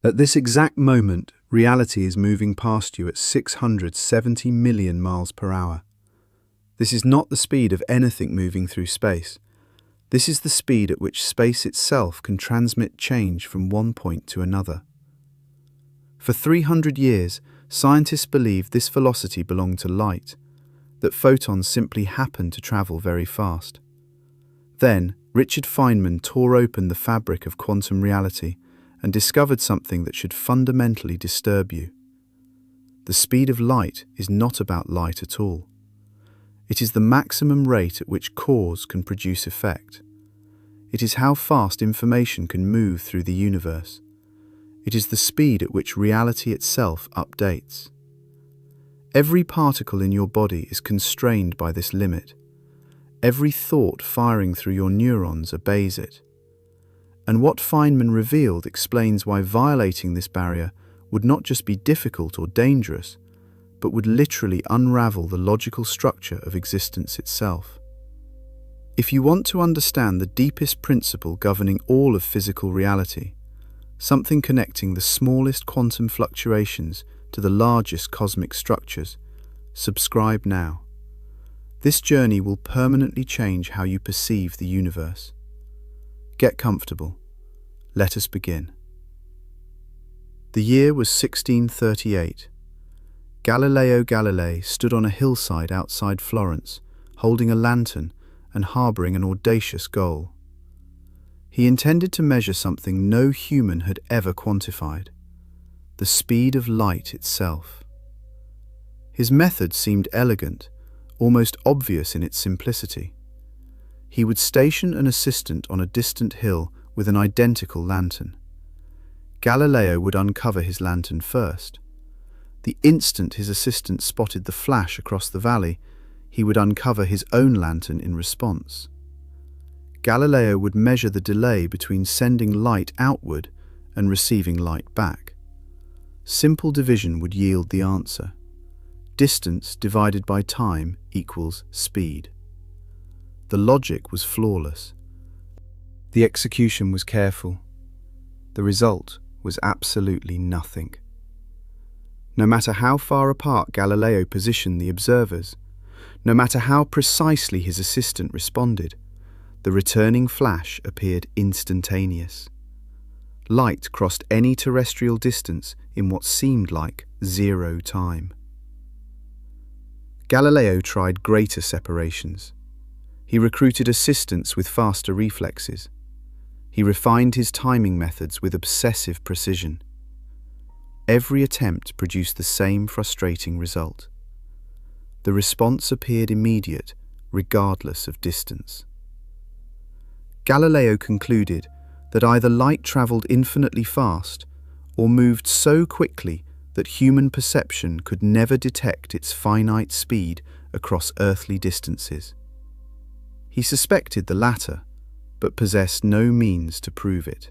At this exact moment, reality is moving past you at 670 million miles per hour. This is not the speed of anything moving through space. This is the speed at which space itself can transmit change from one point to another. For 300 years, scientists believed this velocity belonged to light, that photons simply happen to travel very fast. Then, Richard Feynman tore open the fabric of quantum reality and discovered something that should fundamentally disturb you. The speed of light is not about light at all. It is the maximum rate at which cause can produce effect. It is how fast information can move through the universe. It is the speed at which reality itself updates. Every particle in your body is constrained by this limit. Every thought firing through your neurons obeys it. And what Feynman revealed explains why violating this barrier would not just be difficult or dangerous, but would literally unravel the logical structure of existence itself. If you want to understand the deepest principle governing all of physical reality, something connecting the smallest quantum fluctuations to the largest cosmic structures, subscribe now. This journey will permanently change how you perceive the universe. Get comfortable. Let us begin. The year was 1638. Galileo Galilei stood on a hillside outside Florence, holding a lantern and harboring an audacious goal. He intended to measure something no human had ever quantified: the speed of light itself. His method seemed elegant, almost obvious in its simplicity. He would station an assistant on a distant hill with an identical lantern. Galileo would uncover his lantern first. The instant his assistant spotted the flash across the valley, he would uncover his own lantern in response. Galileo would measure the delay between sending light outward and receiving light back. Simple division would yield the answer. Distance divided by time equals speed. The logic was flawless. The execution was careful. The result was absolutely nothing. No matter how far apart Galileo positioned the observers, no matter how precisely his assistant responded, the returning flash appeared instantaneous. Light crossed any terrestrial distance in what seemed like zero time. Galileo tried greater separations. He recruited assistants with faster reflexes. He refined his timing methods with obsessive precision. Every attempt produced the same frustrating result. The response appeared immediate, regardless of distance. Galileo concluded that either light traveled infinitely fast or moved so quickly that human perception could never detect its finite speed across earthly distances. He suspected the latter, but possessed no means to prove it.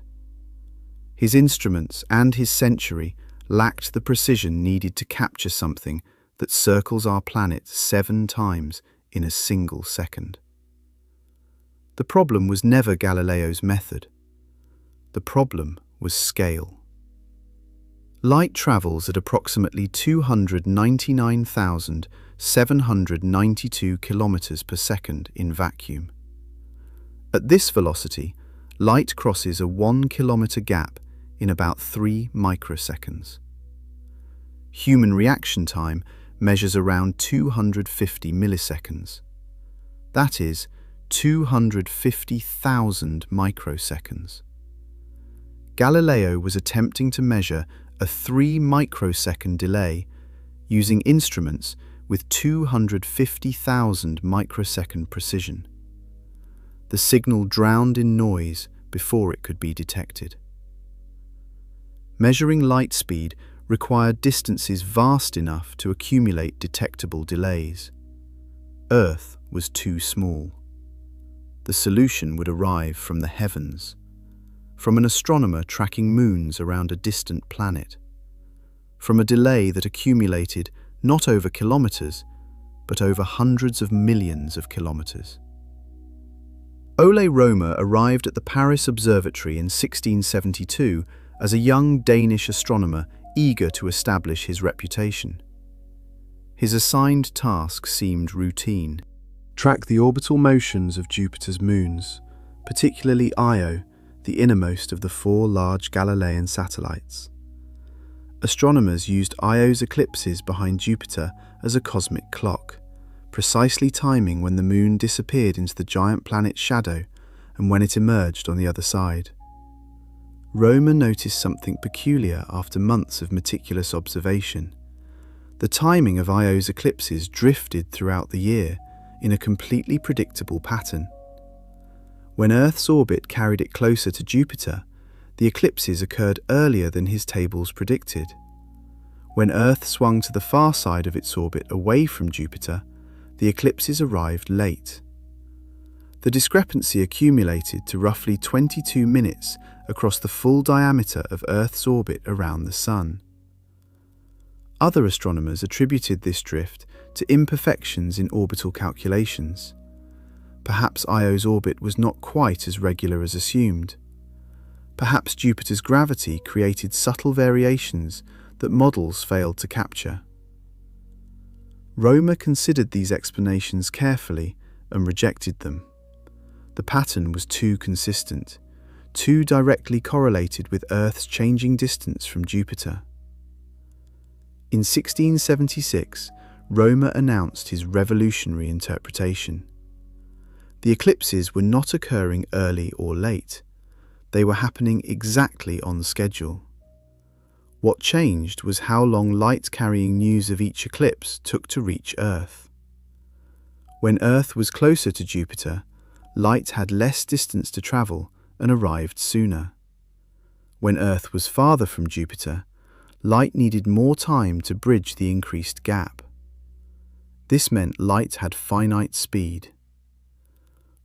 His instruments and his century lacked the precision needed to capture something that circles our planet 7 times in a single second. The problem was never Galileo's method. The problem was scale. Light travels at approximately 299,792 kilometers per second in vacuum. At this velocity, light crosses a 1 kilometer gap in about 3 microseconds. Human reaction time measures around 250 milliseconds. That is 250,000 microseconds. Galileo was attempting to measure a 3 microsecond delay using instruments with 250,000 microsecond precision. The signal drowned in noise before it could be detected. Measuring light speed required distances vast enough to accumulate detectable delays. Earth was too small. The solution would arrive from the heavens, from an astronomer tracking moons around a distant planet, from a delay that accumulated not over kilometers, but over hundreds of millions of kilometers. Ole Rømer arrived at the Paris Observatory in 1672 as a young Danish astronomer eager to establish his reputation. His assigned task seemed routine: track the orbital motions of Jupiter's moons, particularly Io, the innermost of the 4 large Galilean satellites. Astronomers used Io's eclipses behind Jupiter as a cosmic clock, precisely timing when the moon disappeared into the giant planet's shadow and when it emerged on the other side. Rømer noticed something peculiar after months of meticulous observation. The timing of Io's eclipses drifted throughout the year in a completely predictable pattern. When Earth's orbit carried it closer to Jupiter, the eclipses occurred earlier than his tables predicted. When Earth swung to the far side of its orbit away from Jupiter, the eclipses arrived late. The discrepancy accumulated to roughly 22 minutes across the full diameter of Earth's orbit around the Sun. Other astronomers attributed this drift to imperfections in orbital calculations. Perhaps Io's orbit was not quite as regular as assumed. Perhaps Jupiter's gravity created subtle variations that models failed to capture. Rømer considered these explanations carefully and rejected them. The pattern was too consistent, too directly correlated with Earth's changing distance from Jupiter. In 1676, Rømer announced his revolutionary interpretation. The eclipses were not occurring early or late. They were happening exactly on schedule. What changed was how long light-carrying news of each eclipse took to reach Earth. When Earth was closer to Jupiter, light had less distance to travel and arrived sooner. When Earth was farther from Jupiter, light needed more time to bridge the increased gap. This meant light had finite speed.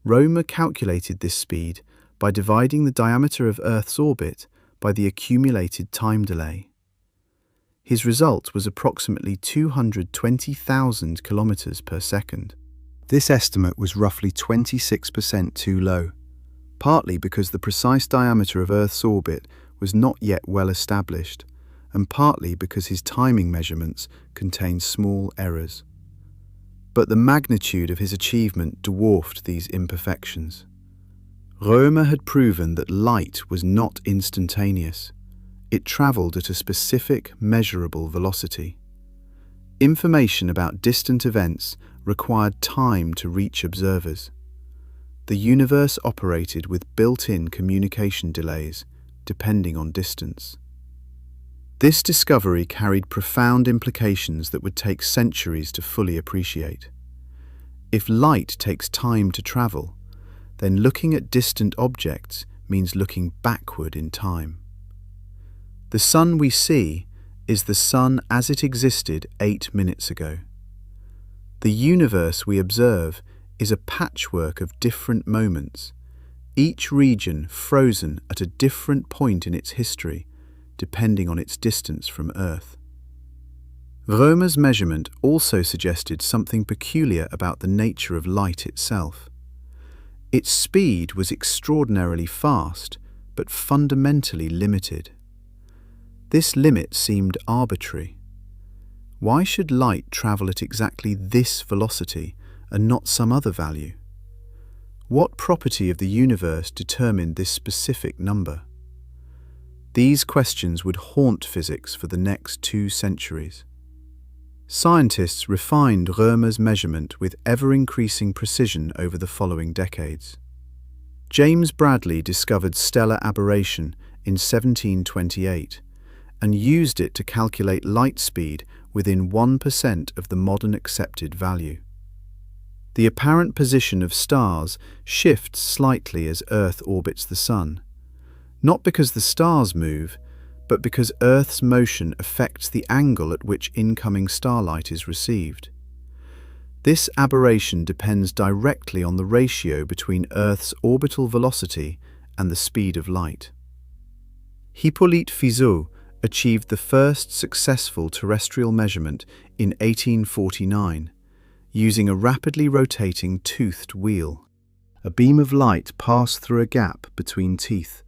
Rømer calculated this speed by dividing the diameter of Earth's orbit by the accumulated time delay. His result was approximately 220,000 kilometers per second. This estimate was roughly 26% too low, partly because the precise diameter of Earth's orbit was not yet well established, and partly because his timing measurements contained small errors. But the magnitude of his achievement dwarfed these imperfections. Rømer had proven that light was not instantaneous. It travelled at a specific, measurable velocity. Information about distant events required time to reach observers. The universe operated with built-in communication delays, depending on distance. This discovery carried profound implications that would take centuries to fully appreciate. If light takes time to travel, then looking at distant objects means looking backward in time. The sun we see is the sun as it existed 8 minutes ago. The universe we observe is a patchwork of different moments, each region frozen at a different point in its history, depending on its distance from Earth. Rømer's measurement also suggested something peculiar about the nature of light itself. Its speed was extraordinarily fast, but fundamentally limited. This limit seemed arbitrary. Why should light travel at exactly this velocity and not some other value? What property of the universe determined this specific number? These questions would haunt physics for the next 2 centuries. Scientists refined Rømer's measurement with ever-increasing precision over the following decades. James Bradley discovered stellar aberration in 1728 and used it to calculate light speed within 1% of the modern accepted value. The apparent position of stars shifts slightly as Earth orbits the Sun, not because the stars move, but because Earth's motion affects the angle at which incoming starlight is received. This aberration depends directly on the ratio between Earth's orbital velocity and the speed of light. Hippolyte Fizeau achieved the first successful terrestrial measurement in 1849, using a rapidly rotating toothed wheel. A beam of light passed through a gap between teeth,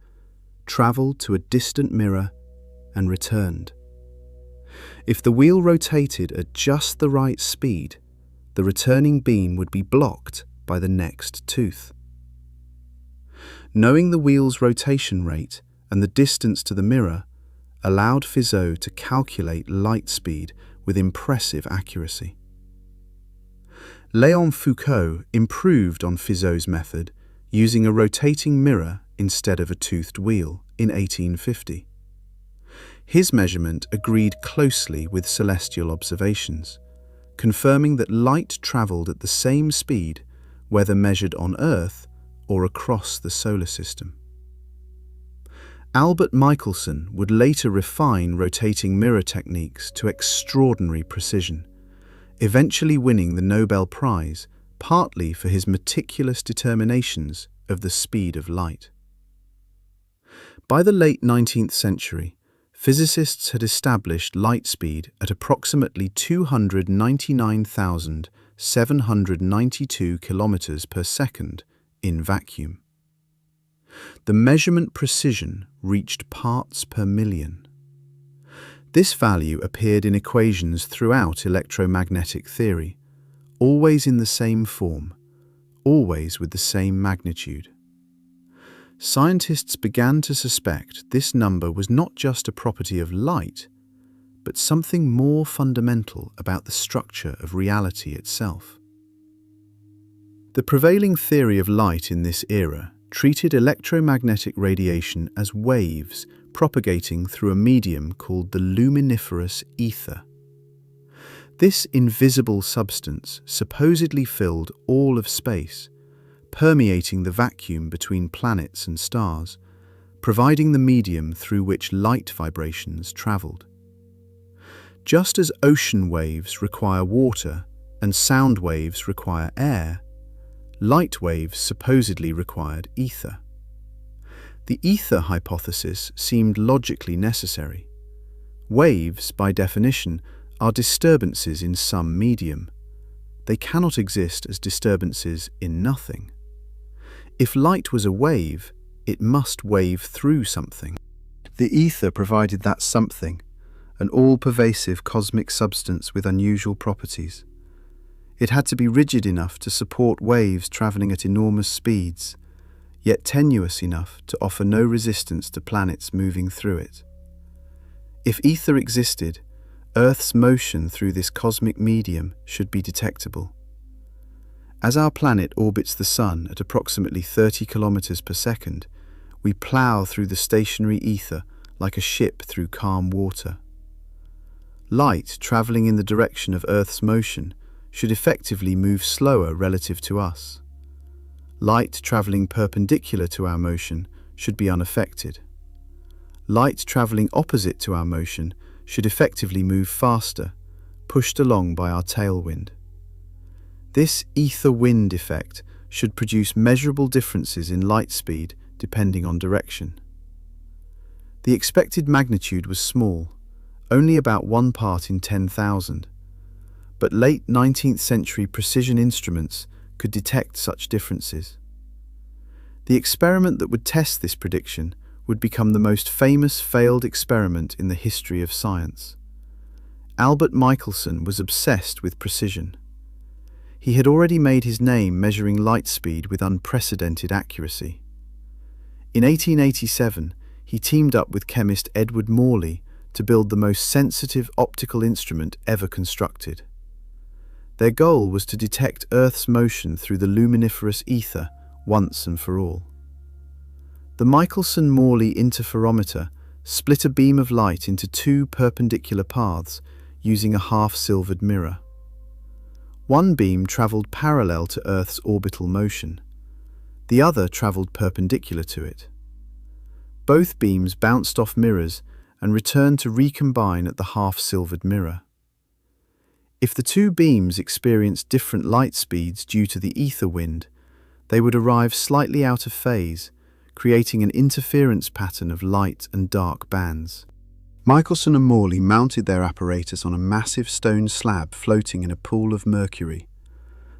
travelled to a distant mirror and returned. If the wheel rotated at just the right speed, the returning beam would be blocked by the next tooth. Knowing the wheel's rotation rate and the distance to the mirror allowed Fizeau to calculate light speed with impressive accuracy. Léon Foucault improved on Fizeau's method using a rotating mirror instead of a toothed wheel in 1850. His measurement agreed closely with celestial observations, confirming that light travelled at the same speed whether measured on Earth or across the solar system. Albert Michelson would later refine rotating mirror techniques to extraordinary precision, eventually winning the Nobel Prize partly for his meticulous determinations of the speed of light. By the late 19th century, physicists had established light speed at approximately 299,792 kilometers per second in vacuum. The measurement precision reached parts per million. This value appeared in equations throughout electromagnetic theory, always in the same form, always with the same magnitude. Scientists began to suspect this number was not just a property of light, but something more fundamental about the structure of reality itself. The prevailing theory of light in this era treated electromagnetic radiation as waves propagating through a medium called the luminiferous ether. This invisible substance supposedly filled all of space, permeating the vacuum between planets and stars, providing the medium through which light vibrations travelled. Just as ocean waves require water and sound waves require air, light waves supposedly required ether. The ether hypothesis seemed logically necessary. Waves, by definition, are disturbances in some medium. They cannot exist as disturbances in nothing. If light was a wave, it must wave through something. The ether provided that something, an all-pervasive cosmic substance with unusual properties. It had to be rigid enough to support waves travelling at enormous speeds, yet tenuous enough to offer no resistance to planets moving through it. If ether existed, Earth's motion through this cosmic medium should be detectable. As our planet orbits the Sun at approximately 30 kilometers per second, we plough through the stationary ether like a ship through calm water. Light travelling in the direction of Earth's motion should effectively move slower relative to us. Light travelling perpendicular to our motion should be unaffected. Light travelling opposite to our motion should effectively move faster, pushed along by our tailwind. This ether-wind effect should produce measurable differences in light speed depending on direction. The expected magnitude was small, only about 1 part in 10,000, but late 19th century precision instruments could detect such differences. The experiment that would test this prediction would become the most famous failed experiment in the history of science. Albert Michelson was obsessed with precision. He had already made his name measuring light speed with unprecedented accuracy. In 1887, he teamed up with chemist Edward Morley to build the most sensitive optical instrument ever constructed. Their goal was to detect Earth's motion through the luminiferous ether once and for all. The Michelson-Morley interferometer split a beam of light into 2 perpendicular paths using a half-silvered mirror. One beam travelled parallel to Earth's orbital motion. The other travelled perpendicular to it. Both beams bounced off mirrors and returned to recombine at the half-silvered mirror. If the 2 beams experienced different light speeds due to the ether wind, they would arrive slightly out of phase, creating an interference pattern of light and dark bands. Michelson and Morley mounted their apparatus on a massive stone slab floating in a pool of mercury.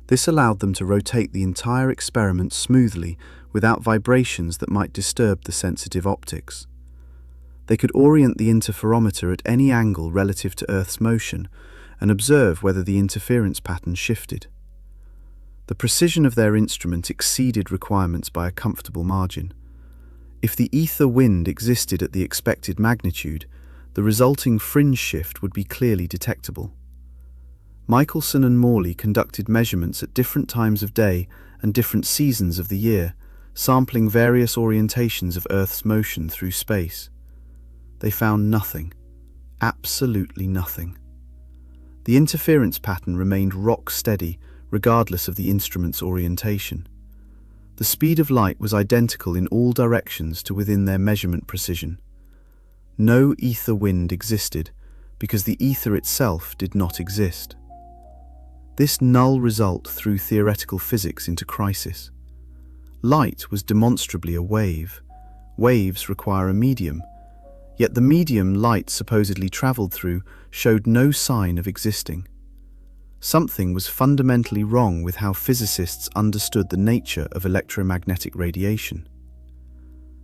This allowed them to rotate the entire experiment smoothly without vibrations that might disturb the sensitive optics. They could orient the interferometer at any angle relative to Earth's motion and observe whether the interference pattern shifted. The precision of their instrument exceeded requirements by a comfortable margin. If the ether wind existed at the expected magnitude, the resulting fringe shift would be clearly detectable. Michelson and Morley conducted measurements at different times of day and different seasons of the year, sampling various orientations of Earth's motion through space. They found nothing, absolutely nothing. The interference pattern remained rock steady regardless of the instrument's orientation. The speed of light was identical in all directions to within their measurement precision. No ether wind existed because the ether itself did not exist. This null result threw theoretical physics into crisis. Light was demonstrably a wave. Waves require a medium, yet the medium light supposedly travelled through showed no sign of existing. Something was fundamentally wrong with how physicists understood the nature of electromagnetic radiation.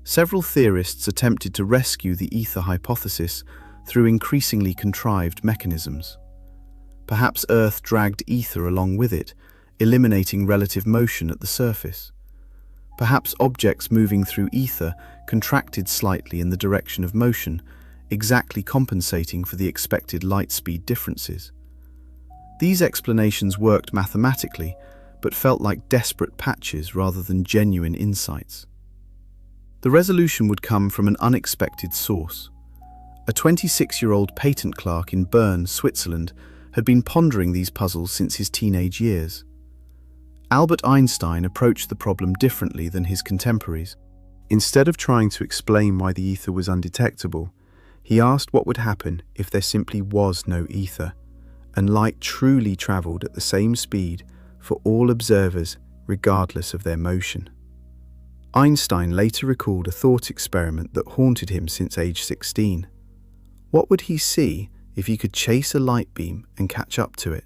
Several theorists attempted to rescue the ether hypothesis through increasingly contrived mechanisms. Perhaps Earth dragged ether along with it, eliminating relative motion at the surface. Perhaps objects moving through ether contracted slightly in the direction of motion, exactly compensating for the expected light speed differences. These explanations worked mathematically, but felt like desperate patches rather than genuine insights. The resolution would come from an unexpected source. A 26-year-old patent clerk in Bern, Switzerland, had been pondering these puzzles since his teenage years. Albert Einstein approached the problem differently than his contemporaries. Instead of trying to explain why the ether was undetectable, he asked what would happen if there simply was no ether, and light truly travelled at the same speed for all observers regardless of their motion. Einstein later recalled a thought experiment that haunted him since age 16. What would he see if he could chase a light beam and catch up to it?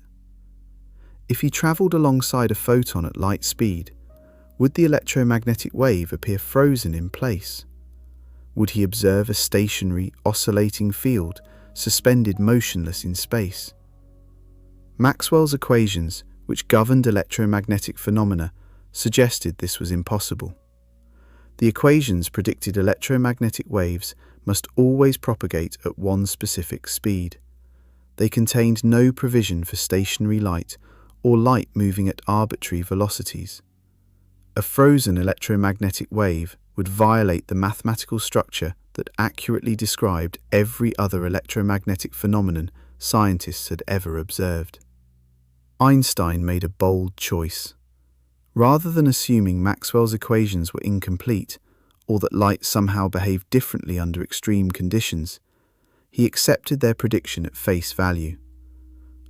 If he travelled alongside a photon at light speed, would the electromagnetic wave appear frozen in place? Would he observe a stationary, oscillating field suspended motionless in space? Maxwell's equations, which governed electromagnetic phenomena, suggested this was impossible. The equations predicted electromagnetic waves must always propagate at one specific speed. They contained no provision for stationary light or light moving at arbitrary velocities. A frozen electromagnetic wave would violate the mathematical structure that accurately described every other electromagnetic phenomenon scientists had ever observed. Einstein made a bold choice. Rather than assuming Maxwell's equations were incomplete, or that light somehow behaved differently under extreme conditions, he accepted their prediction at face value.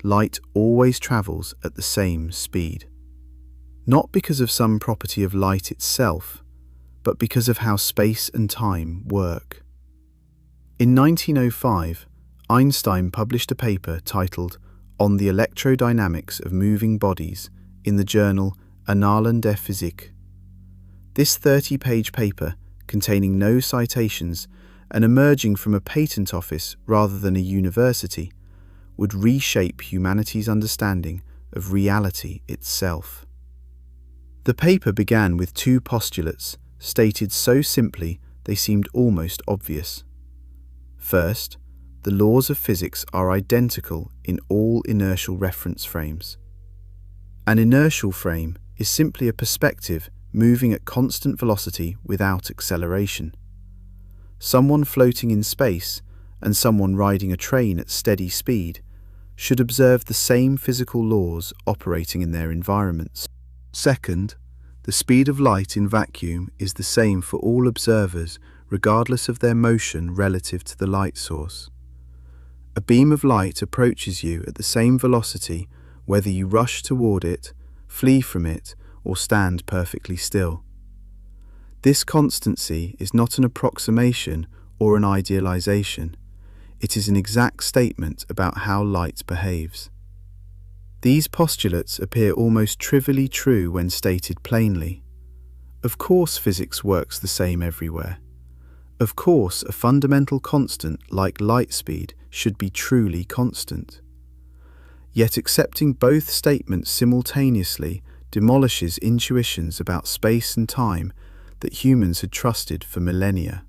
Light always travels at the same speed. Not because of some property of light itself, but because of how space and time work. In 1905, Einstein published a paper titled On the Electrodynamics of Moving Bodies in the journal Annalen der Physik. This 30-page paper, containing no citations and emerging from a patent office rather than a university, would reshape humanity's understanding of reality itself. The paper began with two postulates, stated so simply they seemed almost obvious. First, the laws of physics are identical in all inertial reference frames. An inertial frame is simply a perspective moving at constant velocity without acceleration. Someone floating in space and someone riding a train at steady speed should observe the same physical laws operating in their environments. Second, the speed of light in vacuum is the same for all observers regardless of their motion relative to the light source. A beam of light approaches you at the same velocity whether you rush toward it, flee from it, or stand perfectly still. This constancy is not an approximation or an idealization. It is an exact statement about how light behaves. These postulates appear almost trivially true when stated plainly. Of course physics works the same everywhere. Of course a fundamental constant like light speed should be truly constant. Yet accepting both statements simultaneously demolishes intuitions about space and time that humans had trusted for millennia.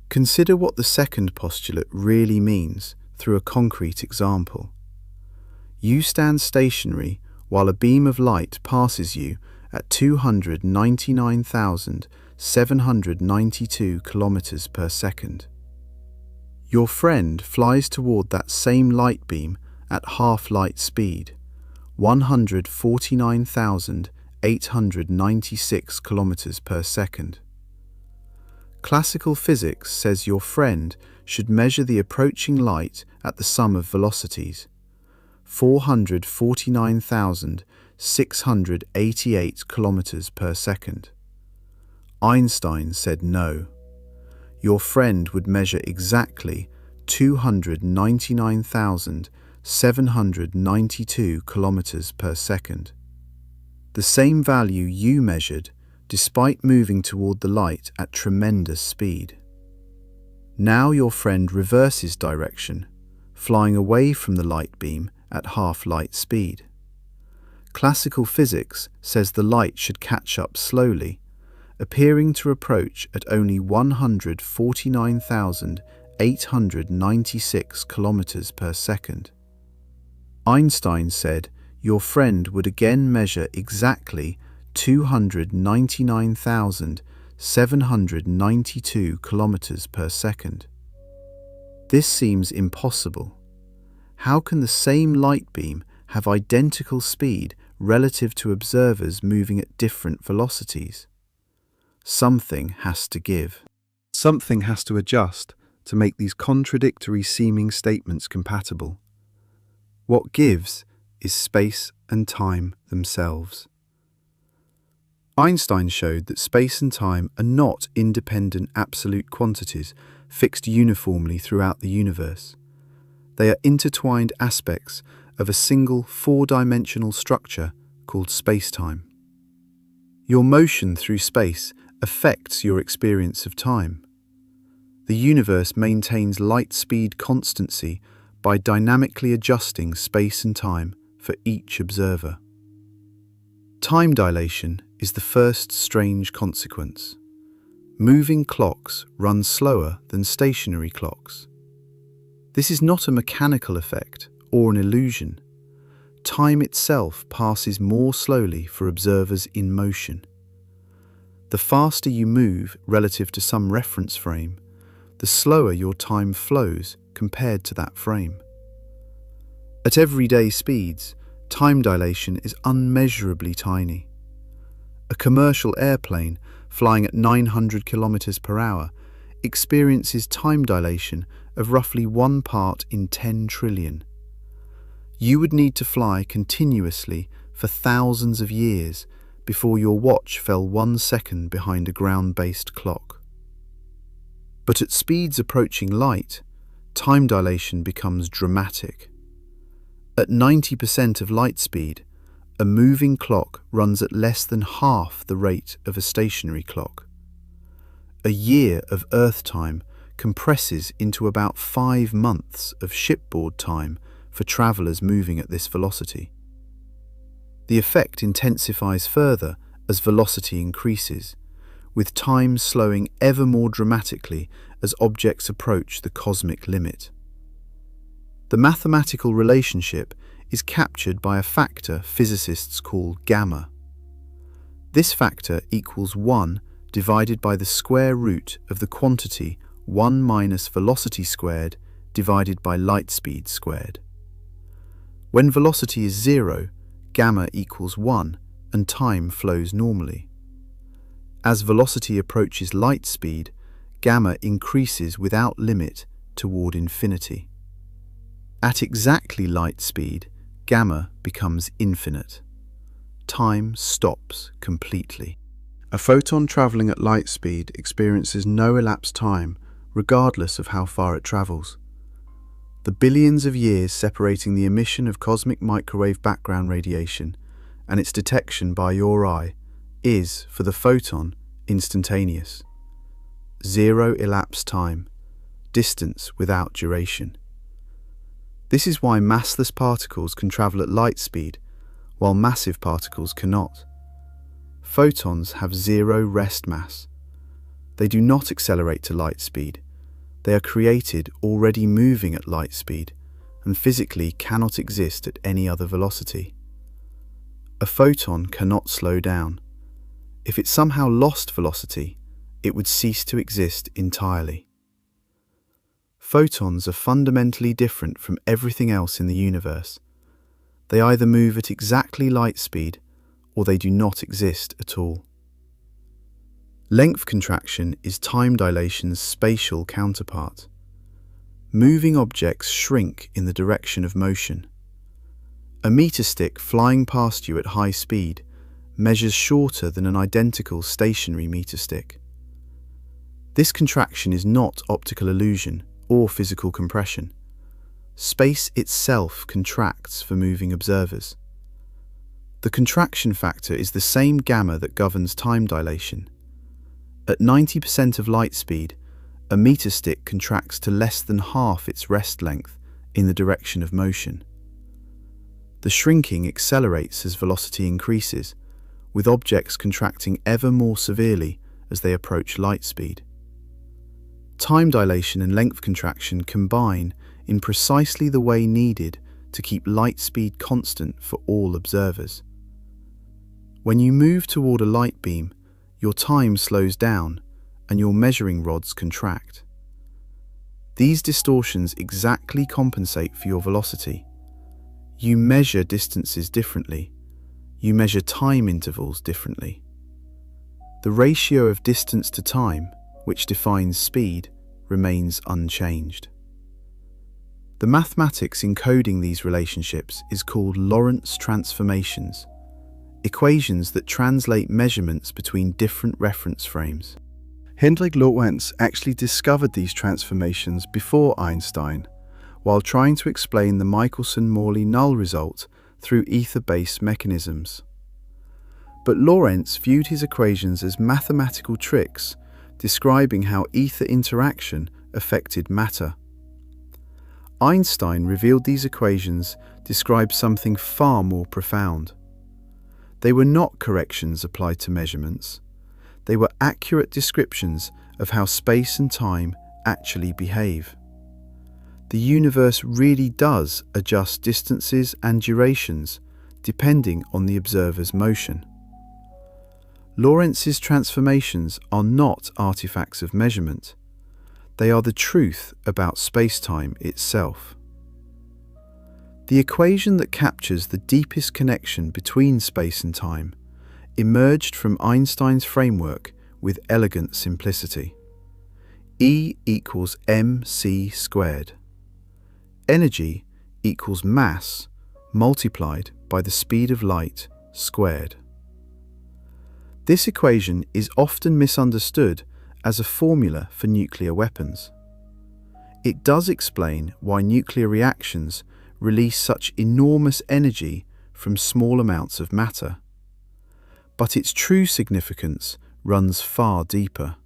Consider what the second postulate really means through a concrete example. You stand stationary while a beam of light passes you at 299,792 kilometers per second. Your friend flies toward that same light beam at half light speed, 149,896 kilometers per second. Classical physics says your friend should measure the approaching light at the sum of velocities, 449,688 kilometers per second. Einstein said no. Your friend would measure exactly 299,792 kilometers per second. The same value you measured despite moving toward the light at tremendous speed. Now your friend reverses direction, flying away from the light beam at half light speed. Classical physics says the light should catch up slowly, appearing to approach at only 149,896 kilometers per second. Einstein said your friend would again measure exactly 299,792 kilometers per second. This seems impossible. How can the same light beam have identical speed relative to observers moving at different velocities? Something has to give. Something has to adjust to make these contradictory seeming statements compatible. What gives is space and time themselves. Einstein showed that space and time are not independent absolute quantities fixed uniformly throughout the universe. They are intertwined aspects of a single four-dimensional structure called spacetime. Your motion through space affects your experience of time. The universe maintains light speed constancy by dynamically adjusting space and time for each observer. Time dilation is the first strange consequence. Moving clocks run slower than stationary clocks. This is not a mechanical effect or an illusion. Time itself passes more slowly for observers in motion. The faster you move relative to some reference frame, the slower your time flows compared to that frame. At everyday speeds, time dilation is unmeasurably tiny. A commercial airplane flying at 900 kilometers per hour experiences time dilation of roughly 1 part in 10 trillion. You would need to fly continuously for thousands of years before your watch fell 1 second behind a ground-based clock. But at speeds approaching light, time dilation becomes dramatic. At 90% of light speed, a moving clock runs at less than half the rate of a stationary clock. A year of Earth time compresses into about 5 months of shipboard time for travellers moving at this velocity. The effect intensifies further as velocity increases, with time slowing ever more dramatically as objects approach the cosmic limit. The mathematical relationship is captured by a factor physicists call gamma. This factor equals 1 divided by the square root of the quantity 1 minus velocity squared divided by light speed squared. When velocity is 0, gamma equals 1 and time flows normally. As velocity approaches light speed, gamma increases without limit toward infinity. At exactly light speed, gamma becomes infinite. Time stops completely. A photon travelling at light speed experiences no elapsed time, regardless of how far it travels. The billions of years separating the emission of cosmic microwave background radiation and its detection by your eye is, for the photon, instantaneous. Zero elapsed time, distance without duration. This is why massless particles can travel at light speed, while massive particles cannot. Photons have zero rest mass. They do not accelerate to light speed. They are created already moving at light speed and physically cannot exist at any other velocity. A photon cannot slow down. If it somehow lost velocity, it would cease to exist entirely. Photons are fundamentally different from everything else in the universe. They either move at exactly light speed or they do not exist at all. Length contraction is time dilation's spatial counterpart. Moving objects shrink in the direction of motion. A meter stick flying past you at high speed measures shorter than an identical stationary meter stick. This contraction is not optical illusion or physical compression. Space itself contracts for moving observers. The contraction factor is the same gamma that governs time dilation. At 90% of light speed, a meter stick contracts to less than half its rest length in the direction of motion. The shrinking accelerates as velocity increases, with objects contracting ever more severely as they approach light speed. Time dilation and length contraction combine in precisely the way needed to keep light speed constant for all observers. When you move toward a light beam, your time slows down and your measuring rods contract. These distortions exactly compensate for your velocity. You measure distances differently. You measure time intervals differently. The ratio of distance to time, which defines speed, remains unchanged. The mathematics encoding these relationships is called Lorentz transformations, equations that translate measurements between different reference frames. Hendrik Lorentz actually discovered these transformations before Einstein, while trying to explain the Michelson-Morley null result through ether-based mechanisms. But Lorentz viewed his equations as mathematical tricks describing how ether interaction affected matter. Einstein revealed these equations describe something far more profound. They were not corrections applied to measurements. They were accurate descriptions of how space and time actually behave. The universe really does adjust distances and durations depending on the observer's motion. Lorentz's transformations are not artifacts of measurement. They are the truth about spacetime itself. The equation that captures the deepest connection between space and time emerged from Einstein's framework with elegant simplicity. E equals mc squared. Energy equals mass multiplied by the speed of light squared. This equation is often misunderstood as a formula for nuclear weapons. It does explain why nuclear reactions release such enormous energy from small amounts of matter. But its true significance runs far deeper.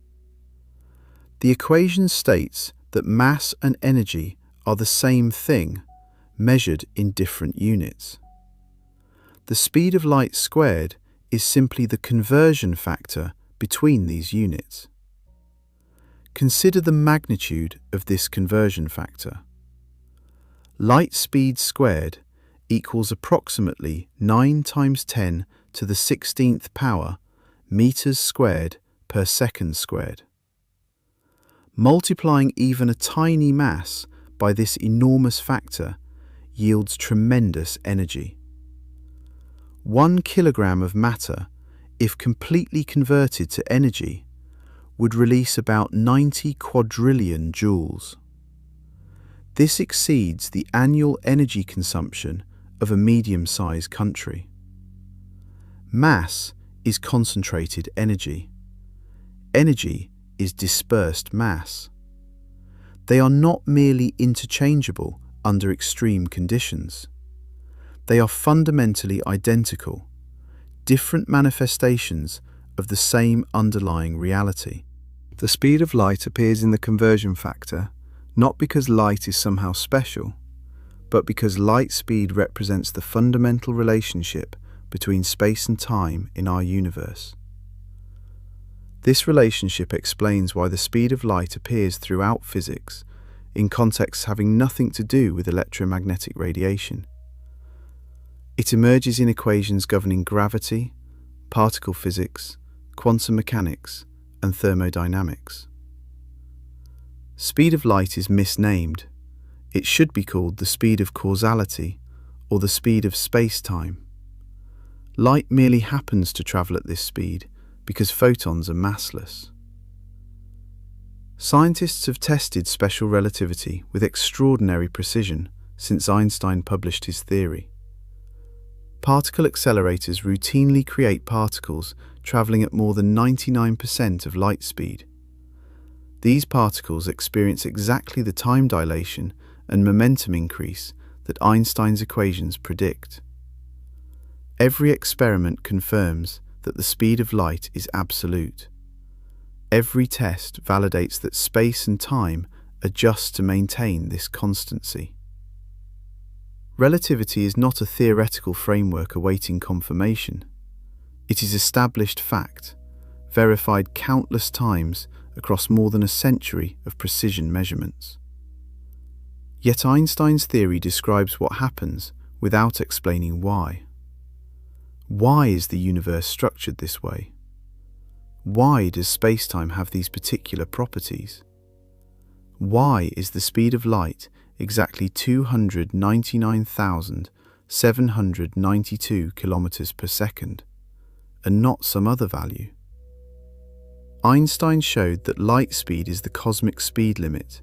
The equation states that mass and energy are the same thing, measured in different units. The speed of light squared is simply the conversion factor between these units. Consider the magnitude of this conversion factor. Light speed squared equals approximately 9 times 10 to the 16th power meters squared per second squared. Multiplying even a tiny mass by this enormous factor yields tremendous energy. 1 kilogram of matter, if completely converted to energy, would release about 90 quadrillion joules. This exceeds the annual energy consumption of a medium-sized country. Mass is concentrated energy. Energy is dispersed mass. They are not merely interchangeable under extreme conditions. They are fundamentally identical, different manifestations of the same underlying reality. The speed of light appears in the conversion factor, not because light is somehow special, but because light speed represents the fundamental relationship between space and time in our universe. This relationship explains why the speed of light appears throughout physics, in contexts having nothing to do with electromagnetic radiation. It emerges in equations governing gravity, particle physics, quantum mechanics, and thermodynamics. Speed of light is misnamed. It should be called the speed of causality or the speed of space-time. Light merely happens to travel at this speed because photons are massless. Scientists have tested special relativity with extraordinary precision since Einstein published his theory. Particle accelerators routinely create particles traveling at more than 99% of light speed. These particles experience exactly the time dilation and momentum increase that Einstein's equations predict. Every experiment confirms that the speed of light is absolute. Every test validates that space and time adjust to maintain this constancy. Relativity is not a theoretical framework awaiting confirmation. It is established fact, verified countless times across more than a century of precision measurements. Yet Einstein's theory describes what happens without explaining why. Why is the universe structured this way? Why does space-time have these particular properties? Why is the speed of light exactly 299,792 kilometers per second, and not some other value? Einstein showed that light speed is the cosmic speed limit,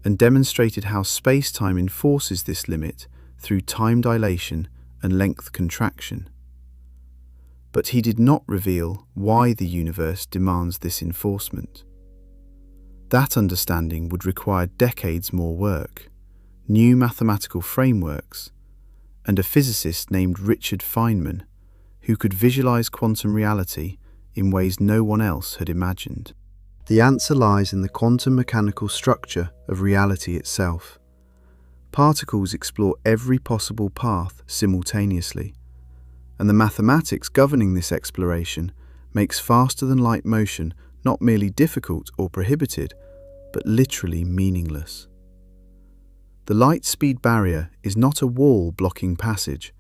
and demonstrated how space-time enforces this limit through time dilation and length contraction. But he did not reveal why the universe demands this enforcement. That understanding would require decades more work, new mathematical frameworks, and a physicist named Richard Feynman, who could visualize quantum reality in ways no one else had imagined. The answer lies in the quantum mechanical structure of reality itself. Particles explore every possible path simultaneously, and the mathematics governing this exploration makes faster-than-light motion not merely difficult or prohibited, but literally meaningless. The light speed barrier is not a wall blocking passage.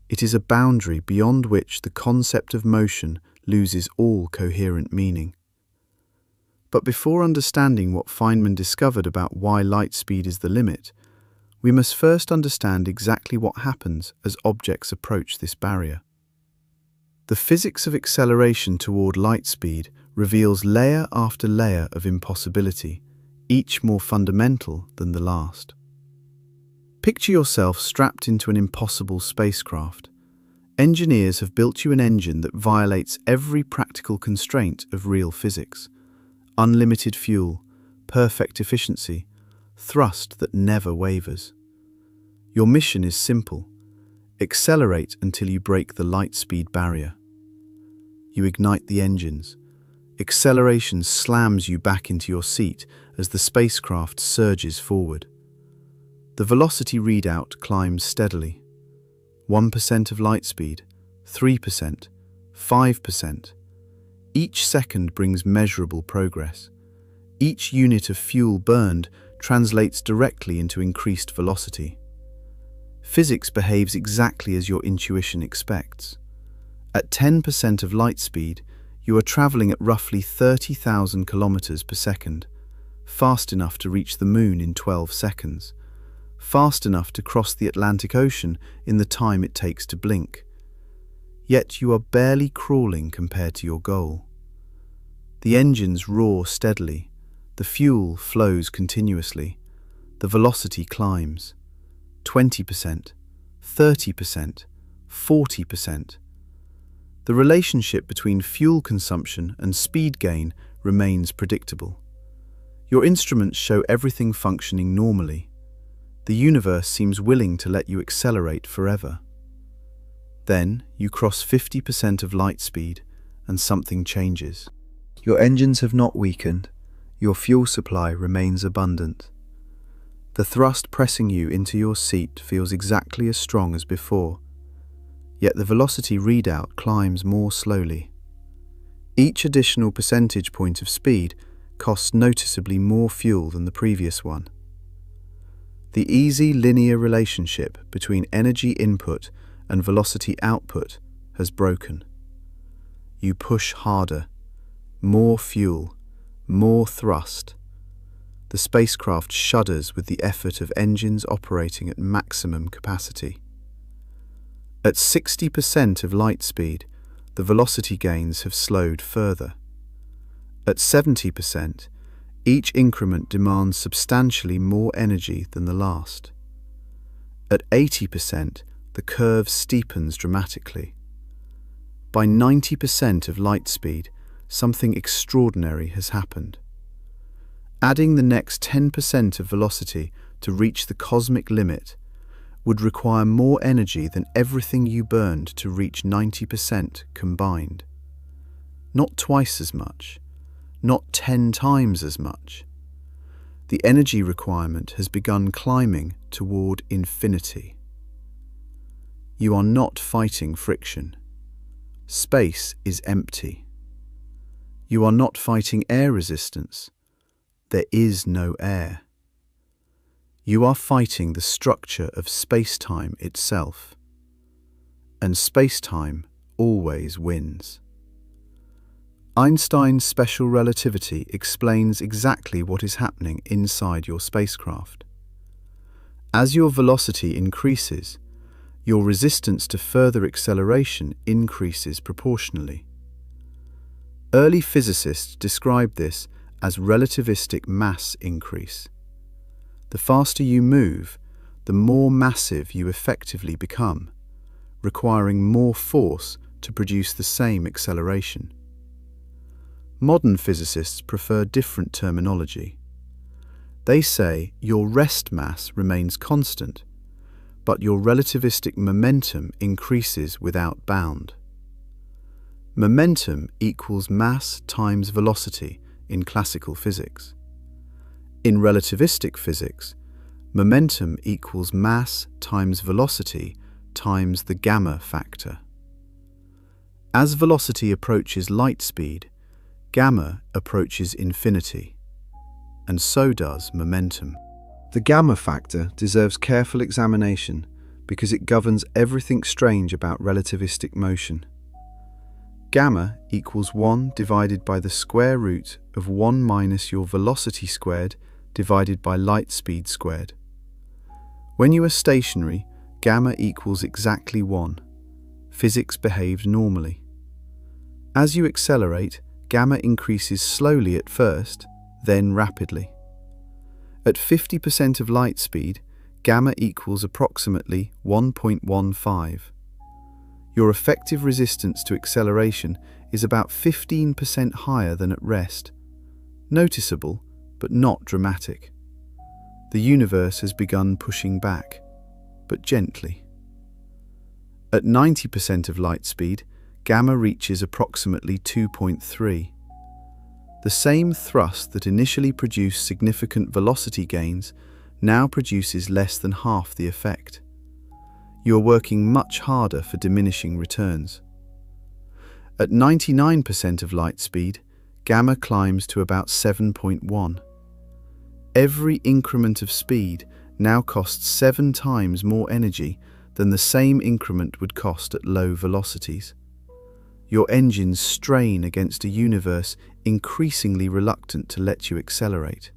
It is a boundary beyond which the concept of motion loses all coherent meaning. But before understanding what Feynman discovered about why light speed is the limit, we must first understand exactly what happens as objects approach this barrier. The physics of acceleration toward light speed reveals layer after layer of impossibility, each more fundamental than the last. Picture yourself strapped into an impossible spacecraft. Engineers have built you an engine that violates every practical constraint of real physics. Unlimited fuel, perfect efficiency, thrust that never wavers. Your mission is simple: accelerate until you break the light speed barrier. You ignite the engines. Acceleration slams you back into your seat as the spacecraft surges forward. The velocity readout climbs steadily. 1% of light speed, 3%, 5%. Each second brings measurable progress. Each unit of fuel burned translates directly into increased velocity. Physics behaves exactly as your intuition expects. At 10% of light speed, you are traveling at roughly 30,000 kilometers per second, fast enough to reach the moon in 12 seconds, fast enough to cross the Atlantic Ocean in the time it takes to blink. Yet you are barely crawling compared to your goal. The engines roar steadily, the fuel flows continuously, the velocity climbs. 20%, 30%, 40%. The relationship between fuel consumption and speed gain remains predictable. Your instruments show everything functioning normally. The universe seems willing to let you accelerate forever. Then you cross 50% of light speed, and something changes. Your engines have not weakened. Your fuel supply remains abundant. The thrust pressing you into your seat feels exactly as strong as before, yet the velocity readout climbs more slowly. Each additional percentage point of speed costs noticeably more fuel than the previous one. The easy linear relationship between energy input and velocity output has broken. You push harder, more fuel, more thrust. The spacecraft shudders with the effort of engines operating at maximum capacity. At 60% of light speed, the velocity gains have slowed further. At 70%, each increment demands substantially more energy than the last. At 80%, the curve steepens dramatically. By 90% of light speed, something extraordinary has happened. Adding the next 10% of velocity to reach the cosmic limit would require more energy than everything you burned to reach 90% combined. Not twice as much, not 10 times as much. The energy requirement has begun climbing toward infinity. You are not fighting friction. Space is empty. You are not fighting air resistance. There is no air. You are fighting the structure of space-time itself. And space-time always wins. Einstein's special relativity explains exactly what is happening inside your spacecraft. As your velocity increases, your resistance to further acceleration increases proportionally. Early physicists described this as relativistic mass increase. The faster you move, the more massive you effectively become, requiring more force to produce the same acceleration. Modern physicists prefer different terminology. They say your rest mass remains constant, but your relativistic momentum increases without bound. Momentum equals mass times velocity in classical physics. In relativistic physics, momentum equals mass times velocity times the gamma factor. As velocity approaches light speed, gamma approaches infinity, and so does momentum. The gamma factor deserves careful examination because it governs everything strange about relativistic motion. Gamma equals 1 divided by the square root of 1 minus your velocity squared divided by light speed squared. When you are stationary, gamma equals exactly 1. Physics behaves normally. As you accelerate, gamma increases slowly at first, then rapidly. At 50% of light speed, gamma equals approximately 1.15. Your effective resistance to acceleration is about 15% higher than at rest. Noticeable, but not dramatic. The universe has begun pushing back, but gently. At 90% of light speed, gamma reaches approximately 2.3. The same thrust that initially produced significant velocity gains now produces less than half the effect. You are working much harder for diminishing returns. At 99% of light speed, gamma climbs to about 7.1. Every increment of speed now costs 7 times more energy than the same increment would cost at low velocities. Your engines strain against a universe increasingly reluctant to let you accelerate.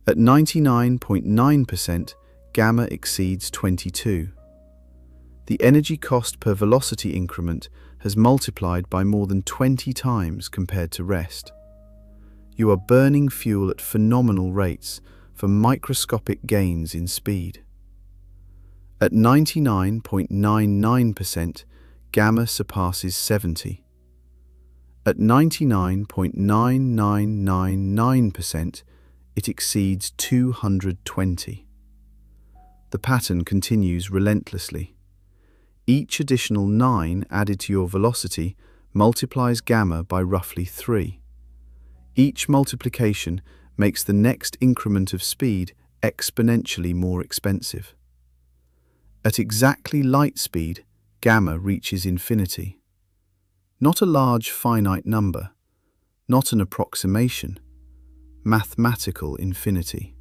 At 99.9%, gamma exceeds 22. The energy cost per velocity increment has multiplied by more than 20 times compared to rest. You are burning fuel at phenomenal rates for microscopic gains in speed. At 99.99%, gamma surpasses 70. At 99.9999%, it exceeds 220. The pattern continues relentlessly. Each additional 9 added to your velocity multiplies gamma by roughly 3. Each multiplication makes the next increment of speed exponentially more expensive. At exactly light speed, gamma reaches infinity. Not a large finite number, not an approximation, mathematical infinity.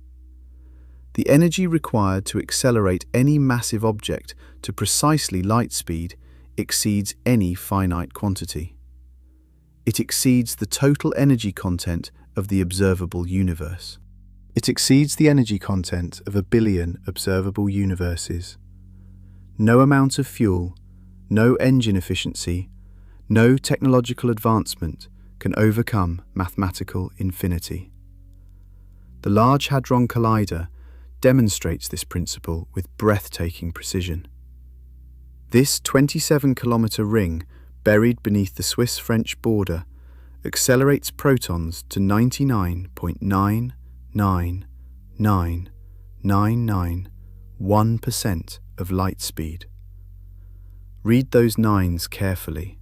The energy required to accelerate any massive object to precisely light speed exceeds any finite quantity. It exceeds the total energy content of the observable universe. It exceeds the energy content of 1 billion observable universes. No amount of fuel, no engine efficiency, no technological advancement can overcome mathematical infinity. The Large Hadron Collider demonstrates this principle with breathtaking precision. This 27-kilometer ring buried beneath the Swiss-French border accelerates protons to 99.9999991% of light speed. Read those nines carefully.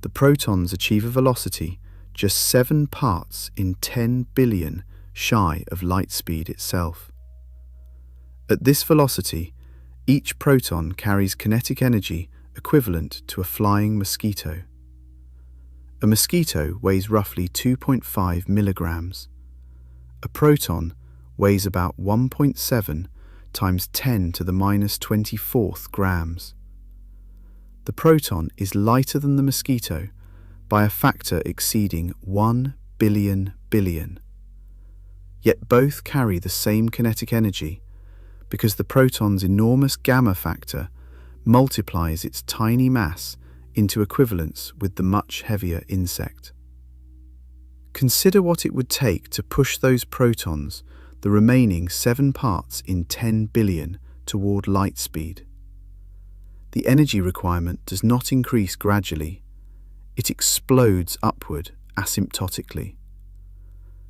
The protons achieve a velocity just 7 parts in 10 billion shy of light speed itself. At this velocity, each proton carries kinetic energy equivalent to a flying mosquito. A mosquito weighs roughly 2.5 milligrams. A proton weighs about 1.7 times 10 to the minus 24th grams. The proton is lighter than the mosquito by a factor exceeding 1 billion billion. Yet both carry the same kinetic energy because the proton's enormous gamma factor multiplies its tiny mass into equivalence with the much heavier insect. Consider what it would take to push those protons, the remaining 7 parts in 10 billion, toward light speed. The energy requirement does not increase gradually, it explodes upward asymptotically.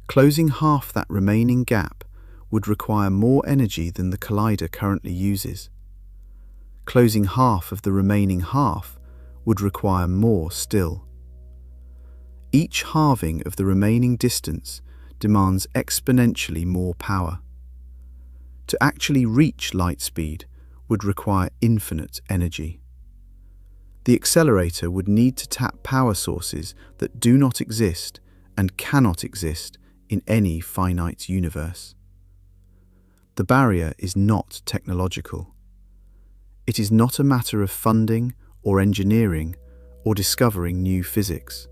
Closing half that remaining gap would require more energy than the collider currently uses. Closing half of the remaining half would require more still. Each halving of the remaining distance demands exponentially more power. To actually reach light speed would require infinite energy. The accelerator would need to tap power sources that do not exist and cannot exist in any finite universe. The barrier is not technological. It is not a matter of funding or engineering or discovering new physics.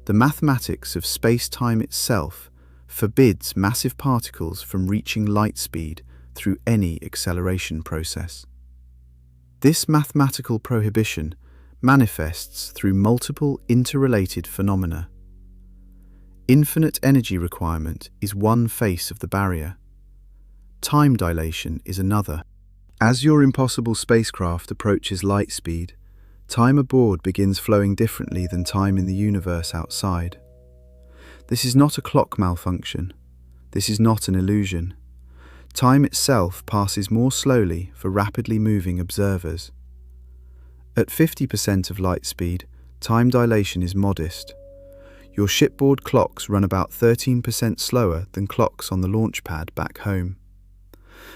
The mathematics of space-time itself forbids massive particles from reaching light speed through any acceleration process. This mathematical prohibition manifests through multiple interrelated phenomena. Infinite energy requirement is one face of the barrier. Time dilation is another. As your impossible spacecraft approaches light speed, time aboard begins flowing differently than time in the universe outside. This is not a clock malfunction. This is not an illusion. Time itself passes more slowly for rapidly moving observers. At 50% of light speed, time dilation is modest. Your shipboard clocks run about 13% slower than clocks on the launch pad back home.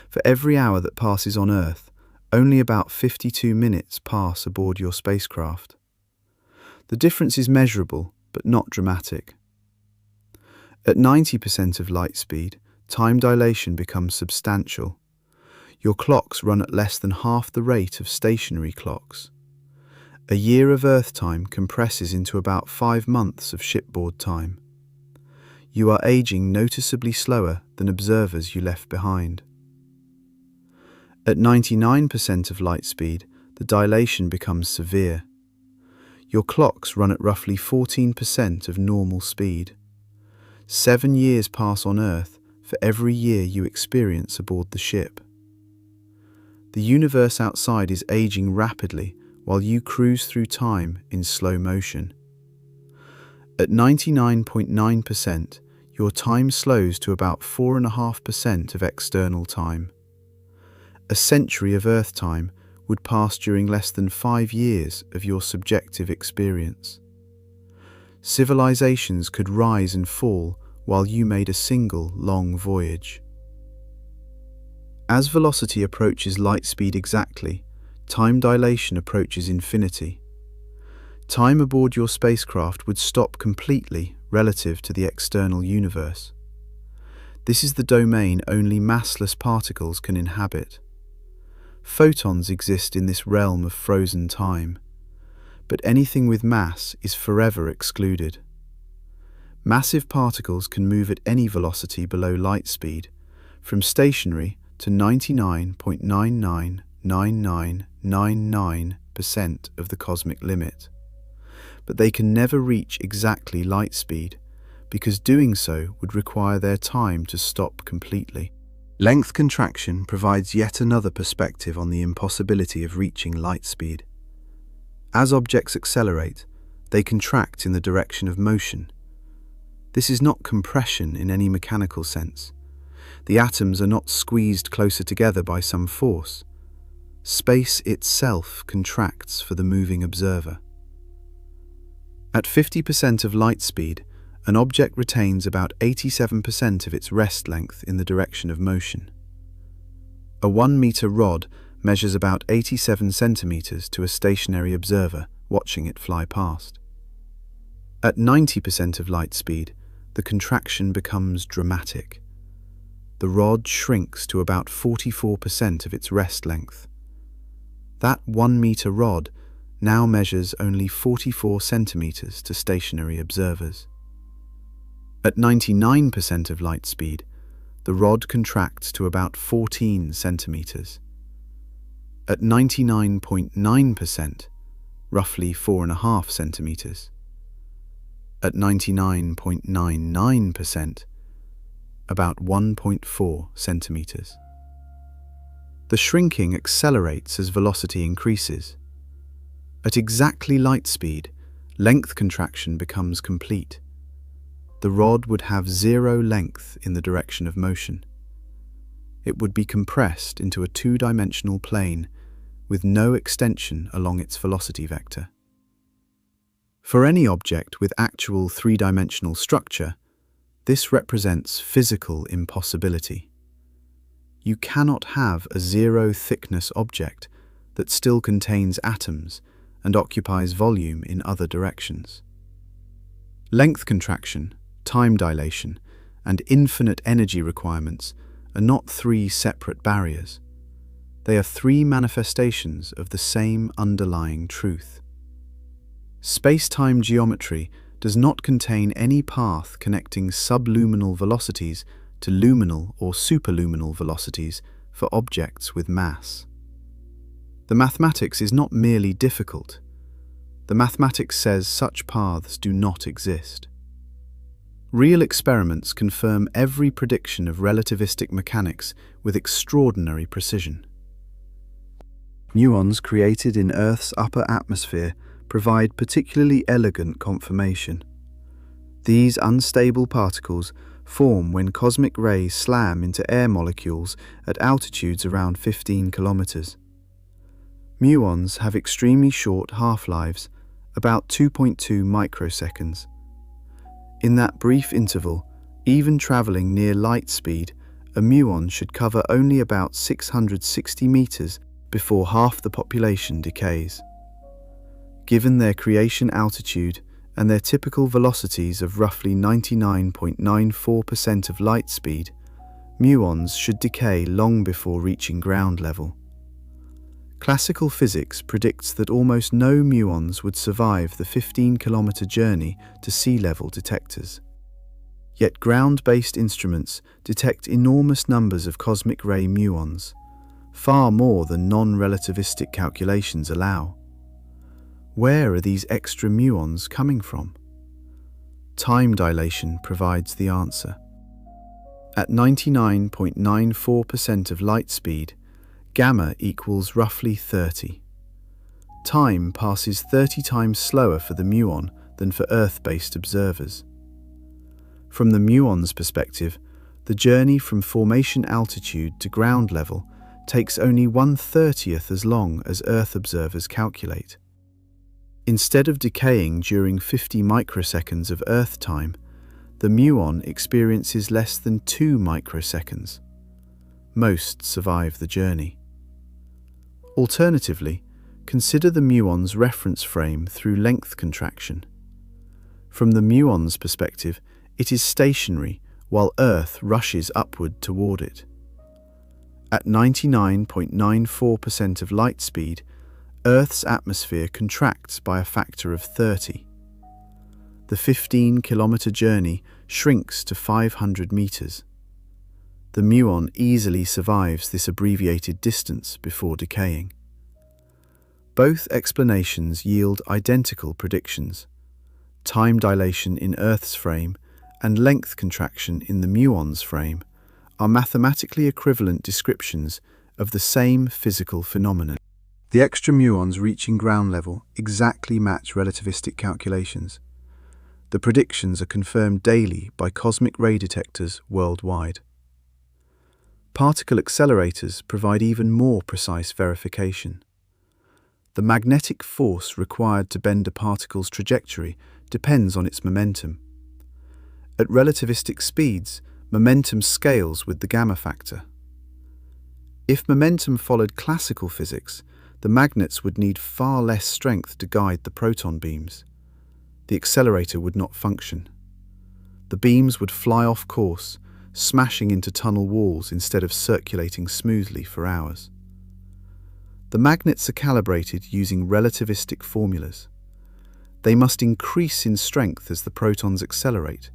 For every hour that passes on Earth, only about 52 minutes pass aboard your spacecraft. The difference is measurable, but not dramatic. At 90% of light speed, time dilation becomes substantial. Your clocks run at less than half the rate of stationary clocks. A year of Earth time compresses into about 5 months of shipboard time. You are aging noticeably slower than observers you left behind. At 99% of light speed, the dilation becomes severe. Your clocks run at roughly 14% of normal speed. 7 years pass on Earth for every year you experience aboard the ship. The universe outside is aging rapidly while you cruise through time in slow motion. At 99.9%, your time slows to about 4.5% of external time. A century of Earth time would pass during less than 5 years of your subjective experience. Civilizations could rise and fall while you made a single long voyage. As velocity approaches light speed exactly, time dilation approaches infinity. Time aboard your spacecraft would stop completely relative to the external universe. This is the domain only massless particles can inhabit. Photons exist in this realm of frozen time, but anything with mass is forever excluded. Massive particles can move at any velocity below light speed, from stationary to 99.999999% of the cosmic limit. But they can never reach exactly light speed, because doing so would require their time to stop completely. Length contraction provides yet another perspective on the impossibility of reaching light speed. As objects accelerate, they contract in the direction of motion. This is not compression in any mechanical sense. The atoms are not squeezed closer together by some force. Space itself contracts for the moving observer. At 50% of light speed, an object retains about 87% of its rest length in the direction of motion. A 1-meter rod measures about 87 centimeters to a stationary observer watching it fly past. At 90% of light speed, the contraction becomes dramatic. The rod shrinks to about 44% of its rest length. That 1-meter rod now measures only 44 centimeters to stationary observers. At 99% of light speed, the rod contracts to about 14 centimeters. At 99.9%, roughly 4.5 centimeters. At 99.99%, about 1.4 centimeters. The shrinking accelerates as velocity increases. At exactly light speed, length contraction becomes complete. The rod would have 0 length in the direction of motion. It would be compressed into a 2-dimensional plane with no extension along its velocity vector. For any object with actual 3-dimensional structure, this represents physical impossibility. You cannot have a 0-thickness object that still contains atoms and occupies volume in other directions. Length contraction, time dilation, and infinite energy requirements are not 3 separate barriers. They are 3 manifestations of the same underlying truth. Space-time geometry does not contain any path connecting subluminal velocities to luminal or superluminal velocities for objects with mass. The mathematics is not merely difficult. The mathematics says such paths do not exist. Real experiments confirm every prediction of relativistic mechanics with extraordinary precision. Muons created in Earth's upper atmosphere provide particularly elegant confirmation. These unstable particles form when cosmic rays slam into air molecules at altitudes around 15 kilometers. Muons have extremely short half-lives, about 2.2 microseconds. In that brief interval, even traveling near light speed, a muon should cover only about 660 meters before half the population decays. Given their creation altitude and their typical velocities of roughly 99.94% of light speed, muons should decay long before reaching ground level. Classical physics predicts that almost no muons would survive the 15-kilometer journey to sea-level detectors. Yet ground-based instruments detect enormous numbers of cosmic ray muons, far more than non-relativistic calculations allow. Where are these extra muons coming from? Time dilation provides the answer. At 99.94% of light speed, gamma equals roughly 30. Time passes 30 times slower for the muon than for Earth-based observers. From the muon's perspective, the journey from formation altitude to ground level takes only 1/30th as long as Earth observers calculate. Instead of decaying during 50 microseconds of Earth time, the muon experiences less than 2 microseconds. Most survive the journey. Alternatively, consider the muon's reference frame through length contraction. From the muon's perspective, it is stationary while Earth rushes upward toward it. At 99.94% of light speed, Earth's atmosphere contracts by a factor of 30. The 15-kilometer journey shrinks to 500 meters. The muon easily survives this abbreviated distance before decaying. Both explanations yield identical predictions. Time dilation in Earth's frame and length contraction in the muon's frame are mathematically equivalent descriptions of the same physical phenomenon. The extra muons reaching ground level exactly match relativistic calculations. The predictions are confirmed daily by cosmic ray detectors worldwide. Particle accelerators provide even more precise verification. The magnetic force required to bend a particle's trajectory depends on its momentum. At relativistic speeds, momentum scales with the gamma factor. If momentum followed classical physics, the magnets would need far less strength to guide the proton beams. The accelerator would not function. The beams would fly off course, smashing into tunnel walls instead of circulating smoothly for hours. The magnets are calibrated using relativistic formulas. They must increase in strength as the protons accelerate,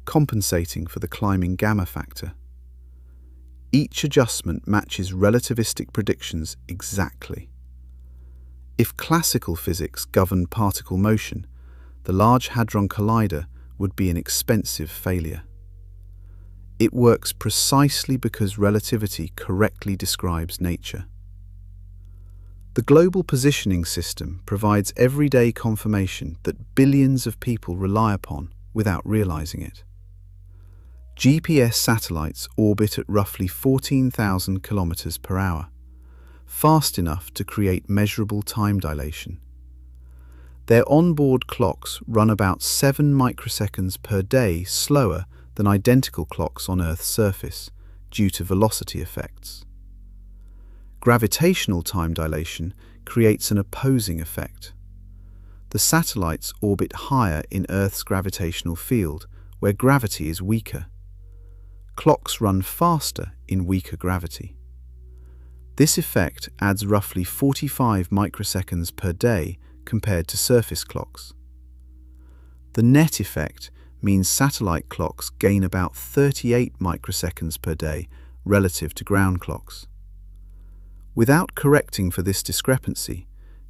compensating for the climbing gamma factor. Each adjustment matches relativistic predictions exactly. If classical physics governed particle motion, the Large Hadron Collider would be an expensive failure. It works precisely because relativity correctly describes nature. The global positioning system provides everyday confirmation that billions of people rely upon without realizing it. GPS satellites orbit at roughly 14,000 kilometers per hour, fast enough to create measurable time dilation. Their onboard clocks run about 7 microseconds per day slower than identical clocks on Earth's surface due to velocity effects. Gravitational time dilation creates an opposing effect. The satellites orbit higher in Earth's gravitational field, where gravity is weaker. Clocks run faster in weaker gravity. This effect adds roughly 45 microseconds per day compared to surface clocks. The net effect means satellite clocks gain about 38 microseconds per day relative to ground clocks. Without correcting for this discrepancy,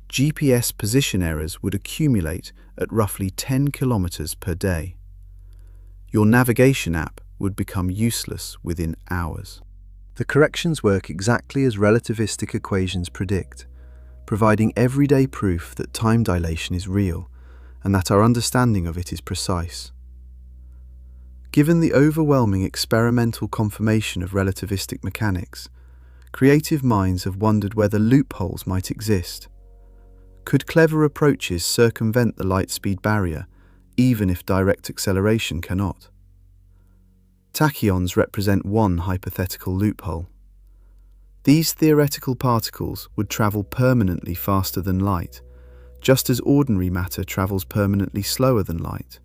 GPS position errors would accumulate at roughly 10 kilometers per day. Your navigation app would become useless within hours. The corrections work exactly as relativistic equations predict, providing everyday proof that time dilation is real and that our understanding of it is precise. Given the overwhelming experimental confirmation of relativistic mechanics, creative minds have wondered whether loopholes might exist. Could clever approaches circumvent the light speed barrier, even if direct acceleration cannot? Tachyons represent one hypothetical loophole. These theoretical particles would travel permanently faster than light, just as ordinary matter travels permanently slower than light.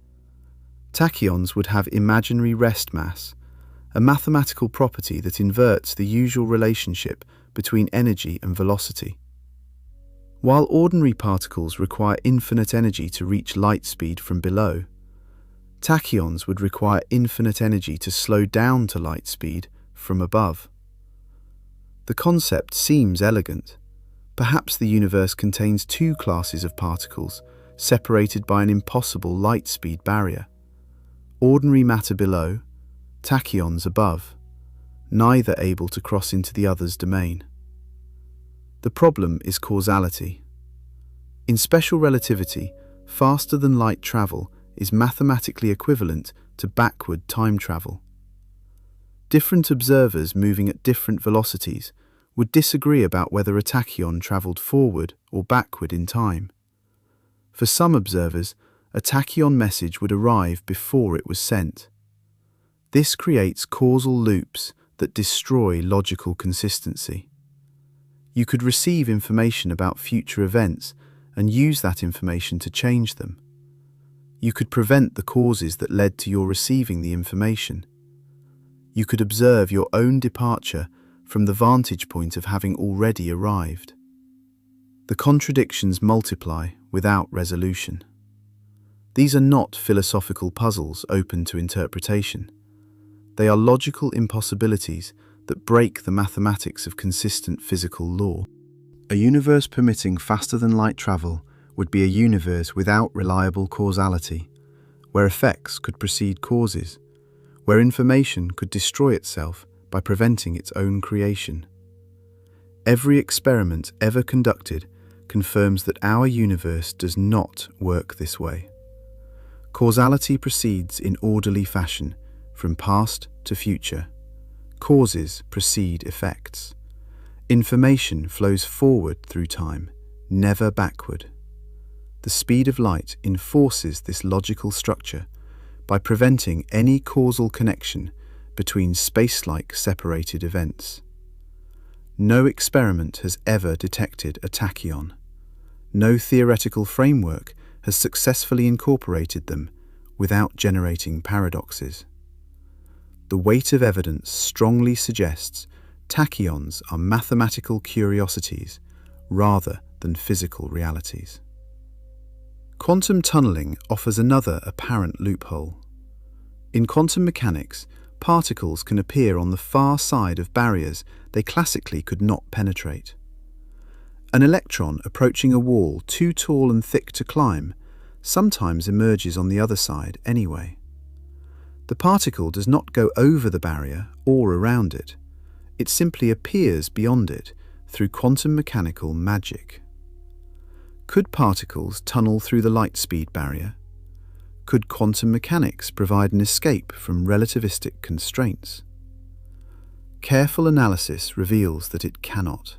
Tachyons would have imaginary rest mass, a mathematical property that inverts the usual relationship between energy and velocity. While ordinary particles require infinite energy to reach light speed from below, tachyons would require infinite energy to slow down to light speed from above. The concept seems elegant. Perhaps the universe contains two classes of particles separated by an impossible light speed barrier. Ordinary matter below, tachyons above, neither able to cross into the other's domain. The problem is causality. In special relativity, faster than light travel is mathematically equivalent to backward time travel. Different observers moving at different velocities would disagree about whether a tachyon travelled forward or backward in time. For some observers, a tachyon message would arrive before it was sent. This creates causal loops that destroy logical consistency. You could receive information about future events and use that information to change them. You could prevent the causes that led to your receiving the information. You could observe your own departure from the vantage point of having already arrived. The contradictions multiply without resolution. These are not philosophical puzzles open to interpretation. They are logical impossibilities that break the mathematics of consistent physical law. A universe permitting faster-than-light travel would be a universe without reliable causality, where effects could precede causes, where information could destroy itself by preventing its own creation. Every experiment ever conducted confirms that our universe does not work this way. Causality proceeds in orderly fashion, from past to future. Causes precede effects. Information flows forward through time, never backward. The speed of light enforces this logical structure by preventing any causal connection between space-like separated events. No experiment has ever detected a tachyon. No theoretical framework has successfully incorporated them without generating paradoxes. The weight of evidence strongly suggests tachyons are mathematical curiosities rather than physical realities. Quantum tunneling offers another apparent loophole. In quantum mechanics, particles can appear on the far side of barriers they classically could not penetrate. An electron approaching a wall too tall and thick to climb sometimes emerges on the other side anyway. The particle does not go over the barrier or around it. It simply appears beyond it through quantum mechanical magic. Could particles tunnel through the light speed barrier? Could quantum mechanics provide an escape from relativistic constraints? Careful analysis reveals that it cannot.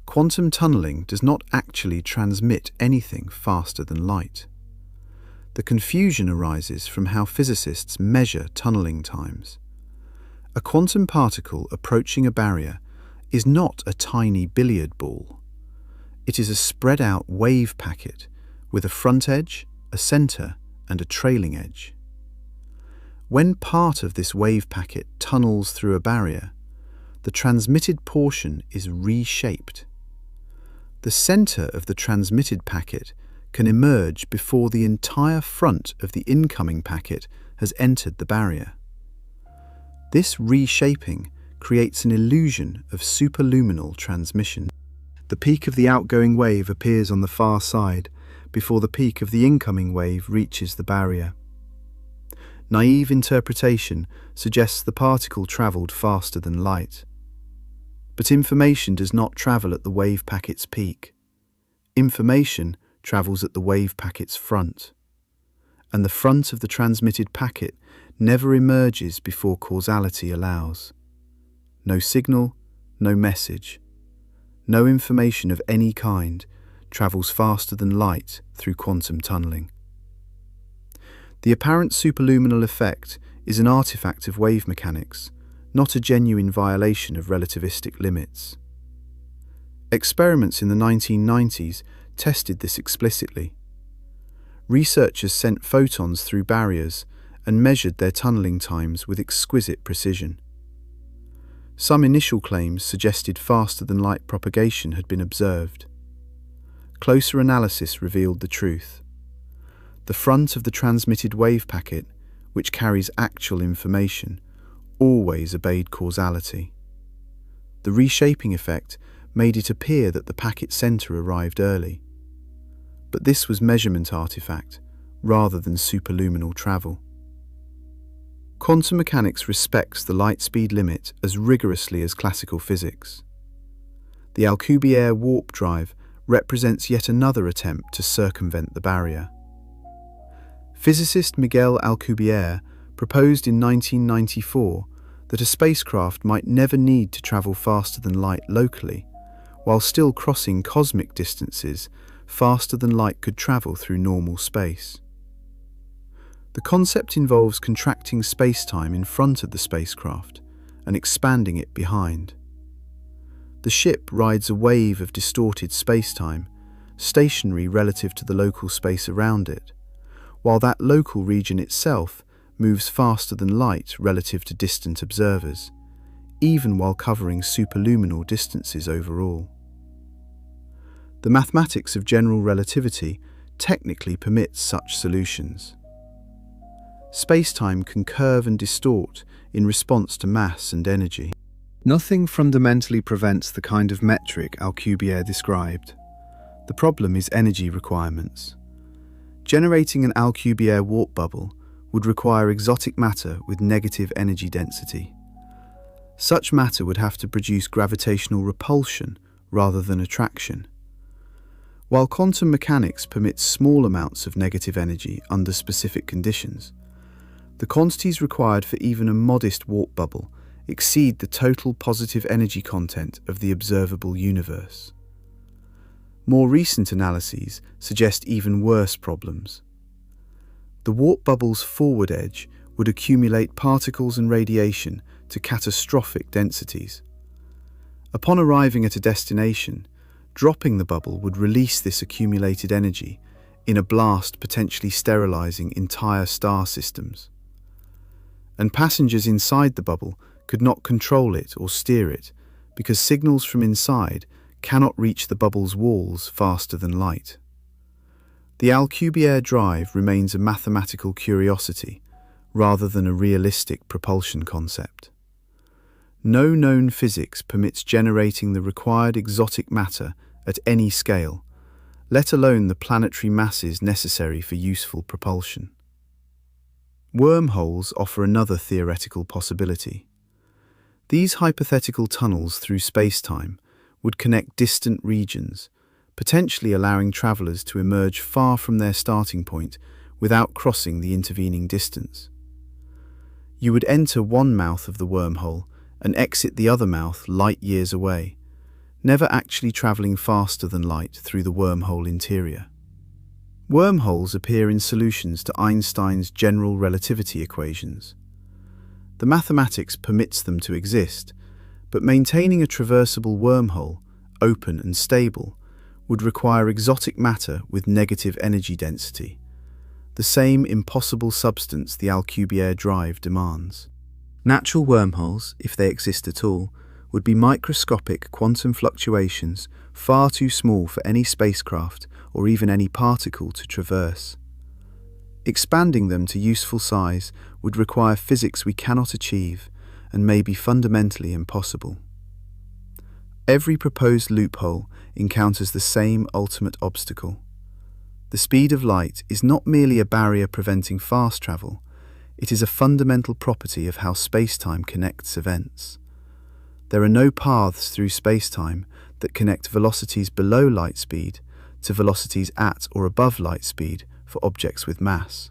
Quantum tunneling does not actually transmit anything faster than light. The confusion arises from how physicists measure tunneling times. A quantum particle approaching a barrier is not a tiny billiard ball. It is a spread-out wave packet with a front edge, a center, and a trailing edge. When part of this wave packet tunnels through a barrier, the transmitted portion is reshaped. The center of the transmitted packet can emerge before the entire front of the incoming packet has entered the barrier. This reshaping creates an illusion of superluminal transmission. The peak of the outgoing wave appears on the far side before the peak of the incoming wave reaches the barrier. Naive interpretation suggests the particle travelled faster than light. But information does not travel at the wave packet's peak. Information travels at the wave packet's front, and the front of the transmitted packet never emerges before causality allows. No signal, no message, no information of any kind travels faster than light through quantum tunneling. The apparent superluminal effect is an artifact of wave mechanics, not a genuine violation of relativistic limits. Experiments in the 1990s tested this explicitly. Researchers sent photons through barriers and measured their tunneling times with exquisite precision. Some initial claims suggested faster-than-light propagation had been observed. Closer analysis revealed the truth. The front of the transmitted wave packet, which carries actual information, always obeyed causality. The reshaping effect made it appear that the packet center arrived early. But this was measurement artifact, rather than superluminal travel. Quantum mechanics respects the light speed limit as rigorously as classical physics. The Alcubierre warp drive represents yet another attempt to circumvent the barrier. Physicist Miguel Alcubierre proposed in 1994 that a spacecraft might never need to travel faster than light locally, while still crossing cosmic distances faster than light could travel through normal space. The concept involves contracting spacetime in front of the spacecraft and expanding it behind. The ship rides a wave of distorted spacetime, stationary relative to the local space around it, while that local region itself moves faster than light relative to distant observers, even while covering superluminal distances overall. The mathematics of general relativity technically permits such solutions. Spacetime can curve and distort in response to mass and energy. Nothing fundamentally prevents the kind of metric Alcubierre described. The problem is energy requirements. Generating an Alcubierre warp bubble would require exotic matter with negative energy density. Such matter would have to produce gravitational repulsion rather than attraction. While quantum mechanics permits small amounts of negative energy under specific conditions, the quantities required for even a modest warp bubble exceed the total positive energy content of the observable universe. More recent analyses suggest even worse problems. The warp bubble's forward edge would accumulate particles and radiation to catastrophic densities. Upon arriving at a destination, dropping the bubble would release this accumulated energy in a blast potentially sterilizing entire star systems. And passengers inside the bubble could not control it or steer it because signals from inside cannot reach the bubble's walls faster than light. The Alcubierre drive remains a mathematical curiosity rather than a realistic propulsion concept. No known physics permits generating the required exotic matter at any scale, let alone the planetary masses necessary for useful propulsion. Wormholes offer another theoretical possibility. These hypothetical tunnels through spacetime would connect distant regions, potentially allowing travelers to emerge far from their starting point without crossing the intervening distance. You would enter one mouth of the wormhole and exit the other mouth light years away, never actually travelling faster than light through the wormhole interior. Wormholes appear in solutions to Einstein's general relativity equations. The mathematics permits them to exist, but maintaining a traversable wormhole, open and stable, would require exotic matter with negative energy density, the same impossible substance the Alcubierre drive demands. Natural wormholes, if they exist at all, would be microscopic quantum fluctuations far too small for any spacecraft or even any particle to traverse. Expanding them to useful size would require physics we cannot achieve and may be fundamentally impossible. Every proposed loophole encounters the same ultimate obstacle. The speed of light is not merely a barrier preventing fast travel, it is a fundamental property of how spacetime connects events. There are no paths through spacetime that connect velocities below light speed to velocities at or above light speed for objects with mass.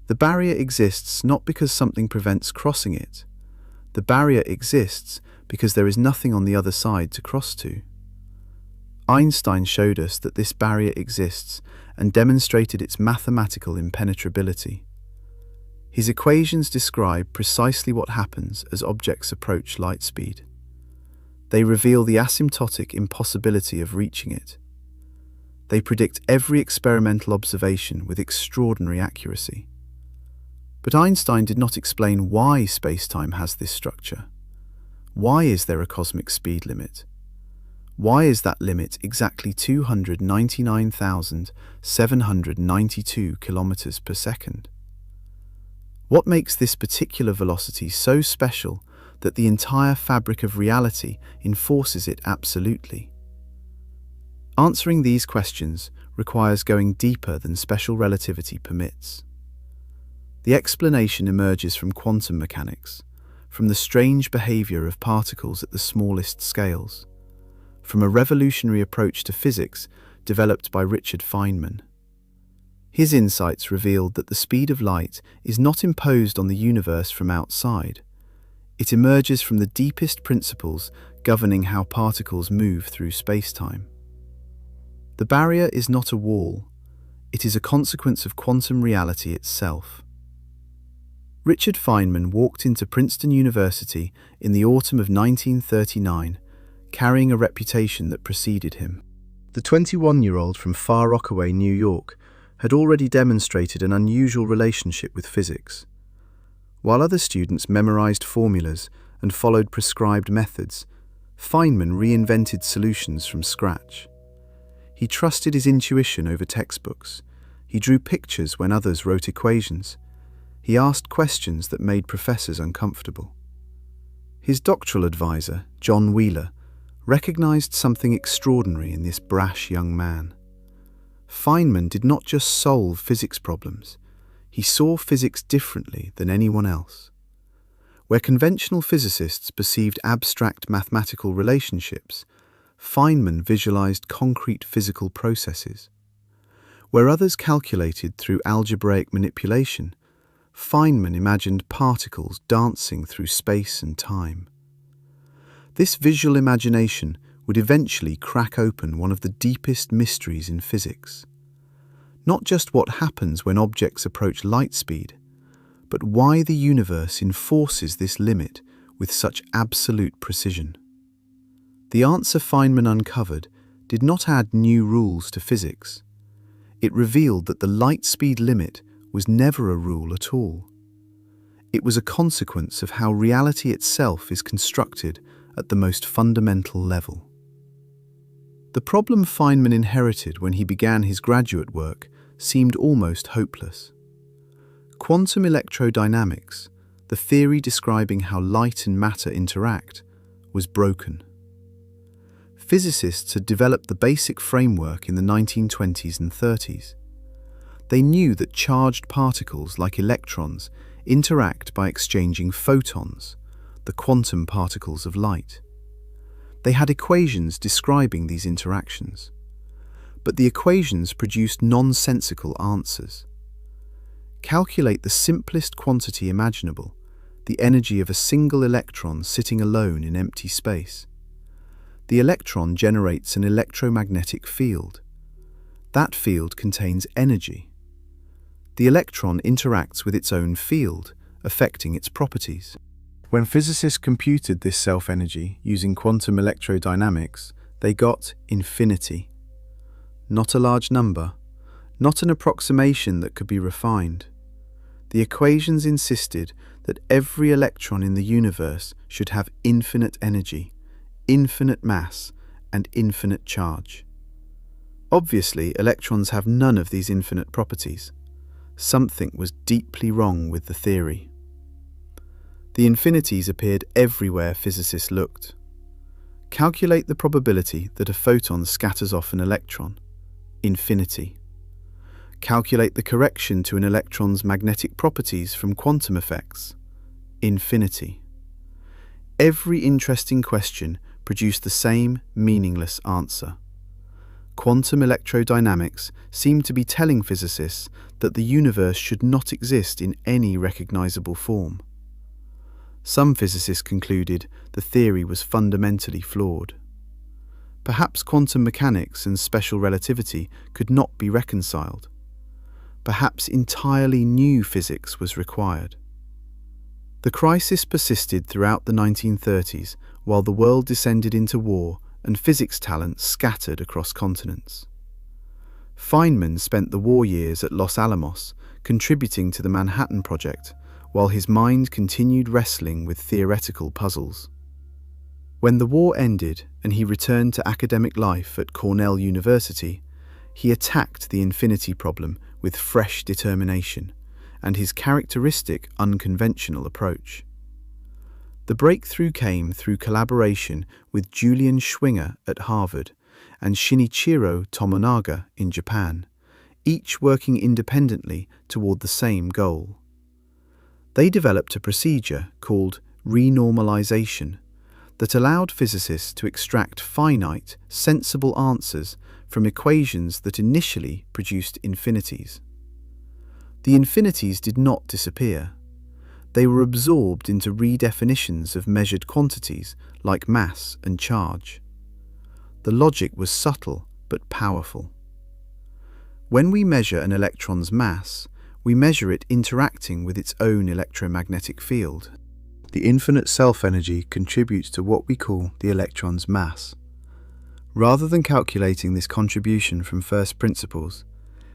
The barrier exists not because something prevents crossing it. The barrier exists because there is nothing on the other side to cross to. Einstein showed us that this barrier exists and demonstrated its mathematical impenetrability. His equations describe precisely what happens as objects approach light speed. They reveal the asymptotic impossibility of reaching it. They predict every experimental observation with extraordinary accuracy. But Einstein did not explain why spacetime has this structure. Why is there a cosmic speed limit? Why is that limit exactly 299,792 kilometers per second? What makes this particular velocity so special that the entire fabric of reality enforces it absolutely? Answering these questions requires going deeper than special relativity permits. The explanation emerges from quantum mechanics, from the strange behavior of particles at the smallest scales, from a revolutionary approach to physics developed by Richard Feynman. His insights revealed that the speed of light is not imposed on the universe from outside, It emerges from the deepest principles governing how particles move through space-time. The barrier is not a wall, it is a consequence of quantum reality itself. Richard Feynman walked into Princeton University in the autumn of 1939, carrying a reputation that preceded him. The 21-year-old from Far Rockaway, New York, had already demonstrated an unusual relationship with physics. While other students memorized formulas and followed prescribed methods, Feynman reinvented solutions from scratch. He trusted his intuition over textbooks. He drew pictures when others wrote equations. He asked questions that made professors uncomfortable. His doctoral advisor, John Wheeler, recognized something extraordinary in this brash young man. Feynman did not just solve physics problems, he saw physics differently than anyone else. Where conventional physicists perceived abstract mathematical relationships, Feynman visualized concrete physical processes. Where others calculated through algebraic manipulation, Feynman imagined particles dancing through space and time. This visual imagination would eventually crack open one of the deepest mysteries in physics. Not just what happens when objects approach light speed, but why the universe enforces this limit with such absolute precision. The answer Feynman uncovered did not add new rules to physics. It revealed that the light speed limit was never a rule at all. It was a consequence of how reality itself is constructed at the most fundamental level. The problem Feynman inherited when he began his graduate work seemed almost hopeless. Quantum electrodynamics, the theory describing how light and matter interact, was broken. Physicists had developed the basic framework in the 1920s and 30s. They knew that charged particles like electrons interact by exchanging photons, the quantum particles of light. They had equations describing these interactions, but the equations produced nonsensical answers. Calculate the simplest quantity imaginable, the energy of a single electron sitting alone in empty space. The electron generates an electromagnetic field. That field contains energy. The electron interacts with its own field, affecting its properties. When physicists computed this self-energy using quantum electrodynamics, they got infinity. Not a large number, not an approximation that could be refined. The equations insisted that every electron in the universe should have infinite energy, infinite mass, and infinite charge. Obviously, electrons have none of these infinite properties. Something was deeply wrong with the theory. The infinities appeared everywhere physicists looked. Calculate the probability that a photon scatters off an electron. Infinity. Calculate the correction to an electron's magnetic properties from quantum effects. Infinity. Every interesting question produced the same meaningless answer. Quantum electrodynamics seemed to be telling physicists that the universe should not exist in any recognizable form. Some physicists concluded the theory was fundamentally flawed. Perhaps quantum mechanics and special relativity could not be reconciled. Perhaps entirely new physics was required. The crisis persisted throughout the 1930s while the world descended into war and physics talent scattered across continents. Feynman spent the war years at Los Alamos, contributing to the Manhattan Project, while his mind continued wrestling with theoretical puzzles. When the war ended and he returned to academic life at Cornell University, he attacked the infinity problem with fresh determination and his characteristic unconventional approach. The breakthrough came through collaboration with Julian Schwinger at Harvard and Shinichiro Tomonaga in Japan, each working independently toward the same goal. They developed a procedure called renormalization that allowed physicists to extract finite, sensible answers from equations that initially produced infinities. The infinities did not disappear. They were absorbed into redefinitions of measured quantities like mass and charge. The logic was subtle but powerful. When we measure an electron's mass, we measure it interacting with its own electromagnetic field. The infinite self-energy contributes to what we call the electron's mass. Rather than calculating this contribution from first principles,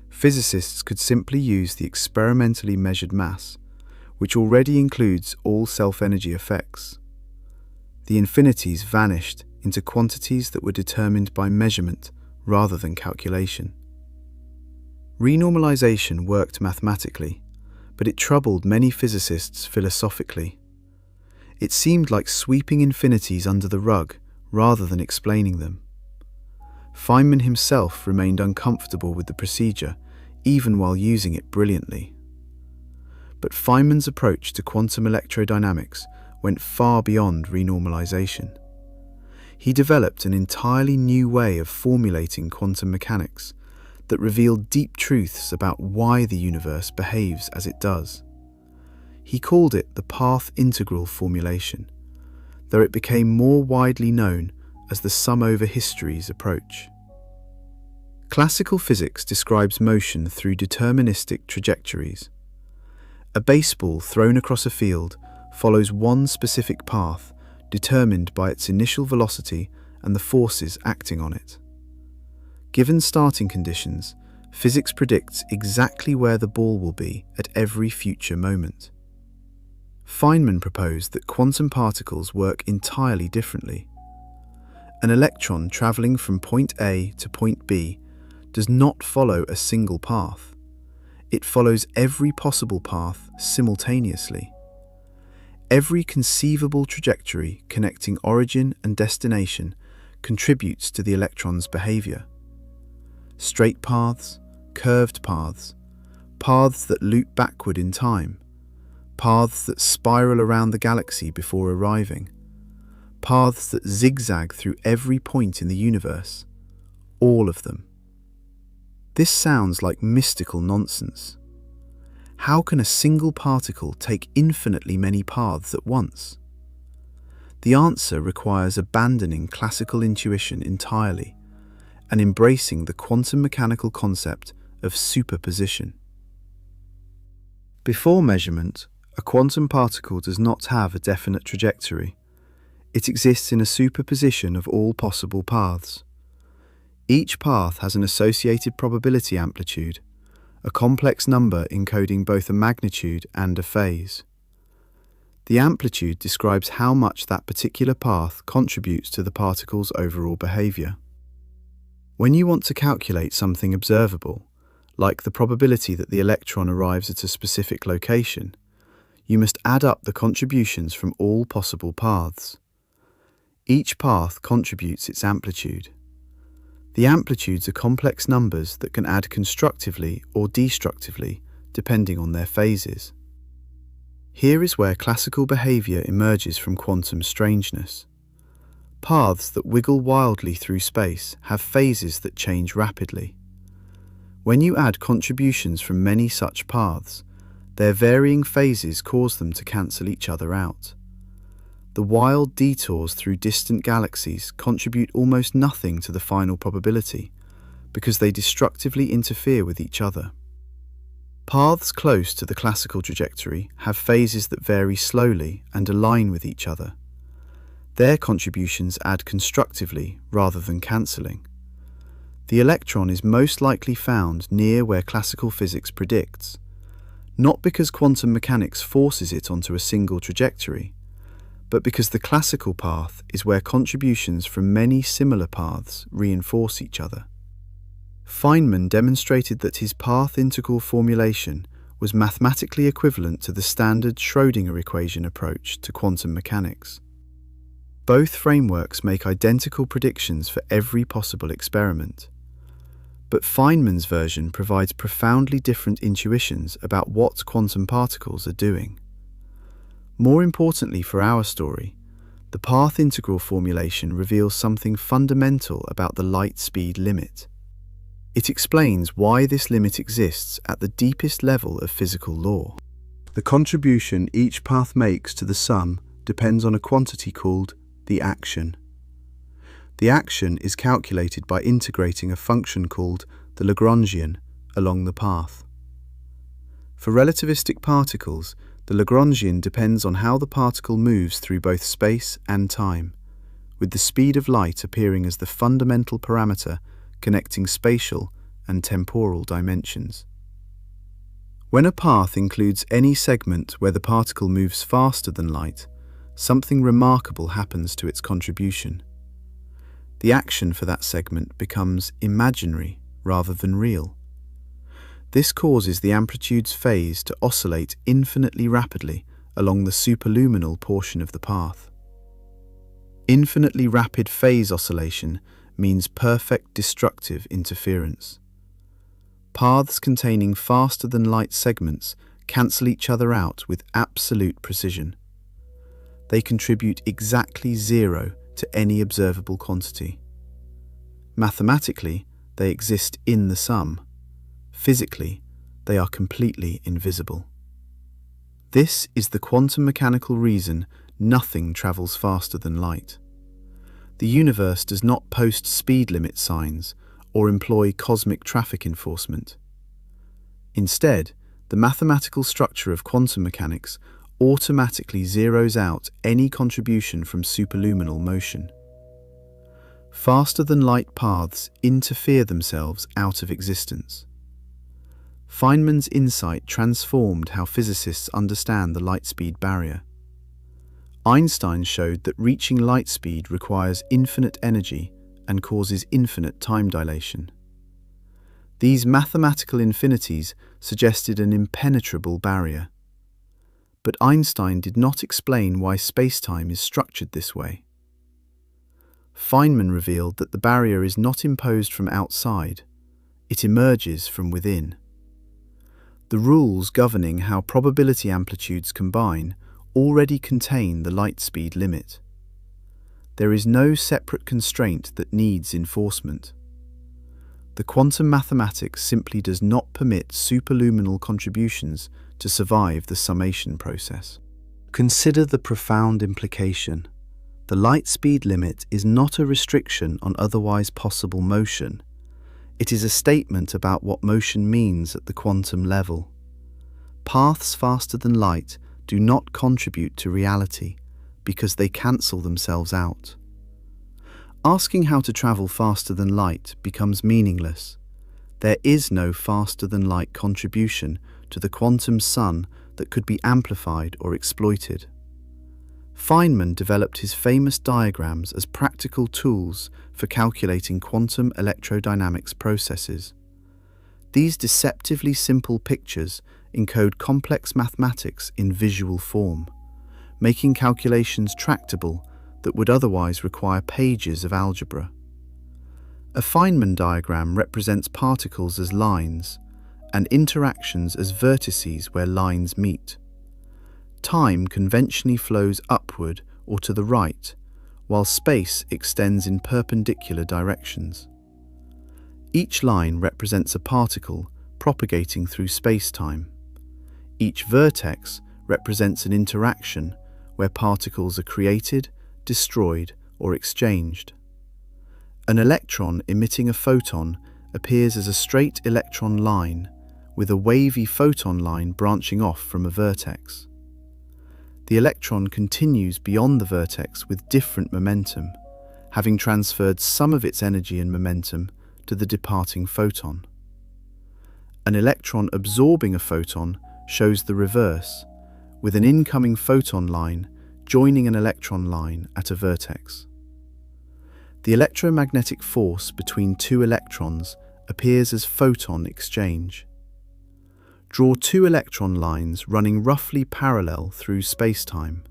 physicists could simply use the experimentally measured mass, which already includes all self-energy effects. The infinities vanished into quantities that were determined by measurement rather than calculation. Renormalization worked mathematically, but it troubled many physicists philosophically. It seemed like sweeping infinities under the rug rather than explaining them. Feynman himself remained uncomfortable with the procedure, even while using it brilliantly. But Feynman's approach to quantum electrodynamics went far beyond renormalization. He developed an entirely new way of formulating quantum mechanics that revealed deep truths about why the universe behaves as it does. He called it the path integral formulation, though it became more widely known as the sum over histories approach. Classical physics describes motion through deterministic trajectories. A baseball thrown across a field follows one specific path determined by its initial velocity and the forces acting on it. Given starting conditions, physics predicts exactly where the ball will be at every future moment. Feynman proposed that quantum particles work entirely differently. An electron travelling from point A to point B does not follow a single path. It follows every possible path simultaneously. Every conceivable trajectory connecting origin and destination contributes to the electron's behaviour. Straight paths, curved paths, paths that loop backward in time, paths that spiral around the galaxy before arriving, paths that zigzag through every point in the universe, all of them. This sounds like mystical nonsense. How can a single particle take infinitely many paths at once? The answer requires abandoning classical intuition entirely and embracing the quantum mechanical concept of superposition. Before measurement, a quantum particle does not have a definite trajectory. It exists in a superposition of all possible paths. Each path has an associated probability amplitude, a complex number encoding both a magnitude and a phase. The amplitude describes how much that particular path contributes to the particle's overall behaviour. When you want to calculate something observable, like the probability that the electron arrives at a specific location, you must add up the contributions from all possible paths. Each path contributes its amplitude. The amplitudes are complex numbers that can add constructively or destructively depending on their phases. Here is where classical behaviour emerges from quantum strangeness. Paths that wiggle wildly through space have phases that change rapidly. When you add contributions from many such paths, their varying phases cause them to cancel each other out. The wild detours through distant galaxies contribute almost nothing to the final probability because they destructively interfere with each other. Paths close to the classical trajectory have phases that vary slowly and align with each other. Their contributions add constructively rather than cancelling. The electron is most likely found near where classical physics predicts, not because quantum mechanics forces it onto a single trajectory, but because the classical path is where contributions from many similar paths reinforce each other. Feynman demonstrated that his path integral formulation was mathematically equivalent to the standard Schrödinger equation approach to quantum mechanics. Both frameworks make identical predictions for every possible experiment. But Feynman's version provides profoundly different intuitions about what quantum particles are doing. More importantly for our story, the path integral formulation reveals something fundamental about the light speed limit. It explains why this limit exists at the deepest level of physical law. The contribution each path makes to the sum depends on a quantity called the action. The action is calculated by integrating a function called the Lagrangian along the path. For relativistic particles, the Lagrangian depends on how the particle moves through both space and time, with the speed of light appearing as the fundamental parameter connecting spatial and temporal dimensions. When a path includes any segment where the particle moves faster than light, something remarkable happens to its contribution. The action for that segment becomes imaginary rather than real. This causes the amplitude's phase to oscillate infinitely rapidly along the superluminal portion of the path. Infinitely rapid phase oscillation means perfect destructive interference. Paths containing faster-than-light segments cancel each other out with absolute precision. They contribute exactly zero to any observable quantity. Mathematically, they exist in the sum. Physically, they are completely invisible. This is the quantum mechanical reason nothing travels faster than light. The universe does not post speed limit signs or employ cosmic traffic enforcement. Instead, the mathematical structure of quantum mechanics automatically zeroes out any contribution from superluminal motion. Faster-than-light paths interfere themselves out of existence. Feynman's insight transformed how physicists understand the light-speed barrier. Einstein showed that reaching light speed requires infinite energy and causes infinite time dilation. These mathematical infinities suggested an impenetrable barrier. But Einstein did not explain why spacetime is structured this way. Feynman revealed that the barrier is not imposed from outside, it emerges from within. The rules governing how probability amplitudes combine already contain the light speed limit. There is no separate constraint that needs enforcement. The quantum mathematics simply does not permit superluminal contributions to survive the summation process. Consider the profound implication. The light speed limit is not a restriction on otherwise possible motion. It is a statement about what motion means at the quantum level. Paths faster than light do not contribute to reality because they cancel themselves out. Asking how to travel faster than light becomes meaningless. There is no faster than light contribution to the quantum sun that could be amplified or exploited. Feynman developed his famous diagrams as practical tools for calculating quantum electrodynamics processes. These deceptively simple pictures encode complex mathematics in visual form, making calculations tractable that would otherwise require pages of algebra. A Feynman diagram represents particles as lines and interactions as vertices where lines meet. Time conventionally flows upward or to the right, while space extends in perpendicular directions. Each line represents a particle propagating through space-time. Each vertex represents an interaction where particles are created, destroyed, or exchanged. An electron emitting a photon appears as a straight electron line, with a wavy photon line branching off from a vertex. The electron continues beyond the vertex with different momentum, having transferred some of its energy and momentum to the departing photon. An electron absorbing a photon shows the reverse, with an incoming photon line joining an electron line at a vertex. The electromagnetic force between two electrons appears as photon exchange. Draw two electron lines running roughly parallel through spacetime.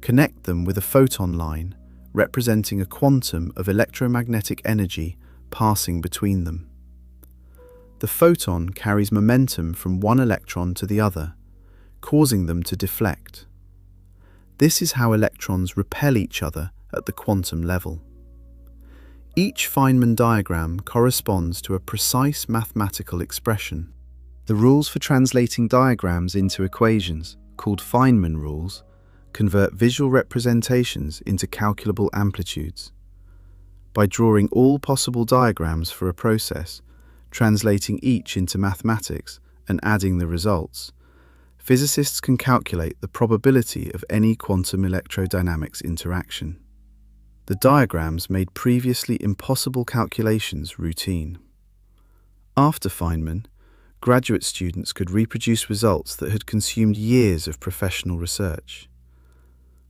Connect them with a photon line representing a quantum of electromagnetic energy passing between them. The photon carries momentum from one electron to the other, causing them to deflect. This is how electrons repel each other at the quantum level. Each Feynman diagram corresponds to a precise mathematical expression. The rules for translating diagrams into equations, called Feynman rules, convert visual representations into calculable amplitudes. By drawing all possible diagrams for a process, translating each into mathematics, and adding the results, physicists can calculate the probability of any quantum electrodynamics interaction. The diagrams made previously impossible calculations routine. After Feynman, graduate students could reproduce results that had consumed years of professional research.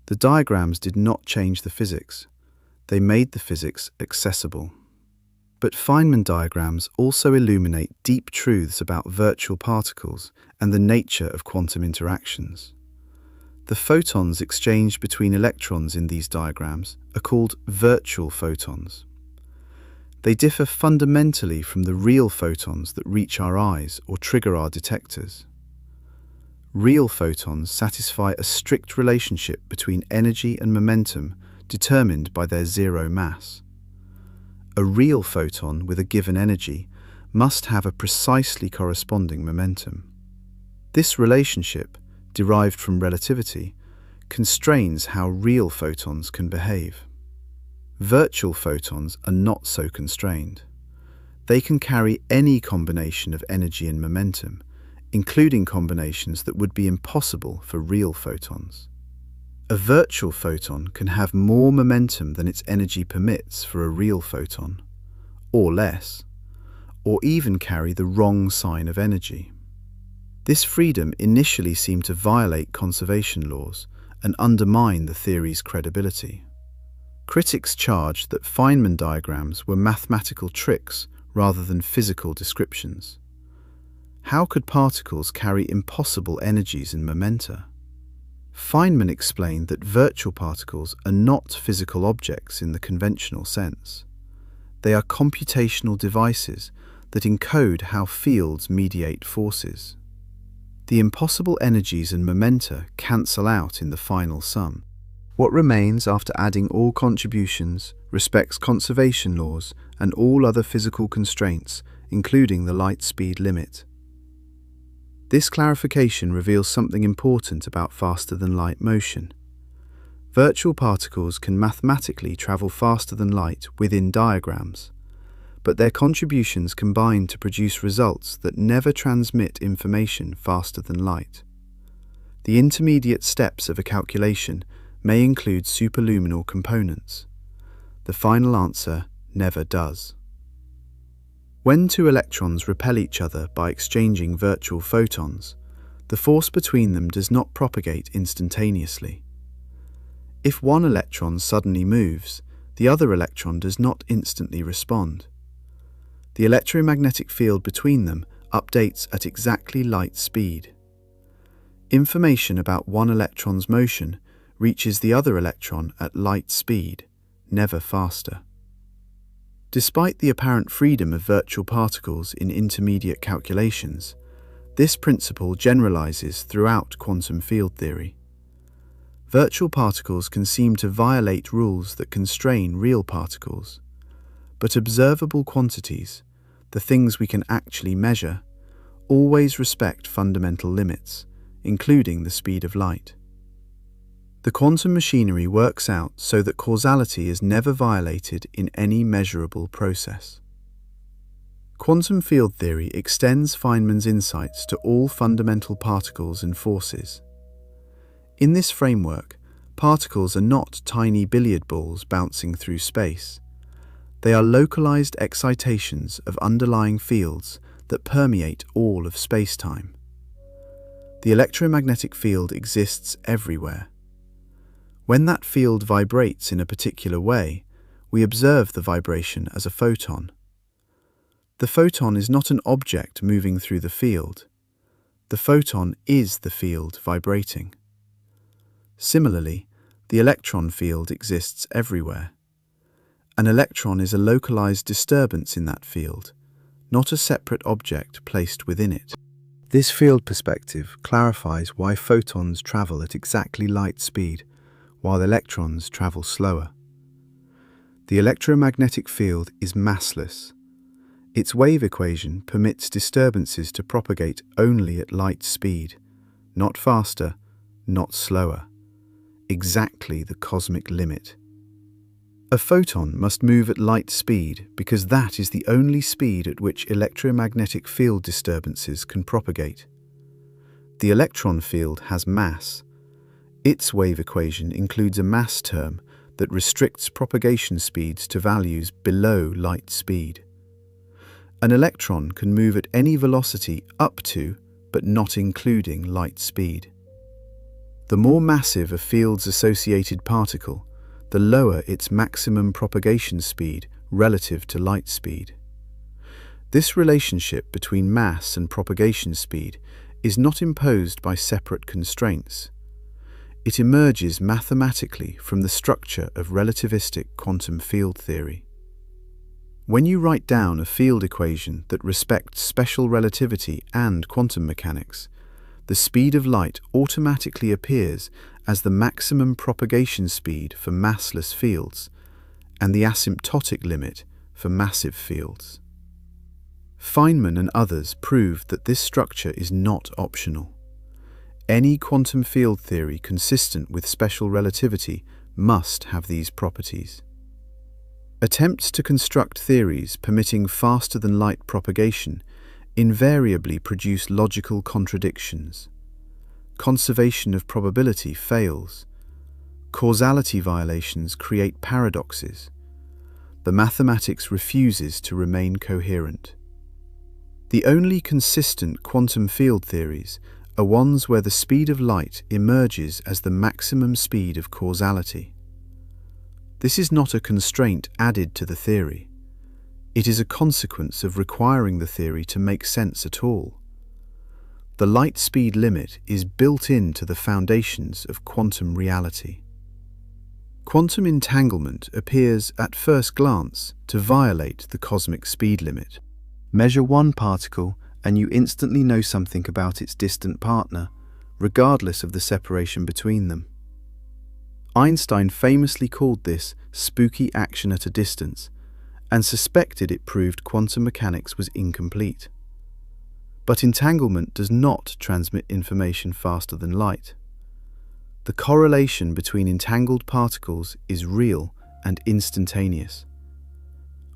The diagrams did not change the physics, they made the physics accessible. But Feynman diagrams also illuminate deep truths about virtual particles and the nature of quantum interactions. The photons exchanged between electrons in these diagrams are called virtual photons. They differ fundamentally from the real photons that reach our eyes or trigger our detectors. Real photons satisfy a strict relationship between energy and momentum determined by their zero mass. A real photon with a given energy must have a precisely corresponding momentum. This relationship, derived from relativity, constrains how real photons can behave. Virtual photons are not so constrained. They can carry any combination of energy and momentum, including combinations that would be impossible for real photons. A virtual photon can have more momentum than its energy permits for a real photon, or less, or even carry the wrong sign of energy. This freedom initially seemed to violate conservation laws and undermine the theory's credibility. Critics charged that Feynman diagrams were mathematical tricks rather than physical descriptions. How could particles carry impossible energies and momenta? Feynman explained that virtual particles are not physical objects in the conventional sense. They are computational devices that encode how fields mediate forces. The impossible energies and momenta cancel out in the final sum. What remains after adding all contributions respects conservation laws and all other physical constraints, including the light speed limit. This clarification reveals something important about faster-than-light motion. Virtual particles can mathematically travel faster than light within diagrams, but their contributions combine to produce results that never transmit information faster than light. The intermediate steps of a calculation may include superluminal components. The final answer never does. When two electrons repel each other by exchanging virtual photons, the force between them does not propagate instantaneously. If one electron suddenly moves, the other electron does not instantly respond. The electromagnetic field between them updates at exactly light speed. Information about one electron's motion reaches the other electron at light speed, never faster. Despite the apparent freedom of virtual particles in intermediate calculations, this principle generalizes throughout quantum field theory. Virtual particles can seem to violate rules that constrain real particles, but observable quantities, the things we can actually measure, always respect fundamental limits, including the speed of light. The quantum machinery works out so that causality is never violated in any measurable process. Quantum field theory extends Feynman's insights to all fundamental particles and forces. In this framework, particles are not tiny billiard balls bouncing through space. They are localized excitations of underlying fields that permeate all of space-time. The electromagnetic field exists everywhere. When that field vibrates in a particular way, we observe the vibration as a photon. The photon is not an object moving through the field. The photon is the field vibrating. Similarly, the electron field exists everywhere. An electron is a localized disturbance in that field, not a separate object placed within it. This field perspective clarifies why photons travel at exactly light speed, while electrons travel slower. The electromagnetic field is massless. Its wave equation permits disturbances to propagate only at light speed, not faster, not slower. Exactly the cosmic limit. A photon must move at light speed because that is the only speed at which electromagnetic field disturbances can propagate. The electron field has mass. Its wave equation includes a mass term that restricts propagation speeds to values below light speed. An electron can move at any velocity up to, but not including, light speed. The more massive a field's associated particle, the lower its maximum propagation speed relative to light speed. This relationship between mass and propagation speed is not imposed by separate constraints. It emerges mathematically from the structure of relativistic quantum field theory. When you write down a field equation that respects special relativity and quantum mechanics, the speed of light automatically appears as the maximum propagation speed for massless fields and the asymptotic limit for massive fields. Feynman and others proved that this structure is not optional. Any quantum field theory consistent with special relativity must have these properties. Attempts to construct theories permitting faster-than-light propagation invariably produce logical contradictions. Conservation of probability fails. Causality violations create paradoxes. The mathematics refuses to remain coherent. The only consistent quantum field theories are ones where the speed of light emerges as the maximum speed of causality. This is not a constraint added to the theory. It is a consequence of requiring the theory to make sense at all. The light speed limit is built into the foundations of quantum reality. Quantum entanglement appears at first glance to violate the cosmic speed limit. Measure one particle and you instantly know something about its distant partner, regardless of the separation between them. Einstein famously called this spooky action at a distance and suspected it proved quantum mechanics was incomplete. But entanglement does not transmit information faster than light. The correlation between entangled particles is real and instantaneous.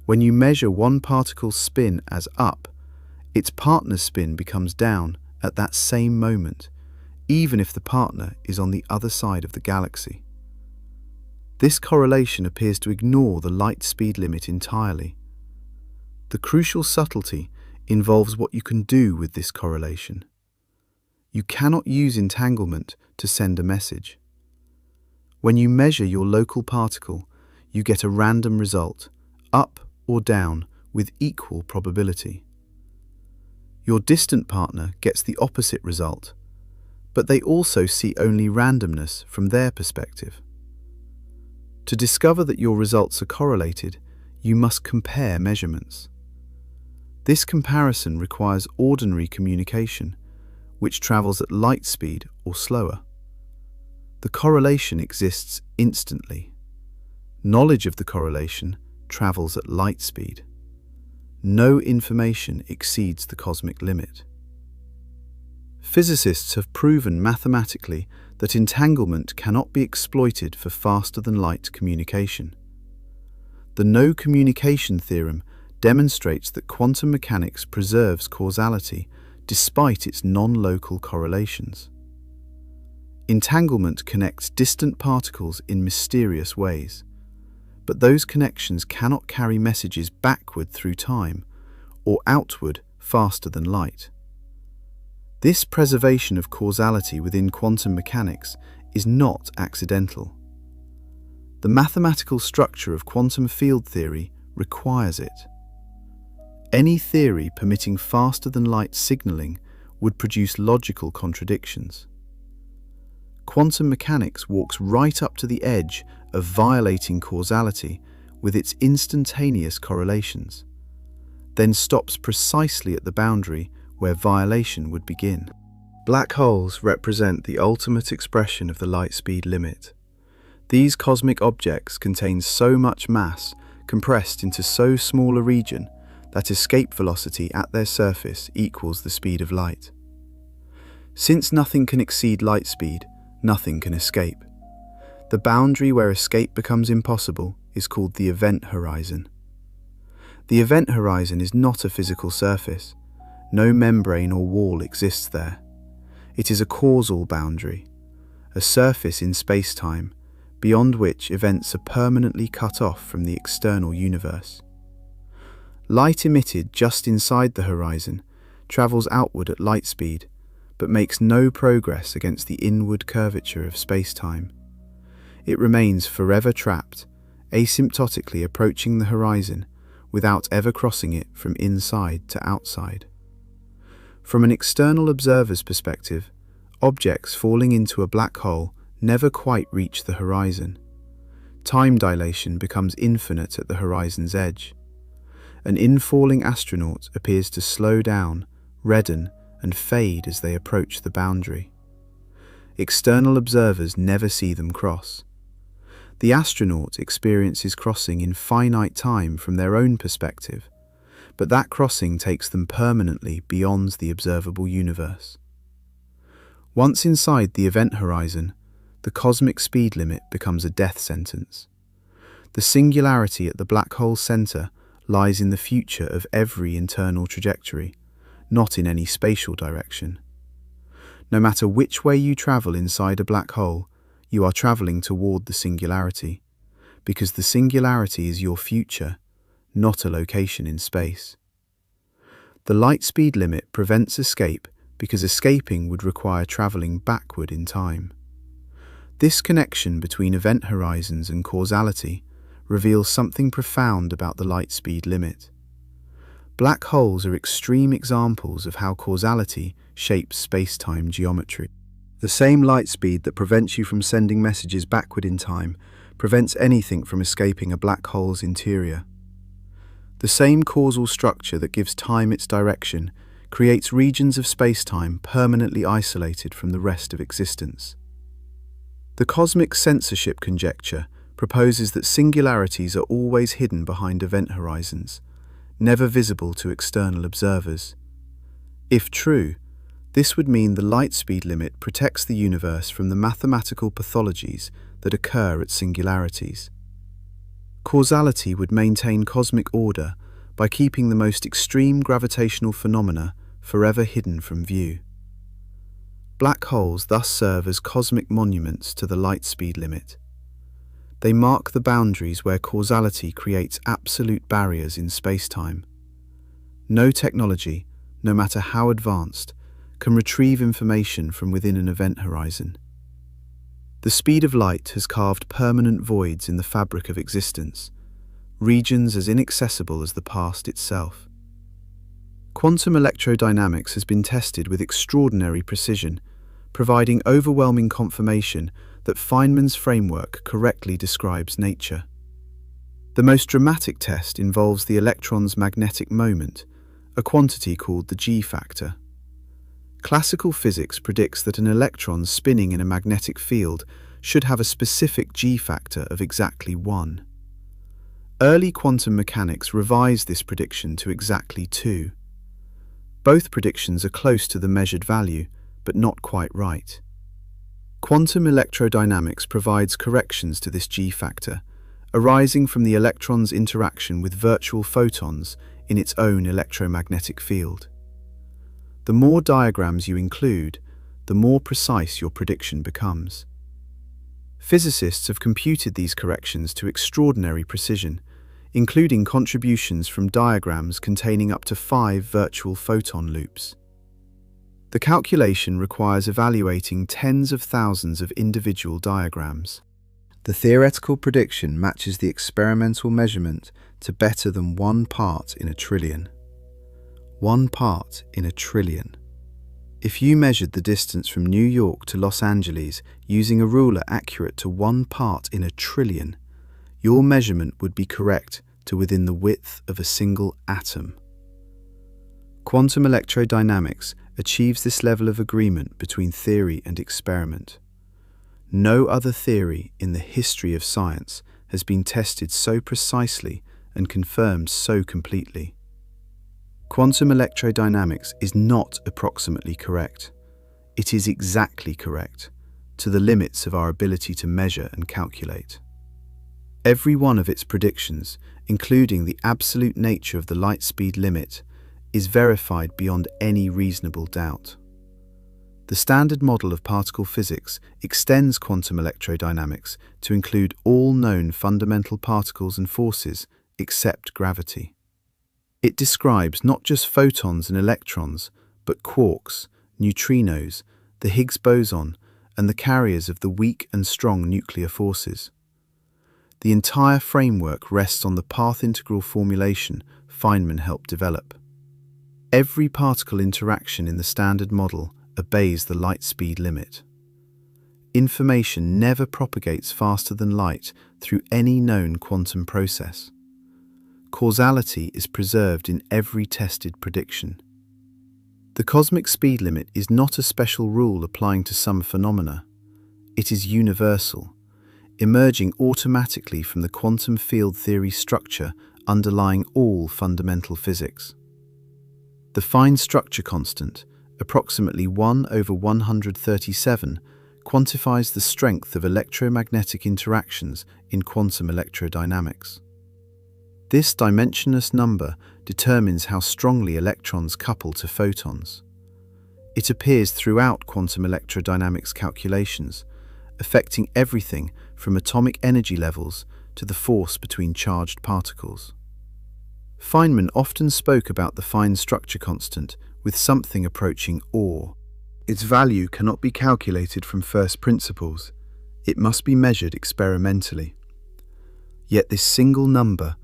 When you measure one particle's spin as up, its partner's spin becomes down at that same moment, even if the partner is on the other side of the galaxy. This correlation appears to ignore the light speed limit entirely. The crucial subtlety involves what you can do with this correlation. You cannot use entanglement to send a message. When you measure your local particle, you get a random result, up or down, with equal probability. Your distant partner gets the opposite result, but they also see only randomness from their perspective. To discover that your results are correlated, you must compare measurements. This comparison requires ordinary communication, which travels at light speed or slower. The correlation exists instantly. Knowledge of the correlation travels at light speed. No information exceeds the cosmic limit. Physicists have proven mathematically that entanglement cannot be exploited for faster-than-light communication. The no communication theorem demonstrates that quantum mechanics preserves causality despite its non-local correlations. Entanglement connects distant particles in mysterious ways, but those connections cannot carry messages backward through time or outward faster than light. This preservation of causality within quantum mechanics is not accidental. The mathematical structure of quantum field theory requires it. Any theory permitting faster-than-light signaling would produce logical contradictions. Quantum mechanics walks right up to the edge of violating causality with its instantaneous correlations, then stops precisely at the boundary where violation would begin. Black holes represent the ultimate expression of the light speed limit. These cosmic objects contain so much mass compressed into so small a region that escape velocity at their surface equals the speed of light. Since nothing can exceed light speed, nothing can escape. The boundary where escape becomes impossible is called the event horizon. The event horizon is not a physical surface. No membrane or wall exists there. It is a causal boundary, a surface in space-time, beyond which events are permanently cut off from the external universe. Light emitted just inside the horizon travels outward at light speed, but makes no progress against the inward curvature of space-time. It remains forever trapped, asymptotically approaching the horizon without ever crossing it from inside to outside. From an external observer's perspective, objects falling into a black hole never quite reach the horizon. Time dilation becomes infinite at the horizon's edge. An infalling astronaut appears to slow down, redden, and fade as they approach the boundary. External observers never see them cross. The astronaut experiences crossing in finite time from their own perspective, but that crossing takes them permanently beyond the observable universe. Once inside the event horizon, the cosmic speed limit becomes a death sentence. The singularity at the black hole's center lies in the future of every internal trajectory, not in any spatial direction. No matter which way you travel inside a black hole, you are traveling toward the singularity, because the singularity is your future, not a location in space. The light speed limit prevents escape because escaping would require traveling backward in time. This connection between event horizons and causality reveals something profound about the light speed limit. Black holes are extreme examples of how causality shapes space-time geometry. The same light speed that prevents you from sending messages backward in time prevents anything from escaping a black hole's interior. The same causal structure that gives time its direction creates regions of space-time permanently isolated from the rest of existence. The cosmic censorship conjecture proposes that singularities are always hidden behind event horizons, never visible to external observers. If true, this would mean the light speed limit protects the universe from the mathematical pathologies that occur at singularities. Causality would maintain cosmic order by keeping the most extreme gravitational phenomena forever hidden from view. Black holes thus serve as cosmic monuments to the light speed limit. They mark the boundaries where causality creates absolute barriers in space-time. No technology, no matter how advanced, can retrieve information from within an event horizon. The speed of light has carved permanent voids in the fabric of existence, regions as inaccessible as the past itself. Quantum electrodynamics has been tested with extraordinary precision, providing overwhelming confirmation that Feynman's framework correctly describes nature. The most dramatic test involves the electron's magnetic moment, a quantity called the G-factor. Classical physics predicts that an electron spinning in a magnetic field should have a specific G-factor of exactly 1. Early quantum mechanics revised this prediction to exactly 2. Both predictions are close to the measured value, but not quite right. Quantum electrodynamics provides corrections to this G-factor, arising from the electron's interaction with virtual photons in its own electromagnetic field. The more diagrams you include, the more precise your prediction becomes. Physicists have computed these corrections to extraordinary precision, including contributions from diagrams containing up to 5 virtual photon loops. The calculation requires evaluating tens of thousands of individual diagrams. The theoretical prediction matches the experimental measurement to better than 1 part in a trillion. 1 part in a trillion. If you measured the distance from New York to Los Angeles using a ruler accurate to 1 part in a trillion, your measurement would be correct to within the width of a single atom. Quantum electrodynamics achieves this level of agreement between theory and experiment. No other theory in the history of science has been tested so precisely and confirmed so completely. Quantum electrodynamics is not approximately correct. It is exactly correct, to the limits of our ability to measure and calculate. Every one of its predictions, including the absolute nature of the light speed limit, is verified beyond any reasonable doubt. The standard model of particle physics extends quantum electrodynamics to include all known fundamental particles and forces except gravity. It describes not just photons and electrons, but quarks, neutrinos, the Higgs boson, and the carriers of the weak and strong nuclear forces. The entire framework rests on the path integral formulation Feynman helped develop. Every particle interaction in the standard model obeys the light speed limit. Information never propagates faster than light through any known quantum process. Causality is preserved in every tested prediction. The cosmic speed limit is not a special rule applying to some phenomena. It is universal, emerging automatically from the quantum field theory structure underlying all fundamental physics. The fine structure constant, approximately 1/137, quantifies the strength of electromagnetic interactions in quantum electrodynamics. This dimensionless number determines how strongly electrons couple to photons. It appears throughout quantum electrodynamics calculations, affecting everything from atomic energy levels to the force between charged particles. Feynman often spoke about the fine structure constant with something approaching awe. Its value cannot be calculated from first principles. It must be measured experimentally. Yet this single number,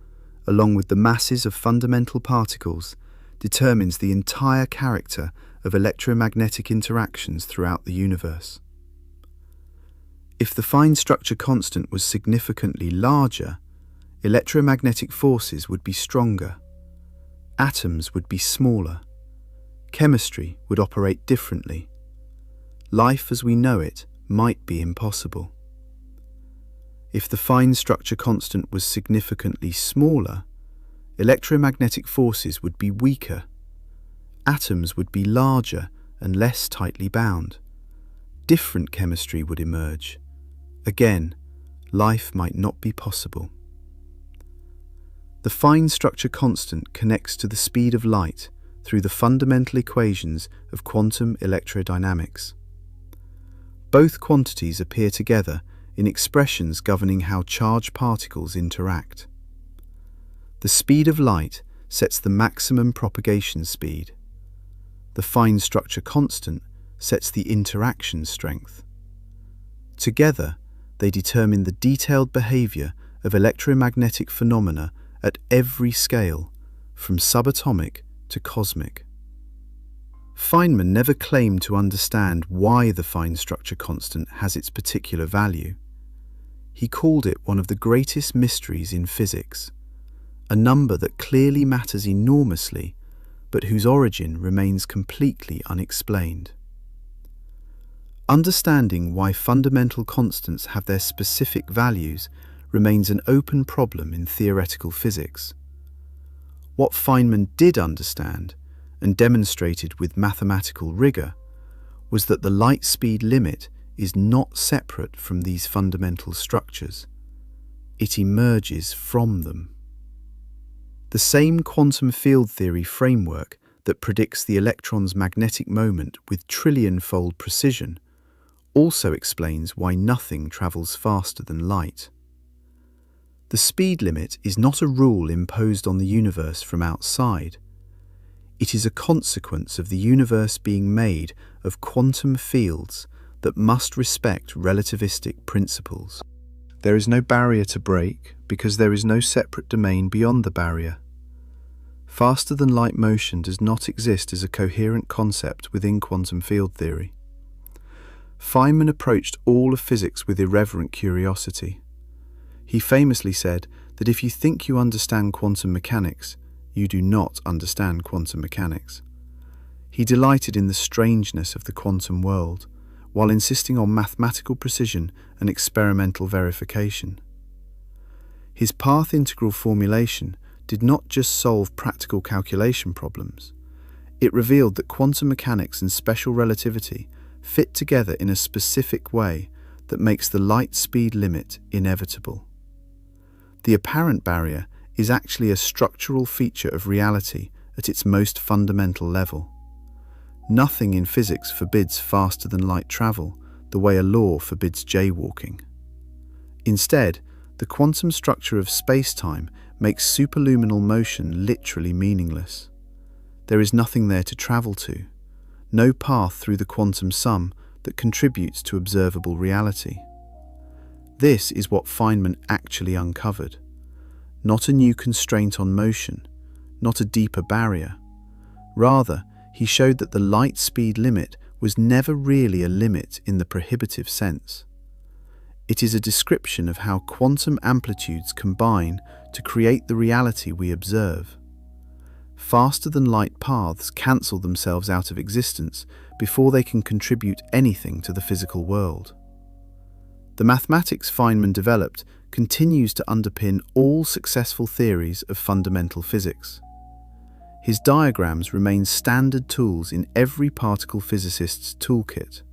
along with the masses of fundamental particles, determines the entire character of electromagnetic interactions throughout the universe. If the fine structure constant was significantly larger, electromagnetic forces would be stronger, atoms would be smaller, chemistry would operate differently. Life as we know it might be impossible. If the fine structure constant was significantly smaller, electromagnetic forces would be weaker, atoms would be larger and less tightly bound. Different chemistry would emerge. Again, life might not be possible. The fine structure constant connects to the speed of light through the fundamental equations of quantum electrodynamics. Both quantities appear together in expressions governing how charged particles interact. The speed of light sets the maximum propagation speed. The fine structure constant sets the interaction strength. Together, they determine the detailed behavior of electromagnetic phenomena at every scale, from subatomic to cosmic. Feynman never claimed to understand why the fine structure constant has its particular value. He called it one of the greatest mysteries in physics, a number that clearly matters enormously, but whose origin remains completely unexplained. Understanding why fundamental constants have their specific values remains an open problem in theoretical physics. What Feynman did understand, and demonstrated with mathematical rigor, was that the light speed limit is not separate from these fundamental structures. It emerges from them. The same quantum field theory framework that predicts the electron's magnetic moment with trillion-fold precision also explains why nothing travels faster than light. The speed limit is not a rule imposed on the universe from outside. It is a consequence of the universe being made of quantum fields that must respect relativistic principles. There is no barrier to break because there is no separate domain beyond the barrier. Faster-than-light motion does not exist as a coherent concept within quantum field theory. Feynman approached all of physics with irreverent curiosity. He famously said that if you think you understand quantum mechanics, you do not understand quantum mechanics. He delighted in the strangeness of the quantum world, while insisting on mathematical precision and experimental verification. His path integral formulation did not just solve practical calculation problems. It revealed that quantum mechanics and special relativity fit together in a specific way that makes the light speed limit inevitable. The apparent barrier is actually a structural feature of reality at its most fundamental level. Nothing in physics forbids faster-than-light travel the way a law forbids jaywalking. Instead, the quantum structure of space-time makes superluminal motion literally meaningless. There is nothing there to travel to, no path through the quantum sum that contributes to observable reality. This is what Feynman actually uncovered. Not a new constraint on motion, not a deeper barrier. Rather, he showed that the light speed limit was never really a limit in the prohibitive sense. It is a description of how quantum amplitudes combine to create the reality we observe. Faster-than-light paths cancel themselves out of existence before they can contribute anything to the physical world. The mathematics Feynman developed continues to underpin all successful theories of fundamental physics. His diagrams remain standard tools in every particle physicist's toolkit.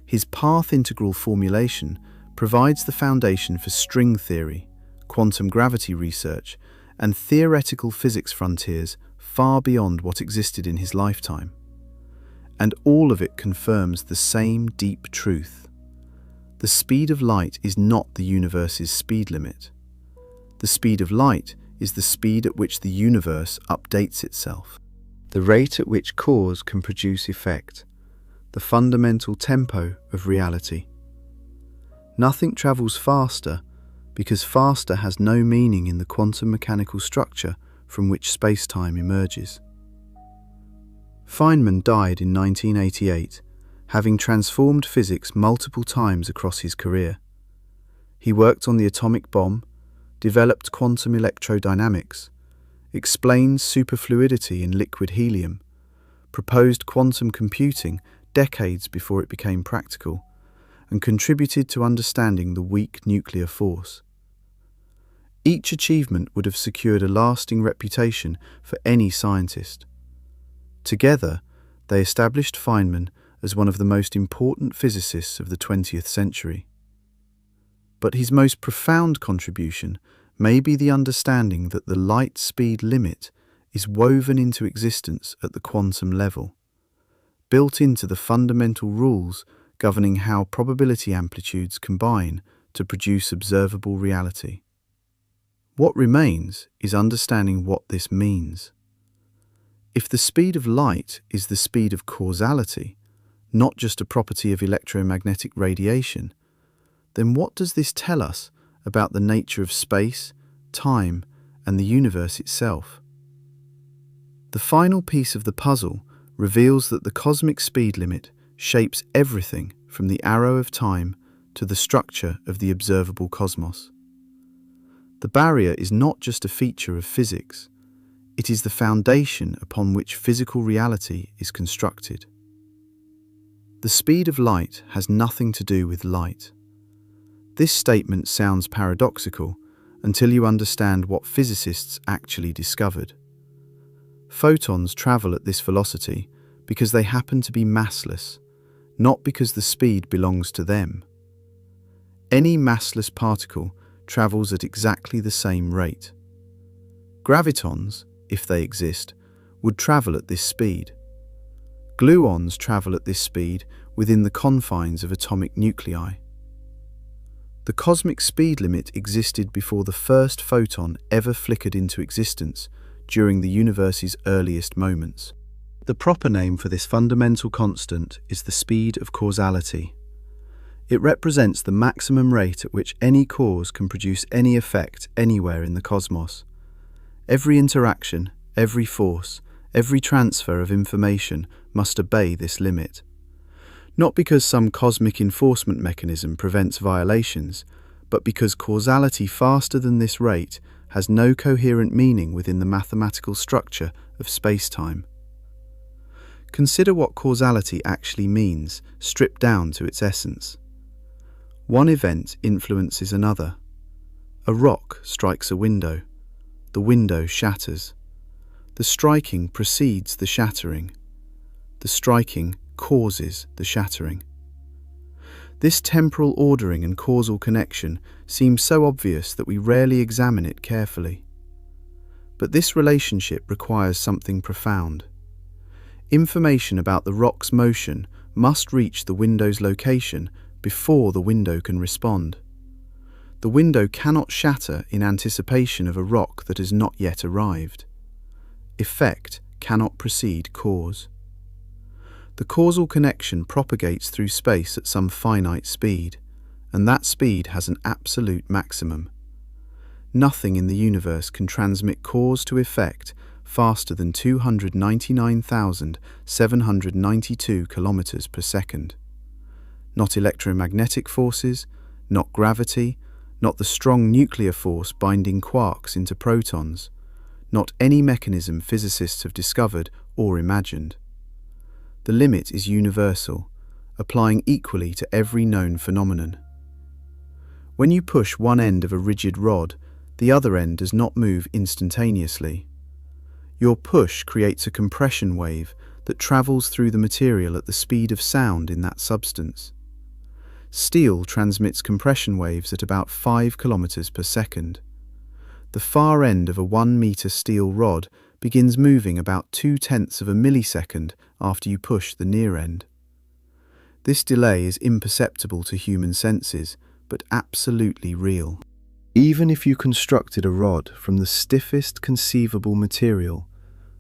His path integral formulation provides the foundation for string theory, quantum gravity research, and theoretical physics frontiers far beyond what existed in his lifetime. And all of it confirms the same deep truth. The speed of light is not the universe's speed limit. The speed of light is the speed at which the universe updates itself. The rate at which cause can produce effect. The fundamental tempo of reality. Nothing travels faster because faster has no meaning in the quantum mechanical structure from which space-time emerges. Feynman died in 1988, having transformed physics multiple times across his career. He worked on the atomic bomb, developed quantum electrodynamics, explained superfluidity in liquid helium, proposed quantum computing decades before it became practical, and contributed to understanding the weak nuclear force. Each achievement would have secured a lasting reputation for any scientist. Together, they established Feynman as one of the most important physicists of the 20th century. But his most profound contribution may be the understanding that the light speed limit is woven into existence at the quantum level, built into the fundamental rules governing how probability amplitudes combine to produce observable reality. What remains is understanding what this means. If the speed of light is the speed of causality, not just a property of electromagnetic radiation, then what does this tell us about the nature of space, time, and the universe itself? The final piece of the puzzle reveals that the cosmic speed limit shapes everything from the arrow of time to the structure of the observable cosmos. The barrier is not just a feature of physics, it is the foundation upon which physical reality is constructed. The speed of light has nothing to do with light. This statement sounds paradoxical until you understand what physicists actually discovered. Photons travel at this velocity because they happen to be massless, not because the speed belongs to them. Any massless particle travels at exactly the same rate. Gravitons, if they exist, would travel at this speed. Gluons travel at this speed within the confines of atomic nuclei. The cosmic speed limit existed before the first photon ever flickered into existence during the universe's earliest moments. The proper name for this fundamental constant is the speed of causality. It represents the maximum rate at which any cause can produce any effect anywhere in the cosmos. Every interaction, every force, every transfer of information must obey this limit. Not because some cosmic enforcement mechanism prevents violations, but because causality faster than this rate has no coherent meaning within the mathematical structure of space-time. Consider what causality actually means, stripped down to its essence. One event influences another. A rock strikes a window. the window shatters. The striking precedes the shattering. The striking causes the shattering. This temporal ordering and causal connection seems so obvious that we rarely examine it carefully. But this relationship requires something profound. Information about the rock's motion must reach the window's location before the window can respond. The window cannot shatter in anticipation of a rock that has not yet arrived. Effect cannot precede cause. The causal connection propagates through space at some finite speed, and that speed has an absolute maximum. Nothing in the universe can transmit cause to effect faster than 299,792 kilometers per second. Not electromagnetic forces, not gravity, not the strong nuclear force binding quarks into protons, not any mechanism physicists have discovered or imagined. The limit is universal, applying equally to every known phenomenon. When you push one end of a rigid rod, the other end does not move instantaneously. Your push creates a compression wave that travels through the material at the speed of sound in that substance. Steel transmits compression waves at about 5 kilometers per second. The far end of a 1-meter steel rod begins moving about 0.2 of a millisecond after you push the near end. This delay is imperceptible to human senses, but absolutely real. Even if you constructed a rod from the stiffest conceivable material,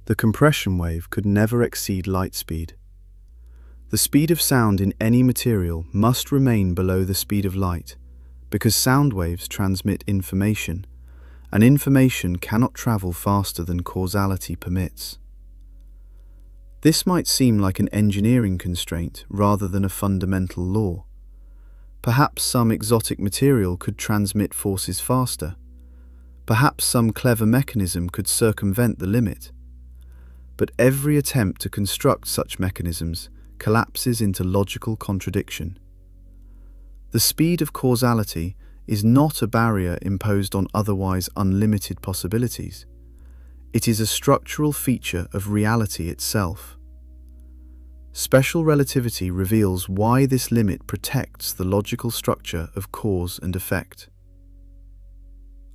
the compression wave could never exceed light speed. The speed of sound in any material must remain below the speed of light, because sound waves transmit information, and information cannot travel faster than causality permits. This might seem like an engineering constraint rather than a fundamental law. Perhaps some exotic material could transmit forces faster. Perhaps some clever mechanism could circumvent the limit. But every attempt to construct such mechanisms collapses into logical contradiction. The speed of causality is not a barrier imposed on otherwise unlimited possibilities. It is a structural feature of reality itself. Special relativity reveals why this limit protects the logical structure of cause and effect.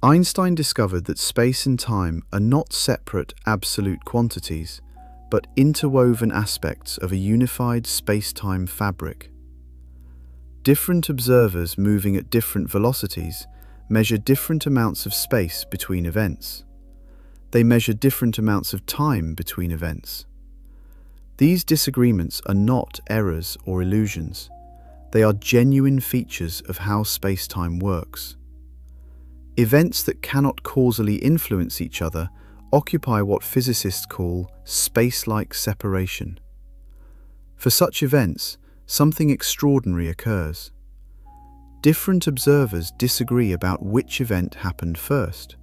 Einstein discovered that space and time are not separate absolute quantities, but interwoven aspects of a unified space-time fabric. Different observers moving at different velocities measure different amounts of space between events. They measure different amounts of time between events. These disagreements are not errors or illusions. They are genuine features of how space-time works. Events that cannot causally influence each other occupy what physicists call space-like separation. For such events, something extraordinary occurs. Different observers disagree about which event happened first.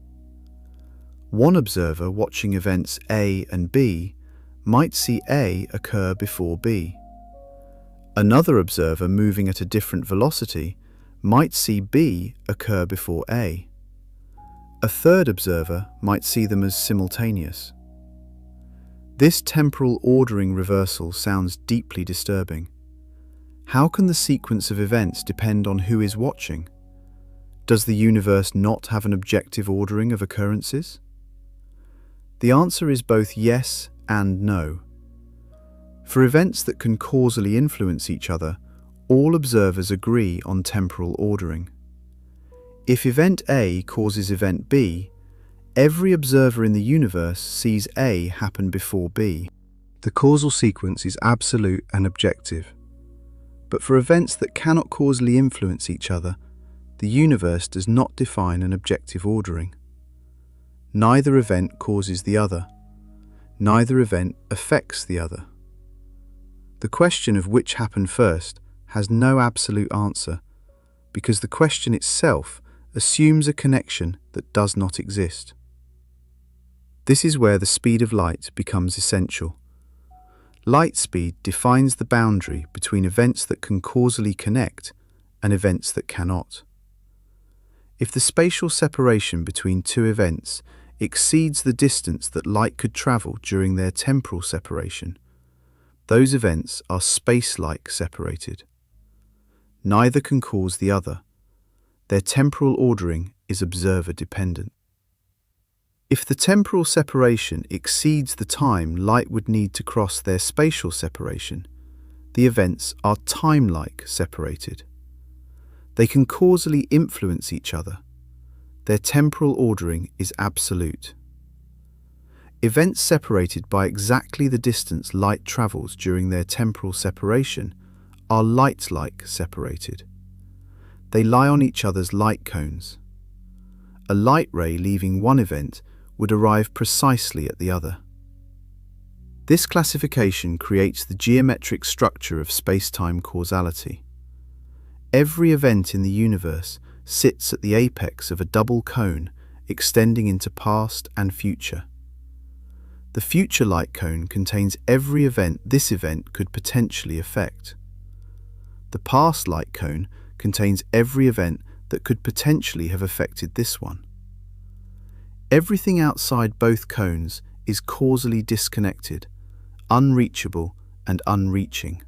One observer watching events A and B might see A occur before B. Another observer moving at a different velocity might see B occur before A. A third observer might see them as simultaneous. This temporal ordering reversal sounds deeply disturbing. How can the sequence of events depend on who is watching? Does the universe not have an objective ordering of occurrences? The answer is both yes and no. For events that can causally influence each other, all observers agree on temporal ordering. If event A causes event B, every observer in the universe sees A happen before B. The causal sequence is absolute and objective. But for events that cannot causally influence each other, the universe does not define an objective ordering. Neither event causes the other. Neither event affects the other. The question of which happened first has no absolute answer, because the question itself assumes a connection that does not exist. This is where the speed of light becomes essential. Light speed defines the boundary between events that can causally connect and events that cannot. If the spatial separation between two events exceeds the distance that light could travel during their temporal separation, those events are space-like separated. Neither can cause the other. Their temporal ordering is observer-dependent. If the temporal separation exceeds the time light would need to cross their spatial separation, the events are time-like separated. They can causally influence each other. Their temporal ordering is absolute. Events separated by exactly the distance light travels during their temporal separation are light-like separated. They lie on each other's light cones. A light ray leaving one event would arrive precisely at the other. This classification creates the geometric structure of spacetime causality. Every event in the universe sits at the apex of a double cone extending into past and future. The future light cone contains every event this event could potentially affect. The past light cone contains every event that could potentially have affected this one. Everything outside both cones is causally disconnected, unreachable and unreaching.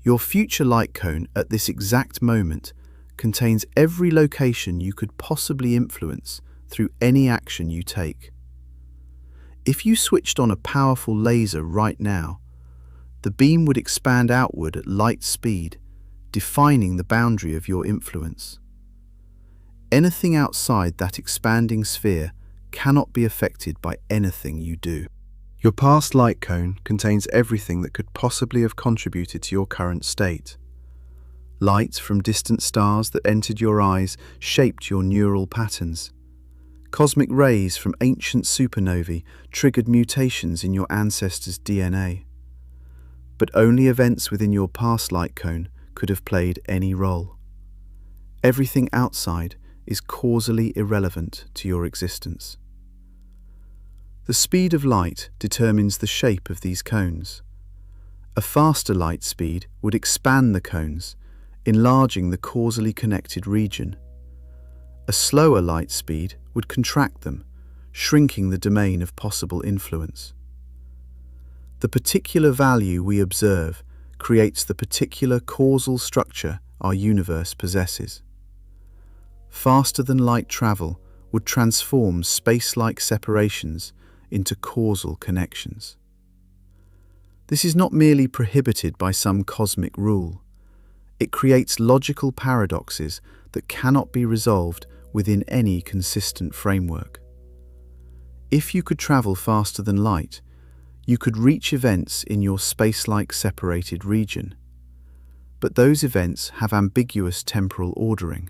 Your future light cone at this exact moment contains every location you could possibly influence through any action you take. If you switched on a powerful laser right now, the beam would expand outward at light speed, defining the boundary of your influence. Anything outside that expanding sphere cannot be affected by anything you do. Your past light cone contains everything that could possibly have contributed to your current state. Light from distant stars that entered your eyes shaped your neural patterns. Cosmic rays from ancient supernovae triggered mutations in your ancestors' DNA. But only events within your past light cone could have played any role. Everything outside is causally irrelevant to your existence. The speed of light determines the shape of these cones. A faster light speed would expand the cones, enlarging the causally connected region. A slower light speed would contract them, shrinking the domain of possible influence. The particular value we observe creates the particular causal structure our universe possesses. Faster-than-light travel would transform space-like separations into causal connections. This is not merely prohibited by some cosmic rule. It creates logical paradoxes that cannot be resolved within any consistent framework. If you could travel faster than light, you could reach events in your space-like separated region. But those events have ambiguous temporal ordering.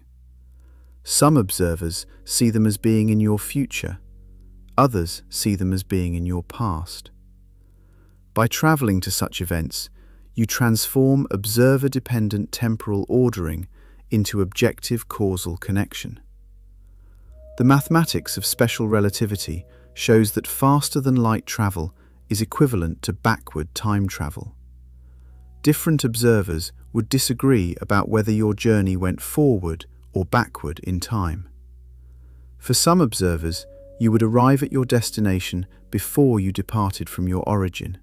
Some observers see them as being in your future. Others see them as being in your past. By traveling to such events, you transform observer-dependent temporal ordering into objective causal connection. The mathematics of special relativity shows that faster-than-light travel is equivalent to backward time travel. Different observers would disagree about whether your journey went forward or backward in time. For some observers, you would arrive at your destination before you departed from your origin.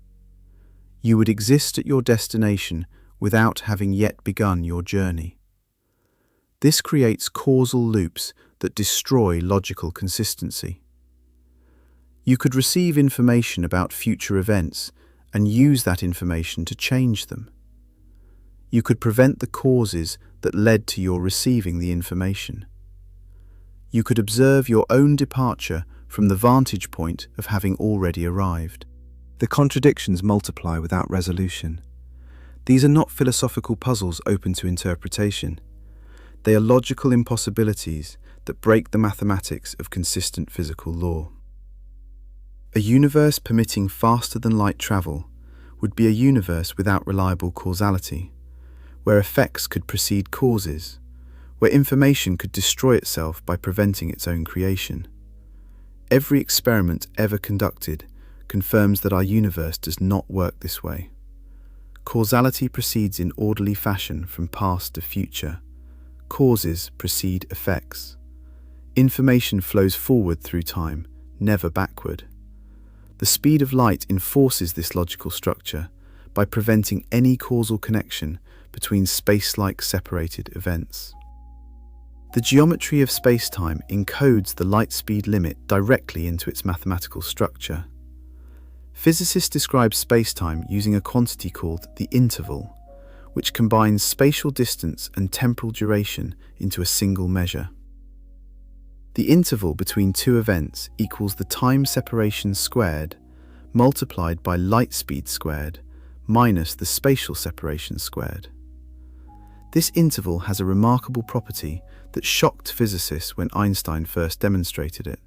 You would exist at your destination without having yet begun your journey. This creates causal loops that destroy logical consistency. You could receive information about future events and use that information to change them. You could prevent the causes that led to your receiving the information. You could observe your own departure from the vantage point of having already arrived. The contradictions multiply without resolution. These are not philosophical puzzles open to interpretation. They are logical impossibilities that break the mathematics of consistent physical law. A universe permitting faster-than-light travel would be a universe without reliable causality, where effects could precede causes, where information could destroy itself by preventing its own creation. Every experiment ever conducted confirms that our universe does not work this way. Causality proceeds in orderly fashion from past to future. Causes precede effects. Information flows forward through time, never backward. The speed of light enforces this logical structure by preventing any causal connection between space-like separated events. The geometry of spacetime encodes the light speed limit directly into its mathematical structure. Physicists describe spacetime using a quantity called the interval, which combines spatial distance and temporal duration into a single measure. The interval between two events equals the time separation squared multiplied by light speed squared minus the spatial separation squared. This interval has a remarkable property that shocked physicists when Einstein first demonstrated it.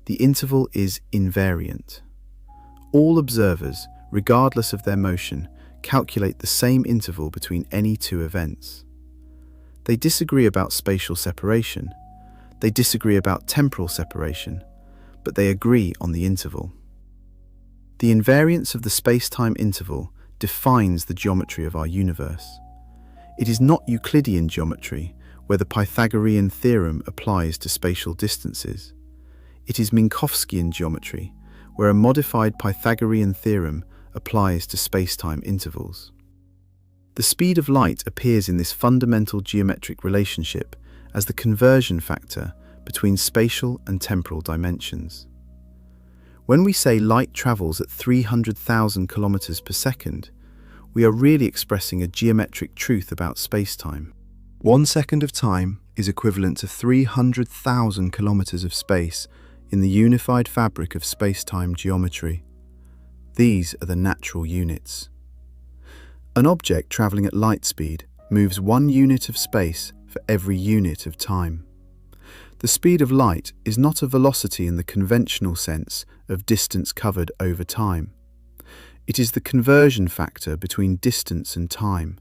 The interval is invariant. All observers, regardless of their motion, calculate the same interval between any two events. They disagree about spatial separation. They disagree about temporal separation, but they agree on the interval. The invariance of the space-time interval defines the geometry of our universe. It is not Euclidean geometry, where the Pythagorean theorem applies to spatial distances. It is Minkowskian geometry, where a modified Pythagorean theorem applies to space-time intervals. The speed of light appears in this fundamental geometric relationship as the conversion factor between spatial and temporal dimensions. When we say light travels at 300,000 kilometers per second, we are really expressing a geometric truth about spacetime. 1 second of time is equivalent to 300,000 kilometers of space in the unified fabric of spacetime geometry. These are the natural units. An object traveling at light speed moves 1 unit of space for every unit of time. The speed of light is not a velocity in the conventional sense of distance covered over time. It is the conversion factor between distance and time,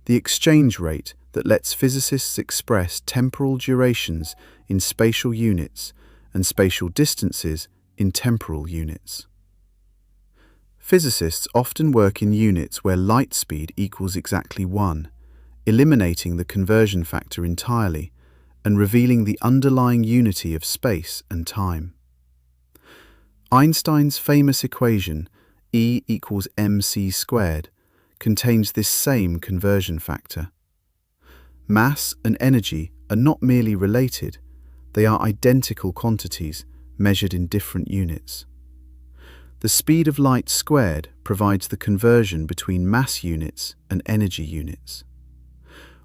the exchange rate that lets physicists express temporal durations in spatial units and spatial distances in temporal units. Physicists often work in units where light speed equals exactly 1, eliminating the conversion factor entirely and revealing the underlying unity of space and time. Einstein's famous equation, E equals mc squared, contains this same conversion factor. Mass and energy are not merely related, they are identical quantities measured in different units. The speed of light squared provides the conversion between mass units and energy units.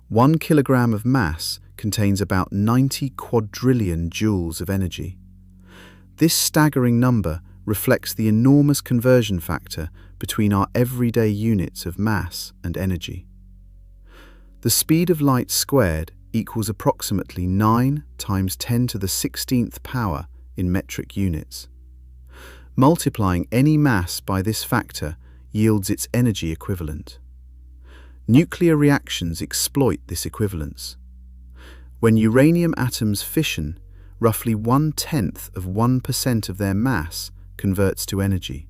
1 kilogram of mass contains about 90 quadrillion joules of energy. This staggering number reflects the enormous conversion factor between our everyday units of mass and energy. The speed of light squared equals approximately 9 times 10 to the 16th power in metric units. Multiplying any mass by this factor yields its energy equivalent. Nuclear reactions exploit this equivalence. When uranium atoms fission, roughly 1/10 of 1% of their mass converts to energy.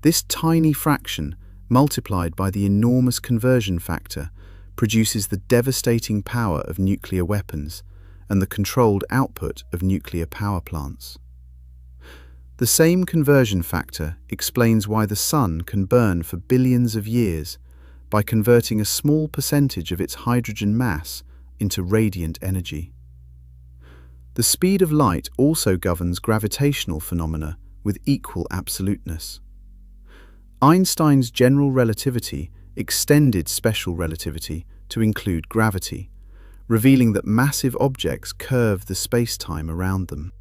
This tiny fraction, multiplied by the enormous conversion factor, produces the devastating power of nuclear weapons and the controlled output of nuclear power plants. The same conversion factor explains why the sun can burn for billions of years by converting a small percentage of its hydrogen mass into radiant energy. The speed of light also governs gravitational phenomena with equal absoluteness. Einstein's general relativity extended special relativity to include gravity, revealing that massive objects curve the space-time around them.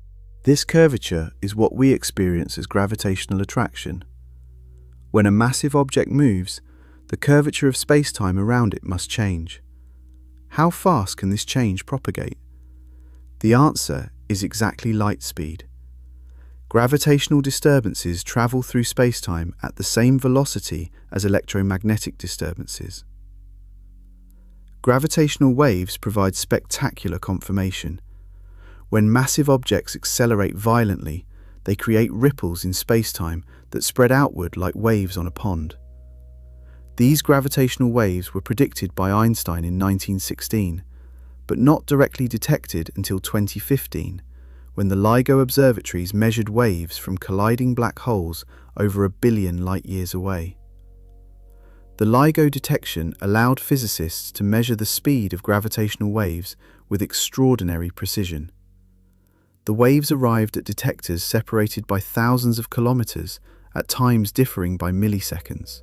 This curvature is what we experience as gravitational attraction. When a massive object moves, the curvature of space-time around it must change. How fast can this change propagate? The answer is exactly light speed. Gravitational disturbances travel through space-time at the same velocity as electromagnetic disturbances. Gravitational waves provide spectacular confirmation. When massive objects accelerate violently, they create ripples in space-time that spread outward like waves on a pond. These gravitational waves were predicted by Einstein in 1916, but not directly detected until 2015, when the LIGO observatories measured waves from colliding black holes over 1 billion light-years away. The LIGO detection allowed physicists to measure the speed of gravitational waves with extraordinary precision. The waves arrived at detectors separated by thousands of kilometers, at times differing by milliseconds.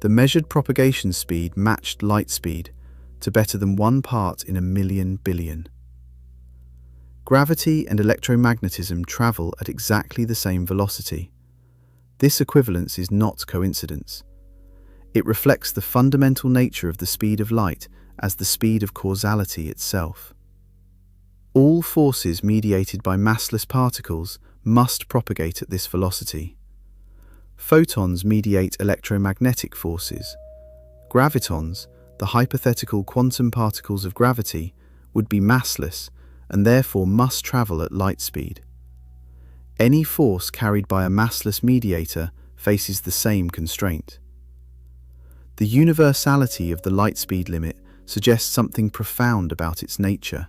The measured propagation speed matched light speed to better than 1 part in 1,000,000 billion. Gravity and electromagnetism travel at exactly the same velocity. This equivalence is not coincidence. It reflects the fundamental nature of the speed of light as the speed of causality itself. All forces mediated by massless particles must propagate at this velocity. Photons mediate electromagnetic forces. Gravitons, the hypothetical quantum particles of gravity, would be massless and therefore must travel at light speed. Any force carried by a massless mediator faces the same constraint. The universality of the light speed limit suggests something profound about its nature.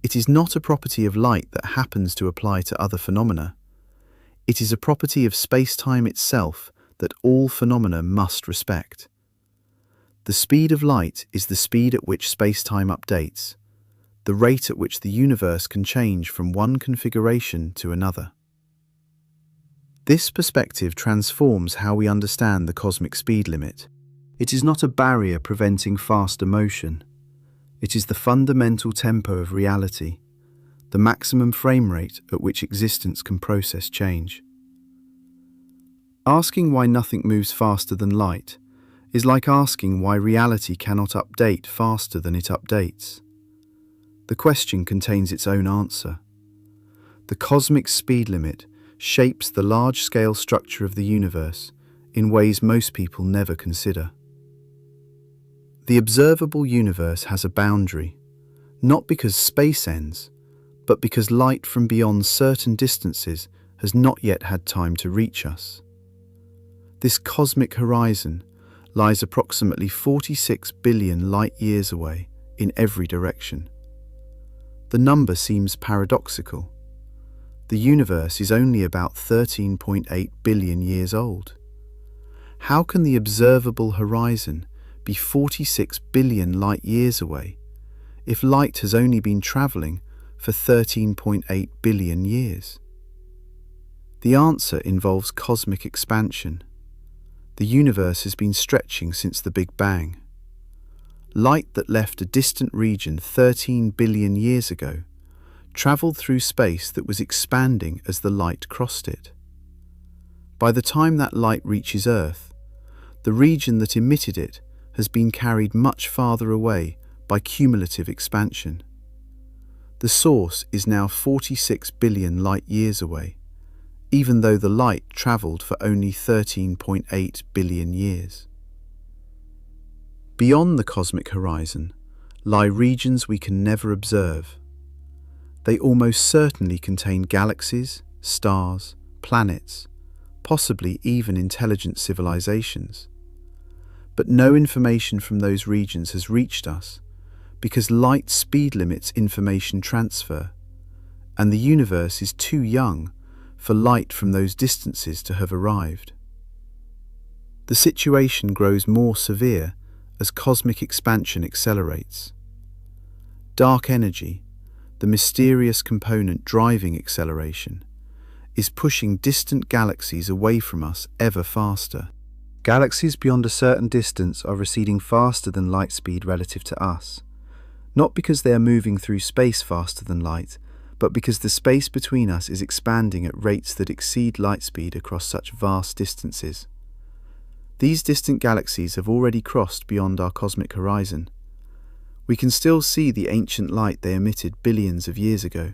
It is not a property of light that happens to apply to other phenomena. It is a property of space-time itself that all phenomena must respect. The speed of light is the speed at which space-time updates, the rate at which the universe can change from one configuration to another. This perspective transforms how we understand the cosmic speed limit. It is not a barrier preventing faster motion. It is the fundamental tempo of reality, the maximum frame rate at which existence can process change. Asking why nothing moves faster than light is like asking why reality cannot update faster than it updates. The question contains its own answer. The cosmic speed limit shapes the large-scale structure of the universe in ways most people never consider. The observable universe has a boundary, not because space ends, but because light from beyond certain distances has not yet had time to reach us. This cosmic horizon lies approximately 46 billion light-years away in every direction. The number seems paradoxical. The universe is only about 13.8 billion years old. How can the observable horizon be 46 billion light-years away if light has only been travelling for 13.8 billion years? The answer involves cosmic expansion. The universe has been stretching since the Big Bang. Light that left a distant region 13 billion years ago travelled through space that was expanding as the light crossed it. By the time that light reaches Earth, the region that emitted it has been carried much farther away by cumulative expansion. The source is now 46 billion light-years away, even though the light travelled for only 13.8 billion years. Beyond the cosmic horizon lie regions we can never observe. They almost certainly contain galaxies, stars, planets, possibly even intelligent civilizations. But no information from those regions has reached us because light speed limits information transfer, and the universe is too young for light from those distances to have arrived. The situation grows more severe as cosmic expansion accelerates. Dark energy, the mysterious component driving acceleration, is pushing distant galaxies away from us ever faster. Galaxies beyond a certain distance are receding faster than light speed relative to us, not because they are moving through space faster than light, but because the space between us is expanding at rates that exceed light speed across such vast distances. These distant galaxies have already crossed beyond our cosmic horizon. We can still see the ancient light they emitted billions of years ago,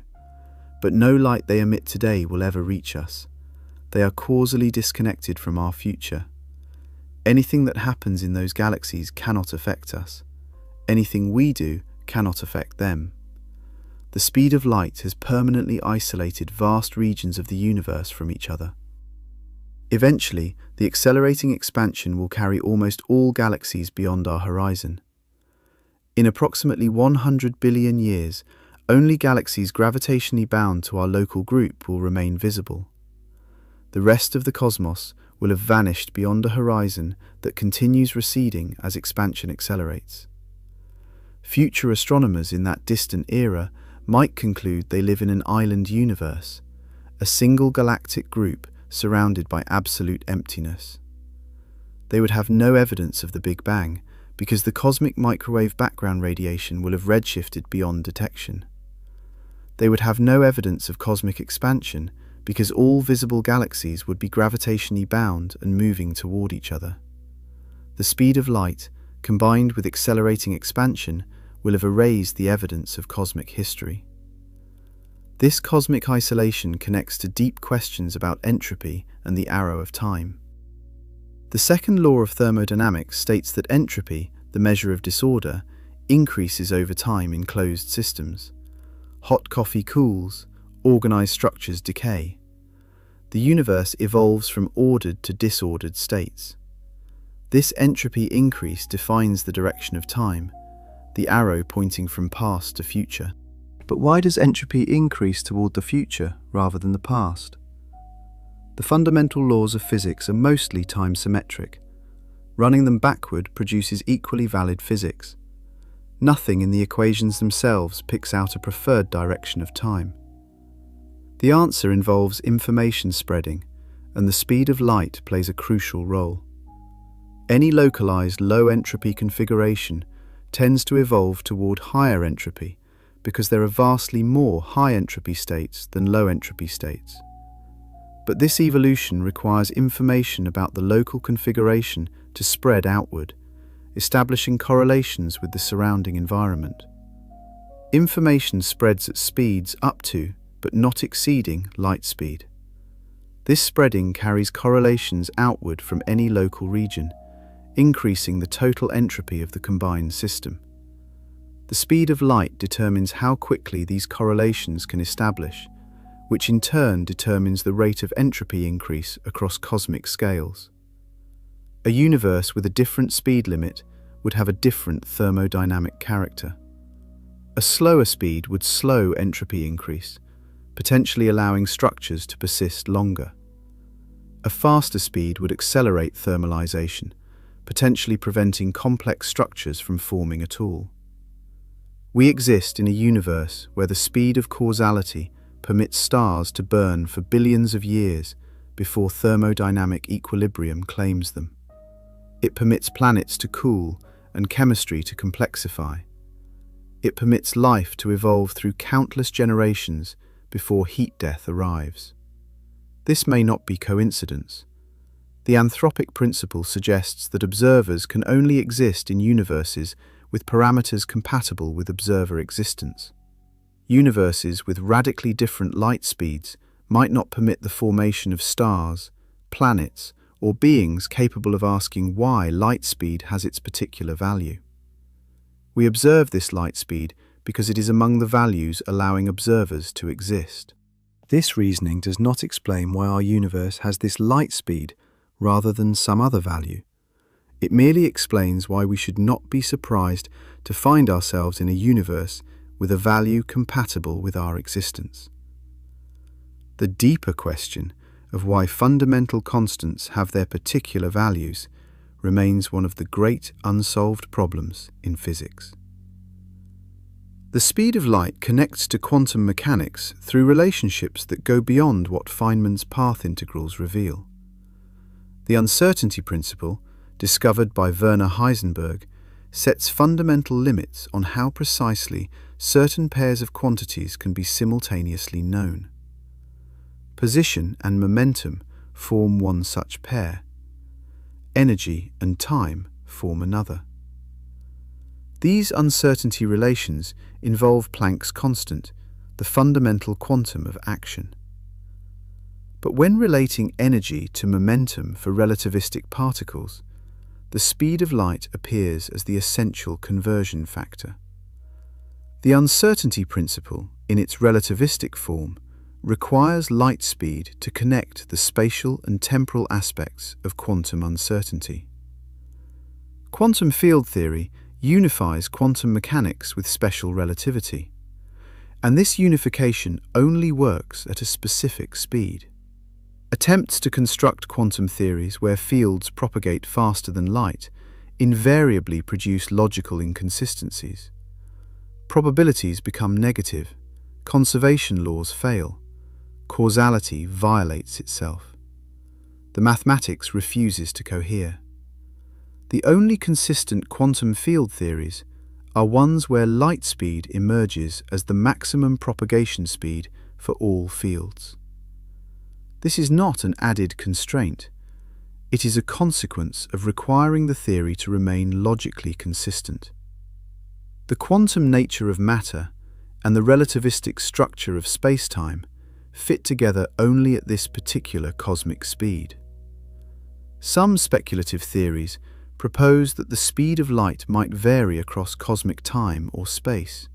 but no light they emit today will ever reach us. They are causally disconnected from our future. Anything that happens in those galaxies cannot affect us. Anything we do cannot affect them. The speed of light has permanently isolated vast regions of the universe from each other. Eventually, the accelerating expansion will carry almost all galaxies beyond our horizon. In approximately 100 billion years, only galaxies gravitationally bound to our local group will remain visible. The rest of the cosmos will have vanished beyond a horizon that continues receding as expansion accelerates. Future astronomers in that distant era might conclude they live in an island universe, a single galactic group surrounded by absolute emptiness. They would have no evidence of the Big Bang because the cosmic microwave background radiation will have redshifted beyond detection. They would have no evidence of cosmic expansion because all visible galaxies would be gravitationally bound and moving toward each other. The speed of light, combined with accelerating expansion, will have erased the evidence of cosmic history. This cosmic isolation connects to deep questions about entropy and the arrow of time. The second law of thermodynamics states that entropy, the measure of disorder, increases over time in closed systems. Hot coffee cools, organized structures decay. The universe evolves from ordered to disordered states. This entropy increase defines the direction of time, the arrow pointing from past to future. But why does entropy increase toward the future rather than the past? The fundamental laws of physics are mostly time-symmetric. Running them backward produces equally valid physics. Nothing in the equations themselves picks out a preferred direction of time. The answer involves information spreading, and the speed of light plays a crucial role. Any localized low-entropy configuration tends to evolve toward higher entropy because there are vastly more high-entropy states than low-entropy states. But this evolution requires information about the local configuration to spread outward, establishing correlations with the surrounding environment. Information spreads at speeds up to, but not exceeding, light speed. This spreading carries correlations outward from any local region, increasing the total entropy of the combined system. The speed of light determines how quickly these correlations can establish, which in turn determines the rate of entropy increase across cosmic scales. A universe with a different speed limit would have a different thermodynamic character. A slower speed would slow entropy increase, potentially allowing structures to persist longer. A faster speed would accelerate thermalization, potentially preventing complex structures from forming at all. We exist in a universe where the speed of causality permits stars to burn for billions of years before thermodynamic equilibrium claims them. It permits planets to cool and chemistry to complexify. It permits life to evolve through countless generations before heat death arrives. This may not be coincidence. The anthropic principle suggests that observers can only exist in universes with parameters compatible with observer existence. Universes with radically different light speeds might not permit the formation of stars, planets, or beings capable of asking why light speed has its particular value. We observe this light speed because it is among the values allowing observers to exist. This reasoning does not explain why our universe has this light speed rather than some other value. It merely explains why we should not be surprised to find ourselves in a universe with a value compatible with our existence. The deeper question of why fundamental constants have their particular values remains one of the great unsolved problems in physics. The speed of light connects to quantum mechanics through relationships that go beyond what Feynman's path integrals reveal. The uncertainty principle, discovered by Werner Heisenberg, sets fundamental limits on how precisely certain pairs of quantities can be simultaneously known. Position and momentum form one such pair. Energy and time form another. These uncertainty relations involve Planck's constant, the fundamental quantum of action. But when relating energy to momentum for relativistic particles, the speed of light appears as the essential conversion factor. The uncertainty principle, in its relativistic form, requires light speed to connect the spatial and temporal aspects of quantum uncertainty. Quantum field theory unifies quantum mechanics with special relativity. And this unification only works at a specific speed. Attempts to construct quantum theories where fields propagate faster than light invariably produce logical inconsistencies. Probabilities become negative, conservation laws fail, causality violates itself. The mathematics refuses to cohere. The only consistent quantum field theories are ones where light speed emerges as the maximum propagation speed for all fields. This is not an added constraint. It is a consequence of requiring the theory to remain logically consistent. The quantum nature of matter and the relativistic structure of spacetime fit together only at this particular cosmic speed. Some speculative theories propose that the speed of light might vary across cosmic time or space.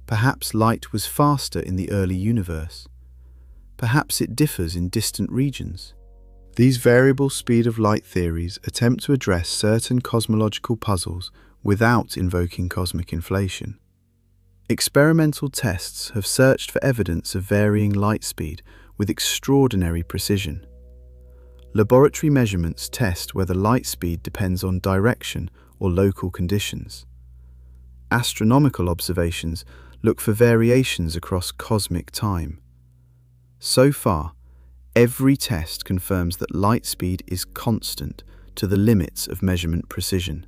Perhaps light was faster in the early universe. Perhaps it differs in distant regions. These variable speed of light theories attempt to address certain cosmological puzzles without invoking cosmic inflation. Experimental tests have searched for evidence of varying light speed with extraordinary precision. Laboratory measurements test whether light speed depends on direction or local conditions. Astronomical observations look for variations across cosmic time. So far, every test confirms that light speed is constant to the limits of measurement precision.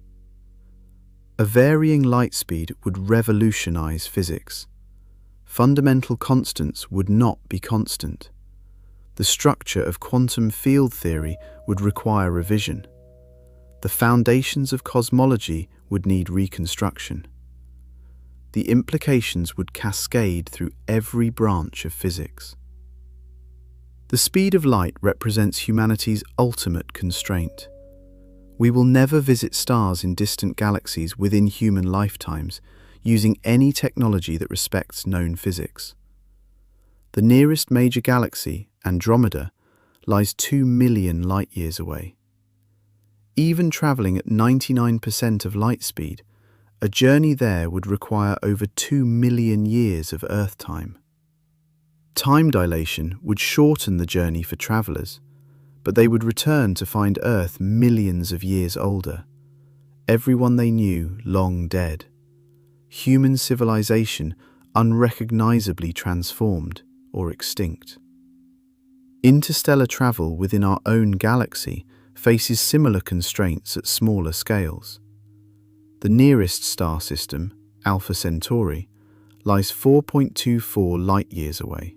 A varying light speed would revolutionize physics. Fundamental constants would not be constant. The structure of quantum field theory would require revision. The foundations of cosmology would need reconstruction. The implications would cascade through every branch of physics. The speed of light represents humanity's ultimate constraint. We will never visit stars in distant galaxies within human lifetimes using any technology that respects known physics. The nearest major galaxy, Andromeda, lies 2 million light-years away. Even travelling at 99% of light speed, a journey there would require over 2 million years of Earth time. Time dilation would shorten the journey for travellers, but they would return to find Earth millions of years older, everyone they knew long dead. Human civilization unrecognisably transformed or extinct. Interstellar travel within our own galaxy faces similar constraints at smaller scales. The nearest star system, Alpha Centauri, lies 4.24 light-years away.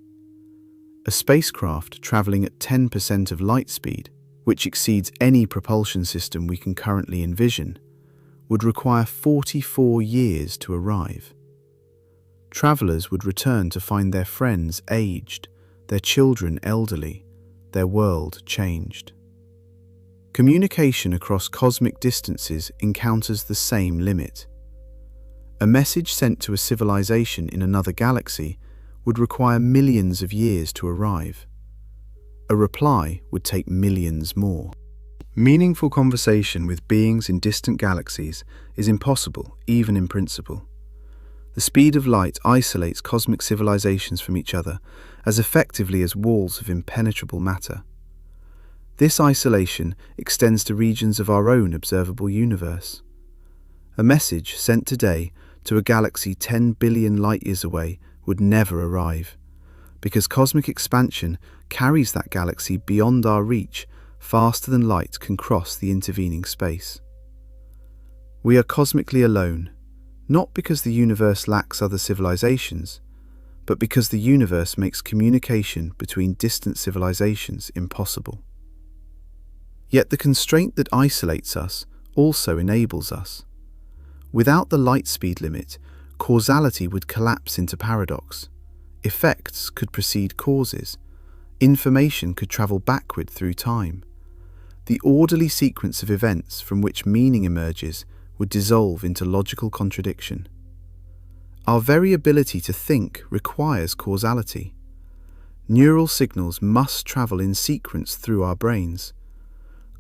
A spacecraft travelling at 10% of light speed, which exceeds any propulsion system we can currently envision, would require 44 years to arrive. Travellers would return to find their friends aged, their children elderly, their world changed. Communication across cosmic distances encounters the same limit. A message sent to a civilization in another galaxy would require millions of years to arrive. A reply would take millions more. Meaningful conversation with beings in distant galaxies is impossible, even in principle. The speed of light isolates cosmic civilizations from each other as effectively as walls of impenetrable matter. This isolation extends to regions of our own observable universe. A message sent today to a galaxy 10 billion light-years away would never arrive, because cosmic expansion carries that galaxy beyond our reach faster than light can cross the intervening space. We are cosmically alone, not because the universe lacks other civilizations, but because the universe makes communication between distant civilizations impossible. Yet the constraint that isolates us also enables us. Without the light speed limit, causality would collapse into paradox. Effects could precede causes. Information could travel backward through time. The orderly sequence of events from which meaning emerges would dissolve into logical contradiction. Our very ability to think requires causality. Neural signals must travel in sequence through our brains.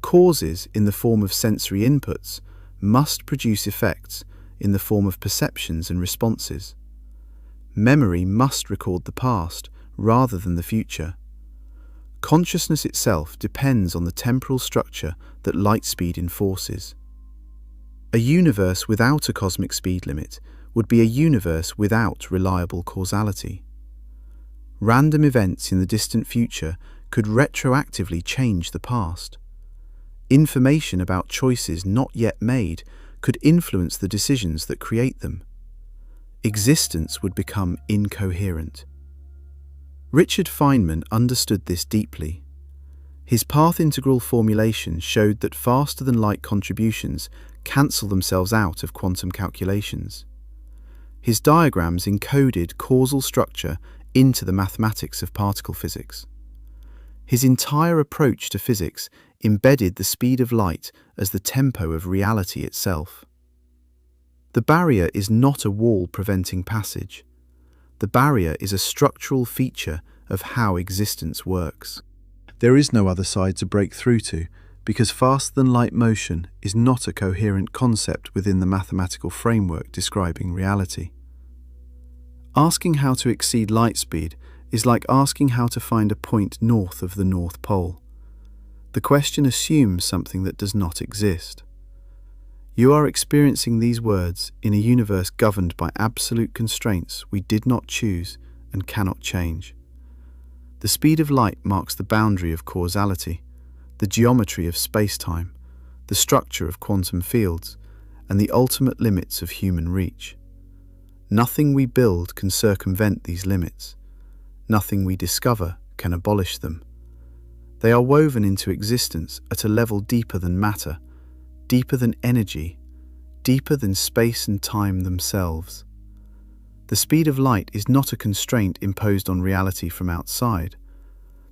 Causes, in the form of sensory inputs, must produce effects in the form of perceptions and responses. Memory must record the past rather than the future. Consciousness itself depends on the temporal structure that light speed enforces. A universe without a cosmic speed limit would be a universe without reliable causality. Random events in the distant future could retroactively change the past. Information about choices not yet made could influence the decisions that create them. Existence would become incoherent. Richard Feynman understood this deeply. His path integral formulation showed that faster-than-light contributions cancel themselves out of quantum calculations. His diagrams encoded causal structure into the mathematics of particle physics. His entire approach to physics embedded the speed of light as the tempo of reality itself. The barrier is not a wall preventing passage. The barrier is a structural feature of how existence works. There is no other side to break through to, because faster-than-light motion is not a coherent concept within the mathematical framework describing reality. Asking how to exceed light speed is like asking how to find a point north of the North Pole. The question assumes something that does not exist. You are experiencing these words in a universe governed by absolute constraints we did not choose and cannot change. The speed of light marks the boundary of causality, the geometry of spacetime, the structure of quantum fields, and the ultimate limits of human reach. Nothing we build can circumvent these limits. Nothing we discover can abolish them. They are woven into existence at a level deeper than matter, deeper than energy, deeper than space and time themselves. The speed of light is not a constraint imposed on reality from outside.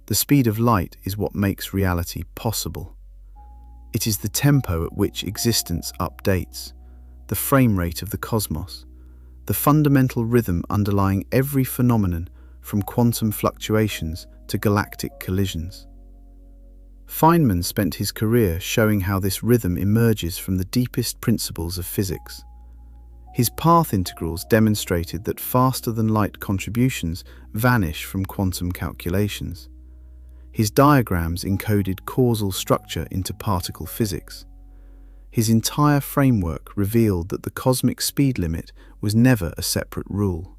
The speed of light is what makes reality possible. It is the tempo at which existence updates, the frame rate of the cosmos, the fundamental rhythm underlying every phenomenon from quantum fluctuations to galactic collisions. Feynman spent his career showing how this rhythm emerges from the deepest principles of physics. His path integrals demonstrated that faster-than-light contributions vanish from quantum calculations. His diagrams encoded causal structure into particle physics. His entire framework revealed that the cosmic speed limit was never a separate rule.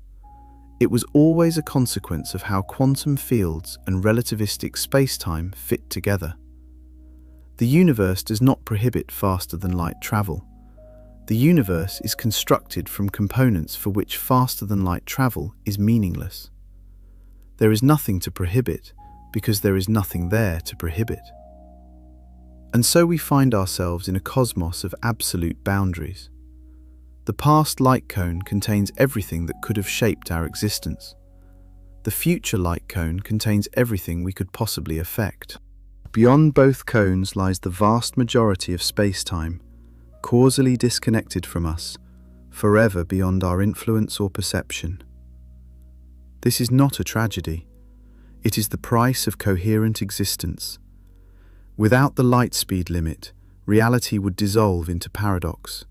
It was always a consequence of how quantum fields and relativistic spacetime fit together. The universe does not prohibit faster-than-light travel. The universe is constructed from components for which faster-than-light travel is meaningless. There is nothing to prohibit because there is nothing there to prohibit. And so we find ourselves in a cosmos of absolute boundaries. The past light cone contains everything that could have shaped our existence. The future light cone contains everything we could possibly affect. Beyond both cones lies the vast majority of space-time, causally disconnected from us, forever beyond our influence or perception. This is not a tragedy. It is the price of coherent existence. Without the light speed limit, reality would dissolve into paradox.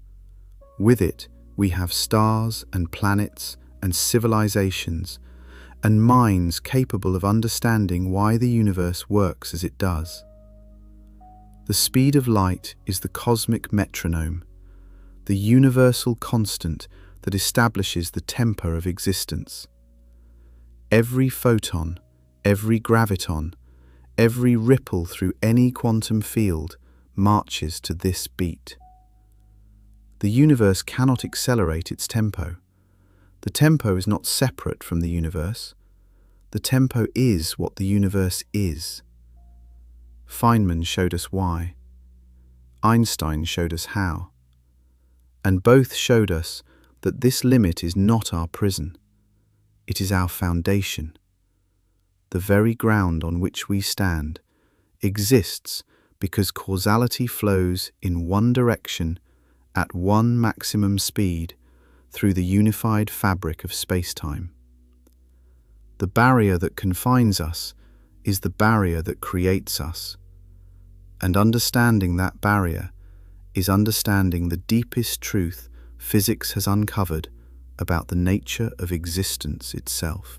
With it, we have stars and planets and civilizations and minds capable of understanding why the universe works as it does. The speed of light is the cosmic metronome, the universal constant that establishes the tempo of existence. Every photon, every graviton, every ripple through any quantum field marches to this beat. The universe cannot accelerate its tempo. The tempo is not separate from the universe. The tempo is what the universe is. Feynman showed us why. Einstein showed us how. And both showed us that this limit is not our prison. It is our foundation. The very ground on which we stand exists because causality flows in one direction at one maximum speed through the unified fabric of spacetime. The barrier that confines us is the barrier that creates us, and understanding that barrier is understanding the deepest truth physics has uncovered about the nature of existence itself.